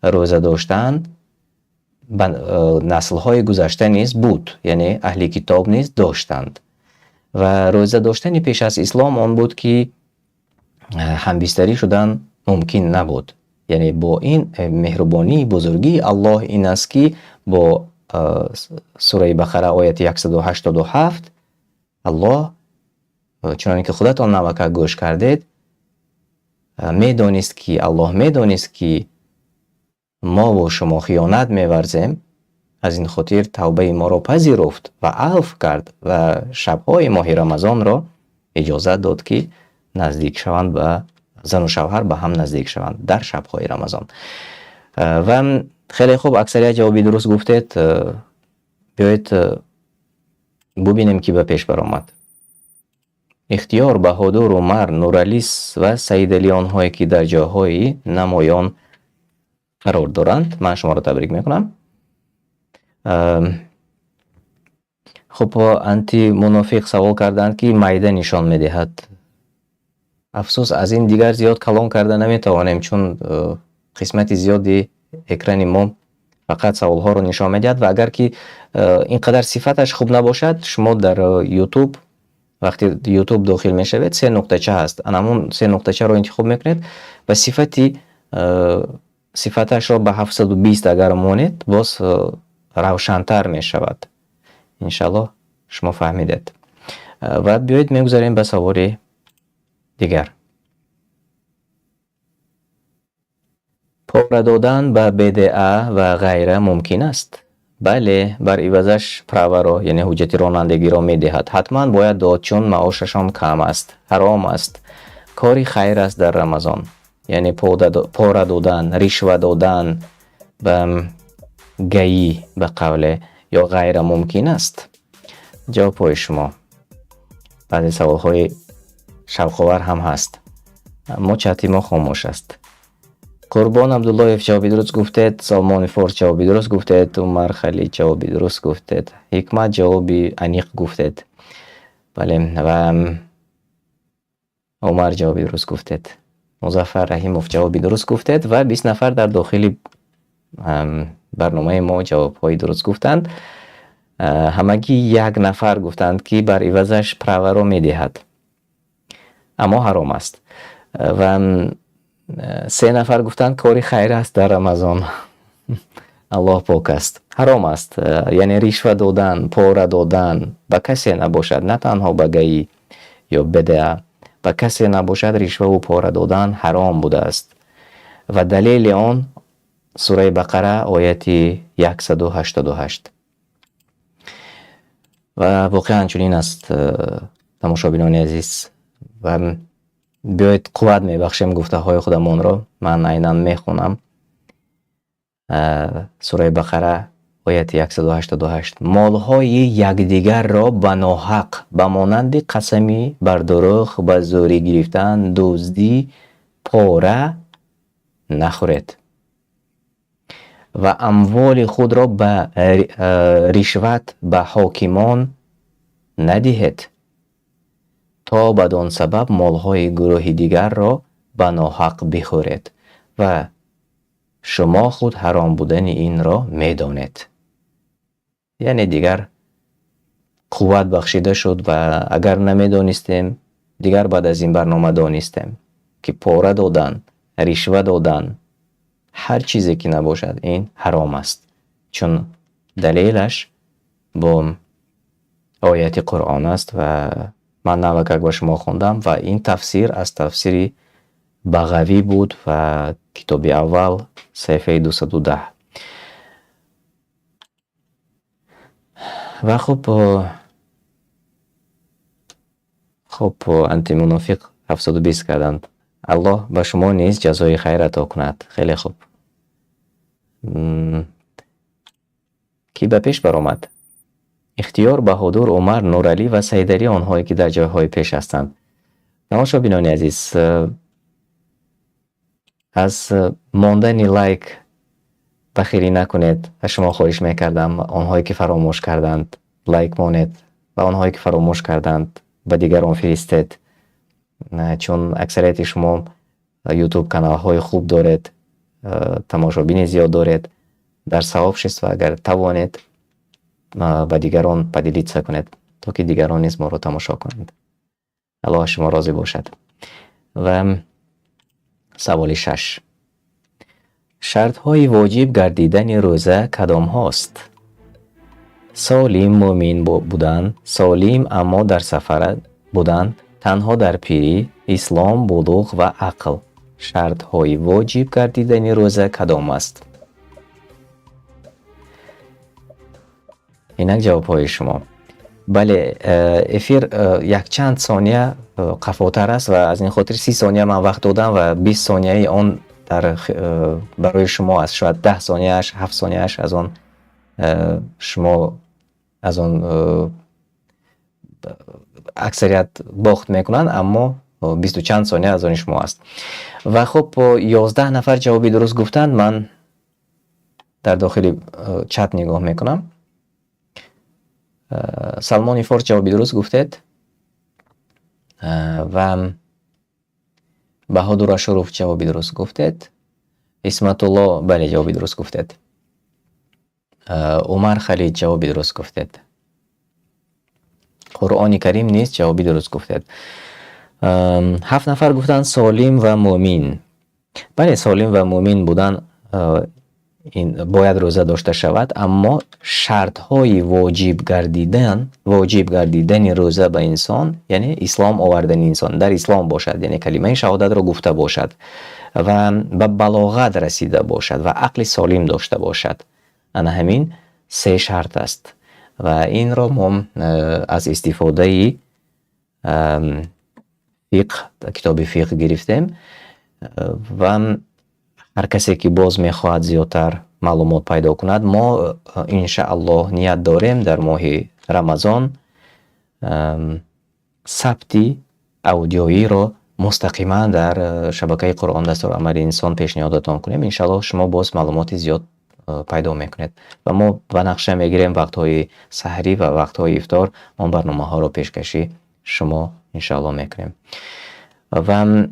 روزه داشتن نسل های گذشته نیز بود، یعنی اهل کتاب نیز داشتند. و روزه داشتن پیش از اسلام آن بود که همبستری شدن ممکن نبود. یعنی با این مهربانی بزرگی الله این است که با سوره بقره آیت 187 الله چنانکه که خودتان نوکه گوش کردید میدانست که الله میدانست که ما و شما خیانت میورزیم، از این خاطر توبه ما را پذیرفت و عفو کرد و شب‌های ماه رمضان را اجازه داد که نزدیک شوند و زن و شوهر به هم نزدیک شوند در شب‌های رمضان. و خیلی خوب، اکثریت جوابی درست گفتید. بیایید ببینیم که به پیش برآمد. اختیار بهادر، عمر، نورالیس و سید علی آنهایی که در جاهای نمایان قرار دارند، من شما را تبریک میکنم. خب انتی منافق سوال کردند که مایده نشان میدهد. افسوس از این دیگر زیاد کلام کرده نمیتوانیم، چون قسمت زیادی اکران ما فقط سوال ها رو نشان میدهد. و اگر که اینقدر صفتش خوب نباشد، شما در یوتیوب وقتی یوتیوب داخل میشوید 3 نقطه هست، همون 3 نقطه رو انتخاب میکنید و صفتش را به 720 اگر مونید باز روشن‌تر میشود. انشالله شما فهمیدید. و بیایید میگذاریم به سوال دیگر. پاره دادن به بدعه و غیره ممکن است؟ بله، بر عوضش پروا یعنی حجت رانندگی را میدهد. حتما باید داد، چون معاششان کم است، حرام است، کاری خیر است در رمضان. یعنی پاره دادن، رشوه دادن به گیی به قول یا غیر ممکن است. جواب شما بعد سوال های شوق‌آور هم هست. ما چتی ما خاموش است. قربان عبدالله جوابی درست گفتید. سلمان فورس جوابی درست گفتید. عمر خلیل جوابی درست گفتید. حکمت جوابی انیق گفتید. بله. و عمر جوابی درست گفتید. مظفر رحیموف جوابی درست گفتید و 20 نفر در داخل برنامه ما جواب های درست گفتند. ҳамагӣ як нафар гуфтанд ки бар ивазаш праваро медиҳад, аммо ҳаром аст. Ва 3 нафар гуфтанд кори хайр аст дар рамазон. аллоҳ пок аст. ҳаром аст. яъне ришва додан, пора додан ба касе набошад, на танҳо ба гаӣ ё беда, ба касе набошад. ришваву пора додан ҳаром будааст. ва далели он сураи Бақара ояти 188. ва воқеан чунин аст, тамошобинони азиз. ва биёед қувват мебахшем гуфтаҳои худамонро. ман айнан мехонам. сураи Бақара ояти 188. молҳои якдигарро ба ноҳақ ба монанди қасамӣ бар дуруғ, ба зӯрӣ гирифтан, дуздӣ, пора нахӯред ва амволи худро ба ришват ба ҳокимон надиҳед, то бадон сабаб молҳои гурӯҳи дигарро ба ноҳақ бихӯред ва шумо худ ҳаром будани инро медонед. яъне дигар қувват бахшида шуд ва агар намедонистем, дигар баъд аз ин барнома донистем ки пора додан, ришва додан, ҳар чизе ки набошад, ин ҳаром аст. чун далелаш бо ояти Қуръон аст ва ман навакак ба шумо хондам ва ин тафсир аз тафсири Бағавӣ буд ва китоби аввал саҳифаи 210. ва хуб антимунофиқ 720 карданд. аллоҳ ба шумо низ ҷазои хайр ато кунад. хеле хуб. ки ба пеш баромад? ихтиёр, Баҳодур, Умар, Нуралӣ ва Саидалӣ, онҳое ки дар ҷойҳои пеш ҳастанд. тамошобинони азиз, аз мондани лайк бахилӣ накунед. аз шумо хоҳиш мекардам, онҳое ки фаромӯш карданд, лайк монед ва онҳое ки фаромӯш карданд, ба дигарон фиристед. чун аксарияти шумо ютуб каналҳои хуб доред, тамошобини зиёд доред. дар савоб шест ва агар тавонед ба дигарон падилитса кунед, то ки дигарон низ моро тамошо кунанд. аллоҳ шумо розӣ бошад. ва саволи 6. шартҳои воҷиб гардидани рӯза кадомҳост? солим, муъмин будан, солим аммо дар сафар будан, танҳо дар пирӣ, ислом, булуғ ва ақл. шартҳои воҷиб гардидани рӯза кадом аст? инак ҷавобҳои шумо. бале, эфир якчанд сония қафотар аст ва аз ин хотир 30 сония ман вақт додам ва 20 сонияи он барои шумо аст. шояд 10 сонияш, 7 сонияш аз он шумо аз он аксарият бохт мекунанд, аммо 20 чанд сония аз они шумо аст. ва хуб, 11 нафар ҷавоби дуруст гуфтанд. ман дар дохили чат нигоҳ мекунам. Салмони Форс ҷавоби дуруст гуфтед ва Баҳодур Ашуров ҷавоби дуруст гуфтед. Исматулло бале ҷавоби дуруст гуфтед. Умар Халид ҷавоби дуруст гуфтед. Қуръони Карим низ ҷавоби дуруст гуфтед. 7 нафар гуфтанд солим ва муъмин. бале, солим ва муъмин будан бояд рӯза дошта шавад, аммо шартҳои воҷиб гардидани рӯза ба инсон, яъне ислом овардани инсон, дар ислом бошад, яъне калимаи шаҳодатро гуфта бошад ва ба балоғат расида бошад ва ақли солим дошта бошад. ана ҳамин 3 шарт аст ва инро мо аз истифодаи фиқҳ, китоби фиқҳ гирифтем ва ҳар касе ки боз мехоҳад зиёдтар маълумот пайдо кунад, мо иншааллоҳ ният дорем дар моҳи Рамазон сабти аудиоиро мустақиман дар шабакаи Қуръон дастурамали инсон пешниҳодатон кунем. иншааллоҳ шумо боз маълумоти зиёд пайдо мекунед ва мо ба нақша мегирем вақтҳои саҳрӣ ва вақтҳои ифтор мо барномаҳоро пешкаши шумо иншааллоҳ мекунем. ва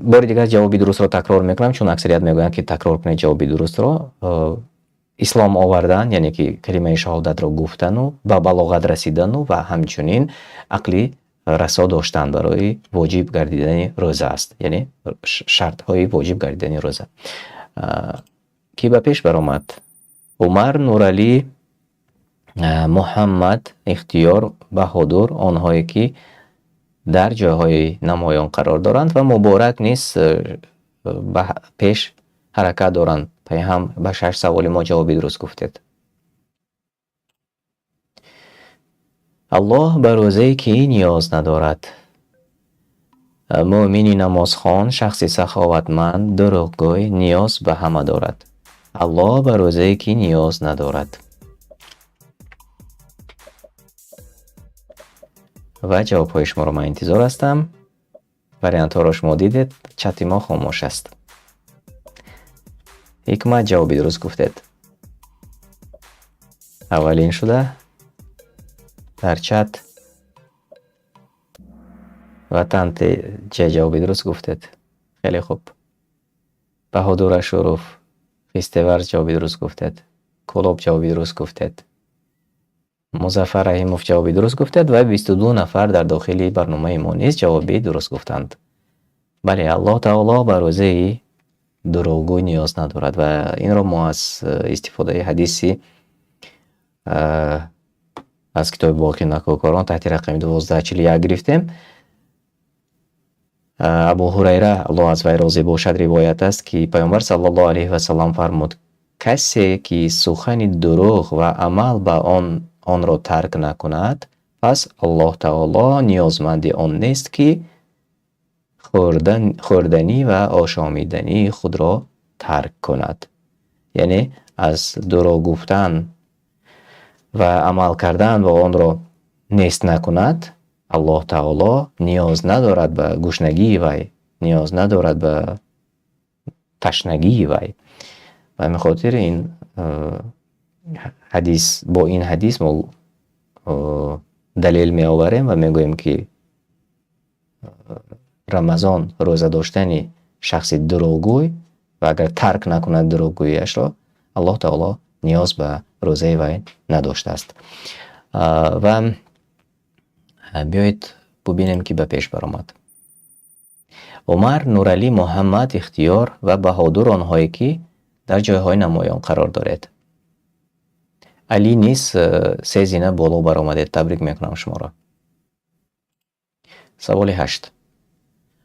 бори дигар ҷавоби дурустро такрор мекунам, чун аксарият мегӯянд ки такрор кунед ҷавоби дурустро. ислом овардан, яъне ки калимаи шаҳодатро гуфтану ба балоғат расидану ва ҳамчунин ақли расо доштан барои воҷиб гардидани рӯза аст, яъне шартҳои воҷиб гардидани рӯза. Ки ба пеш баромад? Умар, Нуралӣ, Муҳаммад, Ихтиёр, Баҳодур, онҳое ки дар ҷойҳои намоён қарор доранд ва Муборак низ ба пеш ҳаракат доранд. Пай ҳам ба 6 саволи мо ҷавоби дуруст гуфтед. Аллоҳ ба рӯзае ки ниёз надорад. муъмини намозхон, шахси саховатманд, дурӯғгӯй ниёз ба ҳама дорад. Аллоҳ ба рӯзае ки ниёз надорад. ва ҷавобҳои шуморо ман интизор ҳастам. вариантҳоро шумо дидед, чати мо хомӯш аст. ҳикмат ҷавоби дуруст гуфтед. аввалин шуда дар чат. ватан че ҷавоби дуруст гуфтед. хеле хуб. Баҳодур Ашуруф, Хистеварз ҷавоби дуруст гуфтед. Кӯлоб ҷавоби дуруст гуфтед. Музаффар Раҳимов ҷавоби дуруст гуфтед ва 22 нафар дар дохили барномаи мо низ ҷавоби дуруст гуфтанд. бале, Аллоҳ таоло ба рӯзаи дурӯғгӯй ниёз надорад ва инро мо аз истифодаи ҳадиси аз китоби Боқи Накӯкорон таҳти рақами 1241 гирифтем. Абу Ҳурайра, Аллоҳ аз вай розӣ бошад, ривоят аст ки пайғамбар саллаллоҳу алайҳи ва саллам фармуд: касе ки сухани дурӯғ ва амал ба онро тарк накунад, пас Аллоҳ таоло ниёзманди он нест ки хӯрданӣ ва ошомидании худро тарк кунад. яъне аз дурӯғ гуфтан ва амал кардан ба онро нест накунад, Аллоҳ таоло ниёз надорад ба гушнагии вай, ниёз надорад ба ташнагии вай. ба ҳамин хотир ин ҳадис, бо ин ҳадис мо далел меоварем ва мегӯем ки рамазон рӯза доштани шахси дурӯғгӯй ва агар тарк накунад дурӯғгӯиашро, Аллоҳ таоло ниёз ба рӯзаи вай надоштааст. ва биёед бубинем ки ба пеш баромад. Умар, Нуралӣ, Муҳаммад, Ихтиёр ва Баҳодур онҳое ки дар ҷойҳои намоён қарор доред. Алӣ низ 3 зина боло баромадед. Табрик мекунам шуморо. Саволи 8.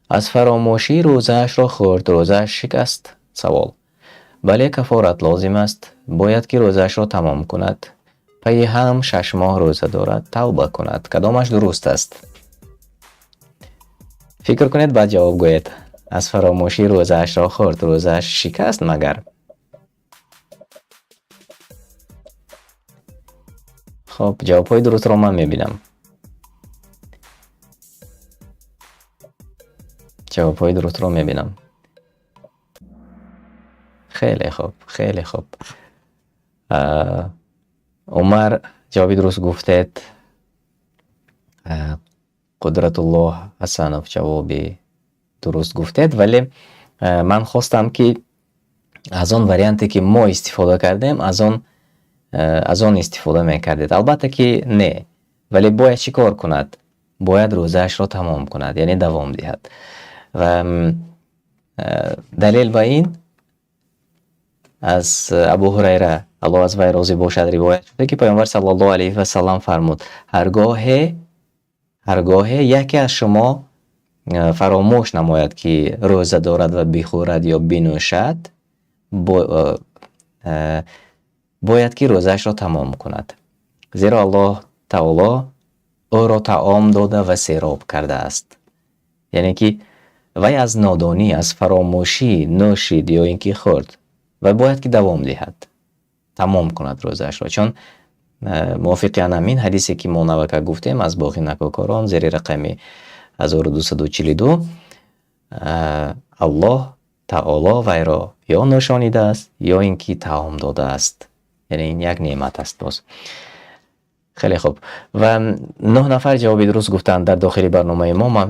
аз фаромӯшӣ рӯзаашро хӯрд, рӯзааш шикаст? Савол. бале, кафорат лозим аст. бояд ки рӯзаашро тамом кунад. пайи ҳам 6 моҳ рӯза дорад. тавба кунад. кадомаш дуруст аст? фикр кунед, баъд ҷавоб гӯед. аз фаромӯшӣ рӯзаашро хӯрд, рӯзааш шикаст магар? хуб, ҷавобҳои дурустро ман мебинам. ҷавобҳои дурустро мебинам. хеле хуб, хеле хуб. Умар ҷавоби дуруст гуфтед. Қудратуллоҳ Ҳасанов ҷавоби дуруст гуфтед, вале ман хостам ки аз он варианте ки мо истифода кардем, аз он истифода мекардед. албатта ки не, вале бояд чӣ кор кунад? бояд рӯзаашро тамом кунад, яъне давом диҳад. ва далел ба ин аз Абу Ҳурайра, Аллоҳ аз вай розӣ бошад, ривоят шуда ки пайғамбар саллаллоҳу алайҳи ва саллам фармуд: ҳаргоҳе яке аз шумо фаромӯш намояд ки рӯза дорад ва бихӯрад ё бинӯшад, бояд ки рӯзаашро тамом кунад. зеро Аллоҳ таоло ӯро таом дода ва сероб кардааст. яъне ки вай аз нодонӣ, аз фаромӯшӣ нӯшид ё ин ки хӯрд ва бояд ки давом диҳад, тамом кунад рӯзаашро. чун мувофиқи анамин ҳадисе ки мо навака гуфтем аз Боқи Накӯкорон зери рақами 1242, Аллоҳ таоло вайро ё нӯшонидааст ё ин ки таом додааст. яъне ин як неъмат аст. боз خیلی خوب. و 9 نفر جواب درست گفتند در داخل برنامه ما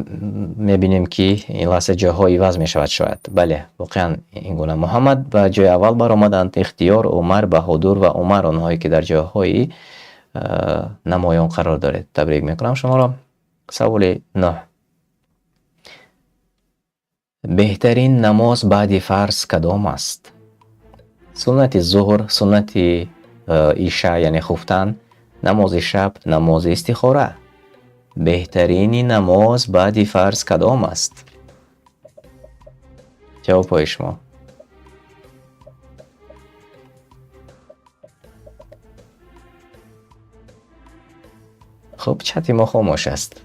میبینیم که این لحظه جاهای عوض میشود شاید. بله واقعا این گونه. محمد و جای اول برآمدند، اختیار، عمر، بهادر و عمر آنهایی که در جاهای نمایان قرار دارد. تبریک میکنم شما را. سوال 9. بهترین نماز بعد فرض کدام است؟ سنت ظهر، سنت عشاء یعنی خفتن، نماز شب، نماز استخاره. بهترین نماز بعد فرض کدام است؟ جواب های شما. خب چت ما خاموش است.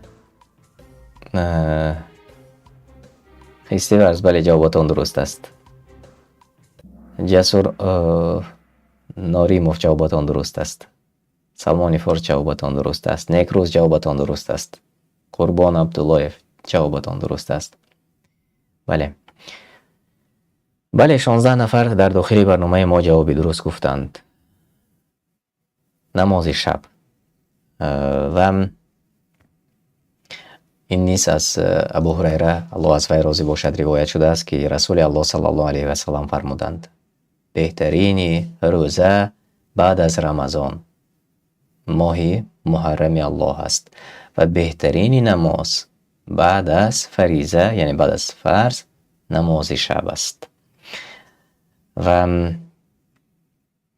خیسته ورز. بله جوابتان درست است. جسور ناریموف جوابتان درست است. سلمان فارس جوابتان درست است. نیکروز جوابتان درست است. قربان عبداللهیف جوابتان درست است. بله 16 نفر در داخل برنامه ما جوابی درست گفتند. نماز شب. و این نیست از ابو هریره الله از وی راضی باشد روایت شده است که رسول الله صلی الله علیه و سلم فرمودند بهترین روزه بعد از رمضان ماه محرم الله است و بهترین نماز بعد از فریضه یعنی بعد از فرض نماز شب است. و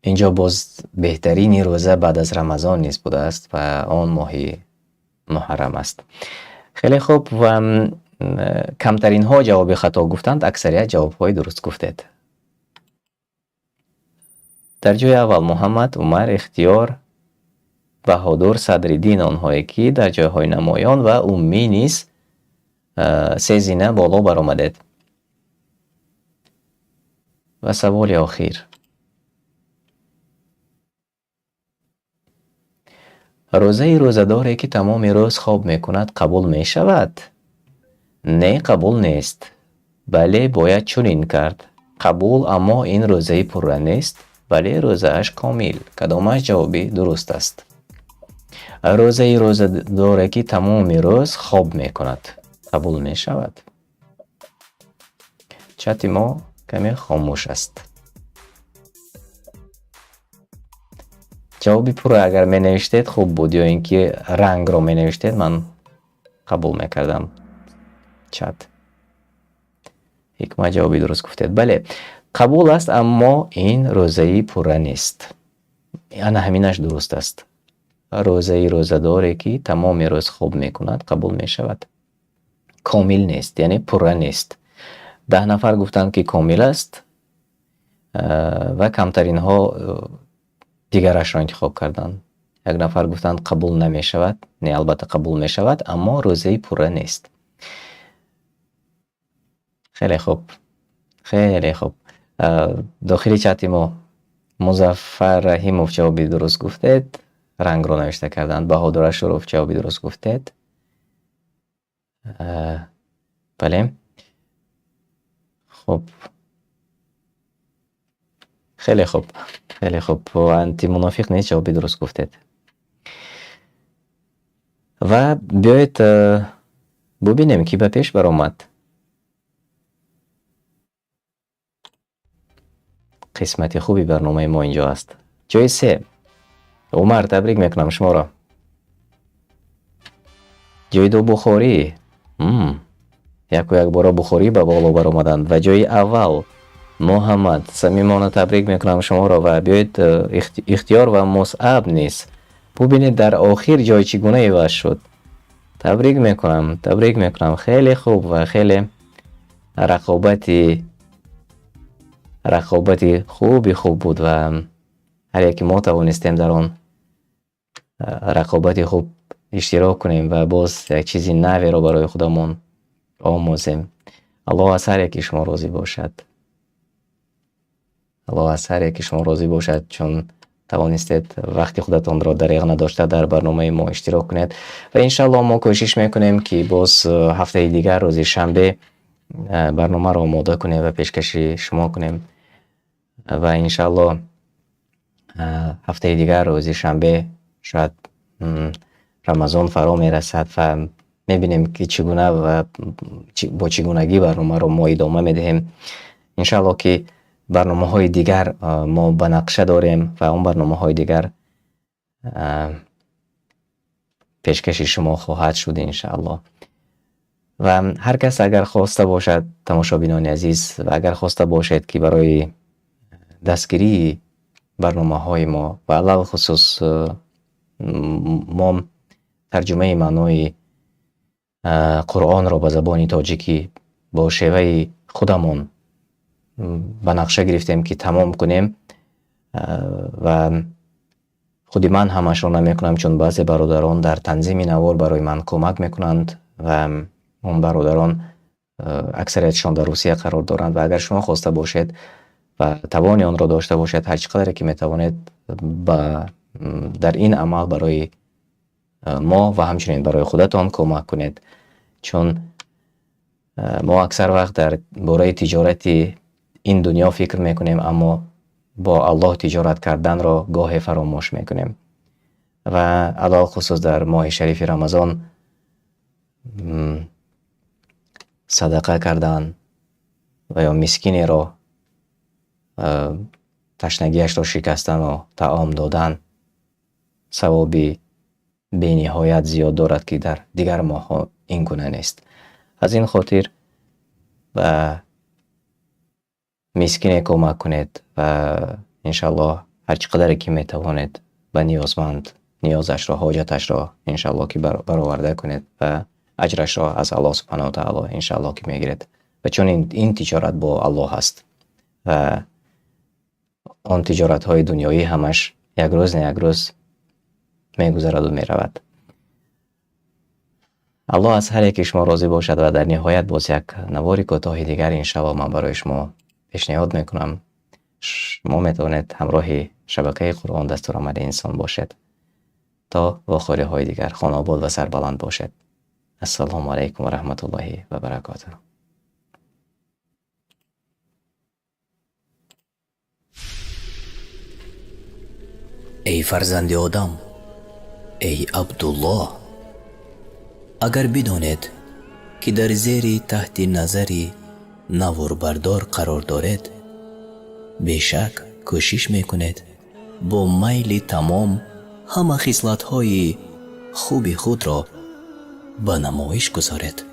اینجا باز بهترین روزه بعد از رمضان نیز بوده است و آن ماه محرم است. خیلی خوب. و کمترین ها جواب خطا گفتند، اکثریت جواب های درست گفتید. در جای اول محمد، عمر، اختیار، بهادر، صدرالدین آنهایی که در جایهای نمایان و امی نیز 3 زینه بالا برآمدید. و سوال آخر. روزه روزداری که تمام روز خواب میکند قبول میشود؟ نه قبول نیست. بله باید چنین کرد. قبول اما این روزه پره نیست. بله روزه اش کامل. کدامش جوابی درست است؟ روزه روزداری که تمام روز خواب میکند قبول میشود. چت ما کمی خاموش است. جوابی پره اگر می نوشتید خوب بود، یا اینکه رنگ رو می نوشتید من قبول میکردم. چت حکمت جوابی درست گفتید. بله قبول است اما این روزه پره نیست. یعنی همینش درست است. روزه روزداری که تمام روز خوب میکند قبول میشود. کامل نیست یعنی پره نیست. 10 نفر گفتند که کامل است و کمترین ها دیگرش را انتخاب کردند. 1 نفر گفتند قبول نمی شود. نه البته قبول می شود اما روزه پره نیست. خیلی خوب. خیلی خوب. داخلی چت ما مظفر رحیموف جوابی درست گفتید. رنگ رو نوشته کردند. بهادر اشرف جوابی درست گفتید. بله خب خیلی خوب. خیلی خوب. و انتی منافق نیست جوابی درست گفتید. و بیایید ببینیم کی به پیش برآمد. قسمت خوبی برنامه ما اینجا است. جای 3 عمر تبریک میکنم شما را. جای 2 بخاری. یک بار بخاری به بالا برآمدند. و جای اول محمد صمیمانه تبریک میکنم شما را. و بیایید اختیار و مصعب نیست. ببینید در آخر جای چگونه عوض شد. تبریک میکنم. تبریک میکنم. خیلی خوب و خیلی رقابتی خوب بود و هر یکی ما توانستیم در آن رقابتی خوب اشتراک کنیم و باز یک چیزی نوی را برای خودمون آموزیم. الله از هر یکی شما راضی باشد. الله از هر یکی شما راضی باشد چون توانستید وقتی خودتان را دریغ نداشته در برنامه ما اشتراک کنید. و انشالله ما کوشش میکنیم که باز هفته دیگر روز شنبه برنامه را آماده کنیم و پیشکشی شما کنیم. و انشالله هفته دیگر روز شنبه شاید рамазон фаро мерасад ва мебинем ки чӣ гуна ва бо чӣ гунагӣ барномаро мо идома медиҳем. иншаалло ки барномаҳои дигар мо ба нақша дорем ва он барномаҳои дигар пешкаши шумо хоҳад шуд иншаалло. ва ҳар кас агар хоста бошад, тамошобинони азиз, ва агар хоста бошед ки барои дастгирии барномаҳои мо ва алал хусус мо тарҷумаи маънои қуръонро ба забони тоҷикӣ бо шеваи худамон ба нақша гирифтем ки тамом кунем ва худи ман ҳамашро намекунам, чун баъзе бародарон дар танзими навор барои ман кӯмак мекунанд ва он бародарон аксариятшон дар Русия қарор доранд. ва агар шумо хоста бошед ва тавони онро дошта бошед, ҳар чӣ қадаре ки метавонед дар ин амал барои мо ва ҳамчунин барои худатон кӯмак кунед, чун мо аксар вақт дар бораи тиҷорати ин дунё фикр мекунем, аммо бо Аллоҳ тиҷорат карданро гоҳе фаромӯш мекунем. ва алал хусус дар моҳи шарифи рамазон садақа кардан ва ё мискинеро ташнагиашро шикастану таом додан савоби бениҳоят зиёд дорад ки дар дигар моҳҳо ин гуна нест. аз ин хотир ба мискине кӯмак кунед ва иншаалло ҳар чӣ қадаре ки метавонед ба ниёзманд ниёзашро, ҳоҷаташро иншаалло ки бароварда кунед ва аҷрашро аз Аллоҳ субҳанаҳу ва таоло иншаалло ки мегиред. ва чун ин тиҷорат бо Аллоҳ аст ва он тиҷоратҳои дунёӣ ҳамаш як рӯз не як рӯз мегузараду меравад. аллоҳ аз ҳар яки шумо розӣ бошад ва дар ниҳоят боз як навори кӯтоҳи дигар иншаалло ман барои шумо пешниҳод мекунам. шумо метавонед ҳамроҳи шабакаи Қуръон дастурамали инсон бошед то вохӯриҳои дигар. хонобод ва сарбаланд бошед. ассалому алайкум ва раҳматуллоҳи ва баракатуҳ. ای فرزند آدم، ای عبدالله، اگر بدانید که در زیر تحت نظری نواربردار قرار دارد، بیشک کوشش میکنید با میل تمام همه خصلت‌های خوب خود را به نمایش گذارید.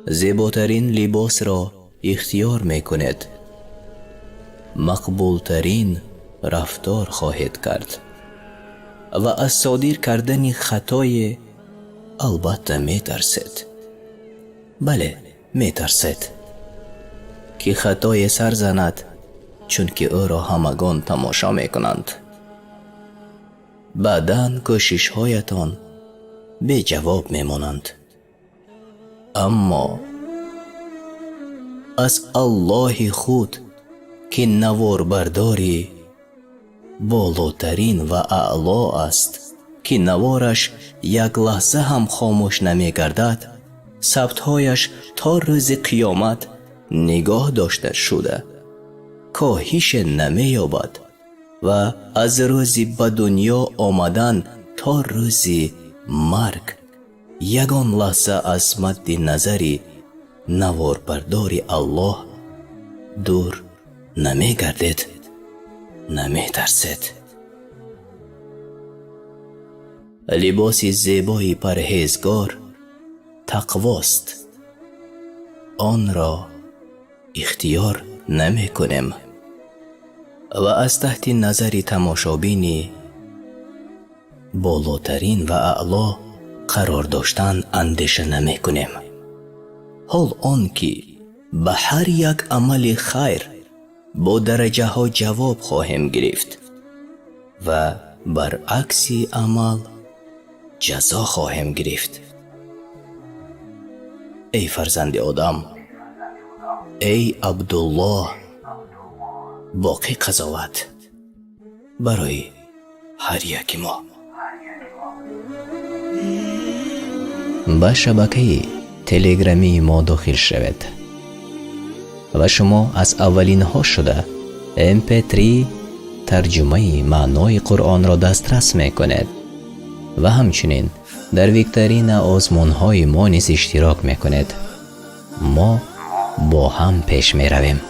زیباترین لباس را اختیار میکنید، مقبولترین رفتار خواهید کرد و از صادر کردن خطای البته میترسید. بله میترسید که خطای سر زند، چون که او را همگان تماشا میکنند. بعداً کوشش هایتان بی جواب میمانند. اما از الله خود که نوار برداری بالاترین و اعلا است که نوارش یک لحظه هم خاموش نمی گردد، ثبتهایش تا روز قیامت نگاه داشته شده، کاهش نمی یابد و از روز به دنیا آمدن تا روز مرگ یگان لحظه از مد نظری نوار برداری الله دور نمی گردید، نمی ترسید. لباس زیبای پرهیزگار تقواست، آن را اختیار نمی کنیم و از تحت نظر تماشابینی بالاترین و اعلا قرار داشتن اندیشه نمی کنیم. حال آن که به هر یک عمل خیر با درجه ها جواب خواهیم گرفت و برعکس عمل جزا خواهیم گرفت. ای فرزند آدم، ای عبدالله، باقی قضاوت برای هر یک ما. با شبکه تلگرامی ما داخل شوید و شما از اولین ها شده MP3 ترجمه معنای قرآن را دسترس میکنید و همچنین در ویکترین آزمون های ما نیز اشتراک میکنید. ما با هم پیش می رویم.